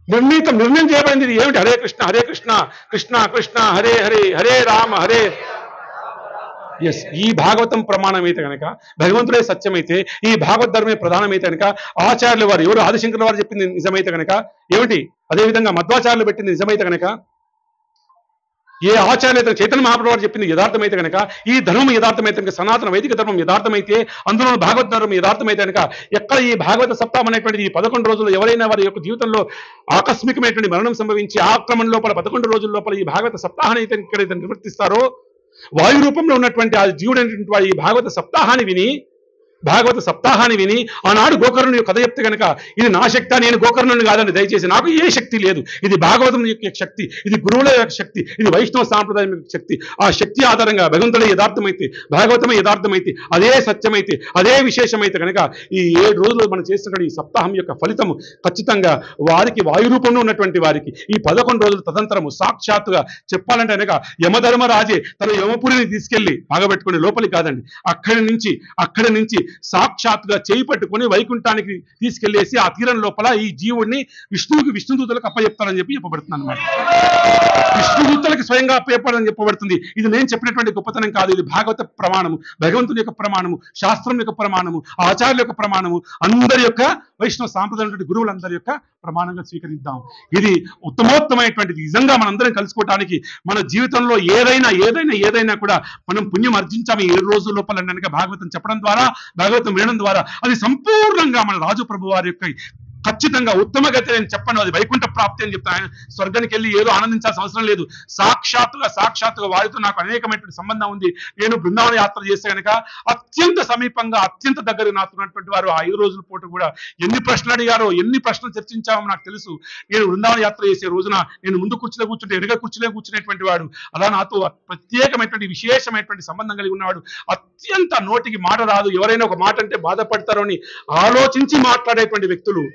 నిర్ణయం చేయబడింది. ఇది ఏమిటి? హరే కృష్ణ కృష్ణ కృష్ణ హరే హరే, హరే రామ హరే. ఎస్, ఈ భాగవతం ప్రమాణం అయితే కనుక, భగవంతుడే సత్యమైతే, ఈ భాగవత ధర్మే ప్రధానమైతే కనుక, ఆచార్యుల వారు ఎవరు ఆదిశంకరుల వారు చెప్పింది నిజమైతే కనుక ఏమిటి, అదేవిధంగా మధ్వాచార్యులు పెట్టింది నిజమైతే కనుక, ఏ ఆచార్య చైతన్య మహాప్రభు వారు చెప్పింది యథార్థమైతే కనుక, ఈ ధర్మం యథార్థమైతే కనుక, సనాతన వైదిక ధర్మం యథార్థమైతే, అందులో భాగవత ధర్మం యథార్థమైతే కనుక, ఎక్కడ ఈ భాగవత సప్తాహం అనేటువంటిది ఈ 11 రోజులు ఎవరైనా వారి యొక్క జీవితంలో ఆకస్మికమైనటువంటి మరణం సంభవించి ఆ క్రమం లోపల 11 రోజుల లోపల ఈ భాగవత సప్తాహాన్ని అయితే ఎక్కడైతే నిర్వర్తిస్తారో, వాయు రూపంలో ఉన్నటువంటి ఆ జీవుడైనటువంటి వాడు ఈ భాగవత సప్తాహాన్ని విని ఆనాడు గోకర్ణుని కథ చెప్తే కనుక, ఇది నా శక్తి, నేను గోకర్ణుని కాదండి, దయచేసి నాకు ఏ శక్తి లేదు, ఇది భాగవతం యొక్క శక్తి, ఇది గురువుల యొక్క శక్తి, ఇది వైష్ణవ సాంప్రదాయం యొక్క శక్తి, ఆ శక్తి ఆధారంగా భగవంతుడే యథార్థమైతే, భాగవతమే యథార్థమైతే, అదే సత్యమైతే, అదే విశేషమైతే కనుక ఈ 7 రోజులు మనం చేస్తున్న ఈ సప్తాహం యొక్క ఫలితము ఖచ్చితంగా వారికి వాయు రూపంలో ఉన్నటువంటి వారికి ఈ 11 రోజులు తదంతరము సాక్షాత్తుగా చెప్పాలంటే కనుక యమధర్మరాజే తన యమపురిని తీసుకెళ్లి బాగబెట్టుకుని లోపలికి కాదండి, అక్కడి నుంచి సాక్షాత్తుగా చేయి పట్టుకుని వైకుంఠానికి తీసుకెళ్లేసి ఆ తీరం లోపల ఈ జీవుడిని విష్ణుదూతలకు అప్పచెప్తారని చెప్పబడుతుంది అనమాట. విష్ణుదూతలకు స్వయంగా అప్పచెప్పాలని చెప్పబడుతుంది. ఇది నేను చెప్పినటువంటి గొప్పతనం కాదు, ఇది భాగవత ప్రమాణము, భగవంతుని యొక్క ప్రమాణము, శాస్త్రం యొక్క ప్రమాణము, ఆచార్యుల యొక్క ప్రమాణము, అందరి యొక్క వైష్ణవ సాంప్రదాయ గురువులందరి యొక్క ప్రమాణంగా స్వీకరిద్దాం. ఇది ఉత్తమోత్తమైనటువంటిది. నిజంగా మనందరం కలుసుకోవటానికి మన జీవితంలో ఏదైనా కూడా మనం పుణ్యం అర్జించాము 7 రోజుల లోపల కనుక భాగవతం చెప్పడం ద్వారా, భాగవతం వినడం ద్వారా అది సంపూర్ణంగా మన రాజు ప్రభు వారి యొక్క ఖచ్చితంగా ఉత్తమ గతి నేను చెప్పను, అది వైకుంఠ ప్రాప్తి అని చెప్తాను. స్వర్గానికి వెళ్ళి ఏదో ఆనందించాల్సిన అవసరం లేదు. సాక్షాత్తుగా వారితో నాకు అనేకమైనటువంటి సంబంధం ఉంది. నేను బృందావన యాత్ర చేస్తే కనుక అత్యంత సమీపంగా, అత్యంత దగ్గర నాతున్నటువంటి వారు ఆ 5 రోజుల పూట కూడా ఎన్ని ప్రశ్నలు అడిగారో, ఎన్ని ప్రశ్నలు చర్చించామో నాకు తెలుసు. నేను బృందావన యాత్ర చేసే రోజున నేను ముందు కుర్చీలో కూర్చుంటే వెనుక కుర్చీలో కూర్చునేటువంటి వాడు, అలా నాతో ప్రత్యేకమైనటువంటి విశేషమైనటువంటి సంబంధం కలిగి ఉన్నవాడు. అత్యంత నోటికి మాట రాదు, ఎవరైనా ఒక మాట అంటే బాధపడతారో అని ఆలోచించి మాట్లాడేటువంటి వ్యక్తులు.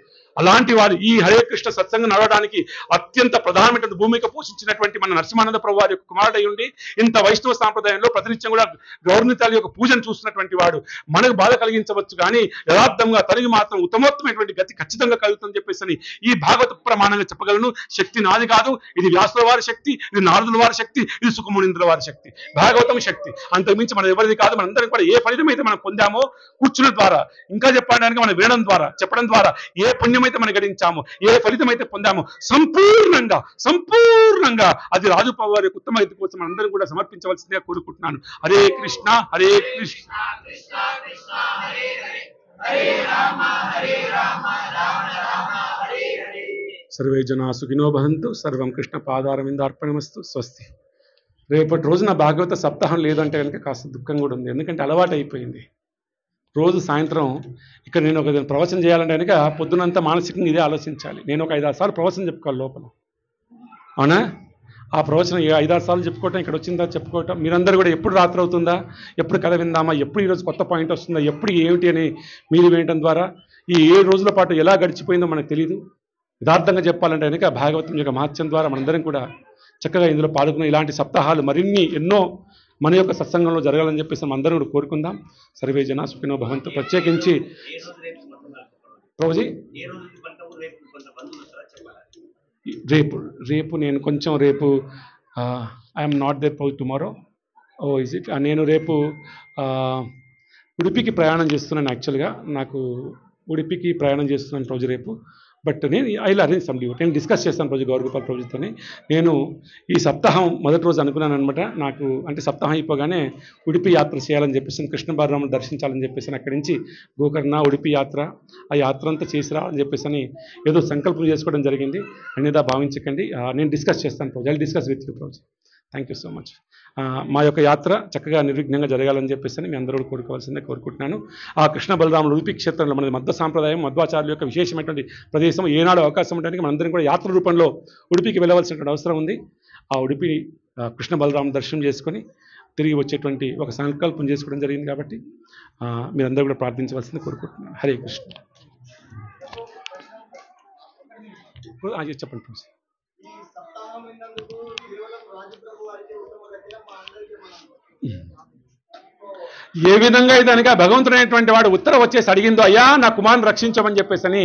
అలాంటి వారు ఈ హరే కృష్ణ సత్సంగం నడవడానికి అత్యంత ప్రధానమైన భూమిక పోషించినటువంటి మన నరసింహానంద ప్రభు వారి యొక్క కుమారుడై ఉండి ఇంత వైష్ణవ సాంప్రదాయంలో ప్రతినిత్యం కూడా గౌరవనితాల యొక్క పూజను చూస్తున్నటువంటి వాడు మనకు బాధ కలిగించవచ్చు, కానీ యథార్థంగా తనకి మాత్రం ఉత్తమోత్తమైనటువంటి గతి ఖచ్చితంగా కలుగుతుందని చెప్పేసి ఈ భాగవత ప్రమాణంగా చెప్పగలను. శక్తి నాది కాదు, ఇది వ్యాసుల వారి శక్తి, ఇది నారదుల వారి శక్తి, ఇది సుఖమునీంద్రుల వారి శక్తి, భాగవతం శక్తి. అంతకుమించి మన ఎవరిది కాదు. మనందరం కూడా ఏ ఫలితం అయితే మనం పొందామో కూర్చున్న ద్వారా, ఇంకా చెప్పడానికి మనం వినడం ద్వారా, చెప్పడం ద్వారా ఏ పుణ్యం అయితే మనం గడించాము, ఏ ఫలితం అయితే పొందామో సంపూర్ణంగా అది రాజు వారి ఉత్తమ గతి కోసం అందరం కూడా సమర్పించవలసిందిగా కోరుకుంటున్నాను. హరే కృష్ణ హరే కృష్ణ సర్వే జనా సుఖినో భవంతు. సర్వం కృష్ణ పాదారవిందార్పణమస్తు. స్వస్తి. రేపటి రోజున భాగవత సప్తాహం లేదంటే కనుక కాస్త దుఃఖం కూడా ఉంది. ఎందుకంటే అలవాటు అయిపోయింది. రోజు సాయంత్రం ఇక్కడ నేను ఒక ప్రవచనం చేయాలంటే కనుక పొద్దునంతా మానసికంగా ఇదే ఆలోచించాలి. నేను ఒక 5-6 సార్లు ప్రవచనం చెప్పుకోవాలి లోపల, అవునా? ఆ ప్రవచనం 5-6 సార్లు చెప్పుకోవటం, ఇక్కడ వచ్చిందా చెప్పుకోవటం, మీరందరూ కూడా ఎప్పుడు రాత్రి అవుతుందా, ఎప్పుడు కథ విందామా, ఎప్పుడు ఈరోజు కొత్త పాయింట్ వస్తుందా, ఎప్పుడు ఏమిటి అని మీరు వినటం ద్వారా ఈ 7 రోజుల పాటు ఎలా గడిచిపోయిందో మనకు తెలియదు. యథార్థంగా చెప్పాలంటే కనుక భాగవతం యొక్క మహత్యం ద్వారా మనందరం కూడా చక్కగా ఇందులో పాల్గొన్న ఇలాంటి సప్తాహాలు మరిన్ని ఎన్నో మన యొక్క సత్సంగంలో జరగాలని చెప్పేసి మనం అందరం కూడా కోరుకుందాం. సర్వే జనా సుఖినో భవంతు. ప్రత్యేకించి ప్రభుజీ రేపు నేను కొంచెం I'm not there for tomorrow. Is it? నేను రేపు ఉడిపికి ప్రయాణం చేస్తున్నాను. యాక్చువల్గా నాకు ఉడిపికి ప్రయాణం చేస్తున్నాను రోజు రేపు. బట్ నేను I will arrange some leave. నేను డిస్కస్ చేస్తాను రోజు గౌరగోపాల్ ప్రభుత్వతోనే. నేను ఈ సప్తాహం మొదటి రోజు అనుకున్నాను అనమాట. నాకు అంటే సప్తాహం అయిపోగానే ఉడిపి యాత్ర చేయాలని చెప్పేసి, కృష్ణ బలరాముని దర్శించాలని చెప్పేసి, అక్కడి నుంచి గోకర్ణ ఉడిపి యాత్ర, ఆ యాత్ర అంతా చేసిరా అని చెప్పేసి ఏదో సంకల్పం చేసుకోవడం జరిగింది. అన్నిదా భావించకండి. నేను డిస్కస్ చేస్తాను రోజు. ఐ డిస్కస్ విత్ యూ రోజు. Thank you so much. మా యొక్క యాత్ర చక్కగా నిర్విఘ్నంగా జరగాలని చెప్పేసి మీ అందరూ కోరుకోవాల్సిందే కోరుకుంటున్నాను. ఆ కృష్ణ బలరాములు ఉడిపి క్షేత్రంలో మనది మధ్వ సాంప్రదాయం, మధ్వాచార్యుల యొక్క విశేషమైనటువంటి ప్రదేశం. ఏనాడు అవకాశం ఉండడానికి మనందరం కూడా యాత్ర రూపంలో ఉడిపికి వెళ్ళవలసినటువంటి అవసరం ఉంది. ఆ ఉడిపి కృష్ణ బలరాము దర్శనం చేసుకొని తిరిగి వచ్చేటువంటి ఒక సంకల్పం చేసుకోవడం జరిగింది. కాబట్టి మీరందరూ కూడా ప్రార్థించవలసింది కోరుకుంటున్నాను. హరే కృష్ణ. చెప్పండి. ఏ విధంగా అయితే కనుక భగవంతుడైనటువంటి వాడు ఉత్తరం వచ్చేసి అడిగిందో, అయ్యా నా కుమారుని రక్షించమని చెప్పేసి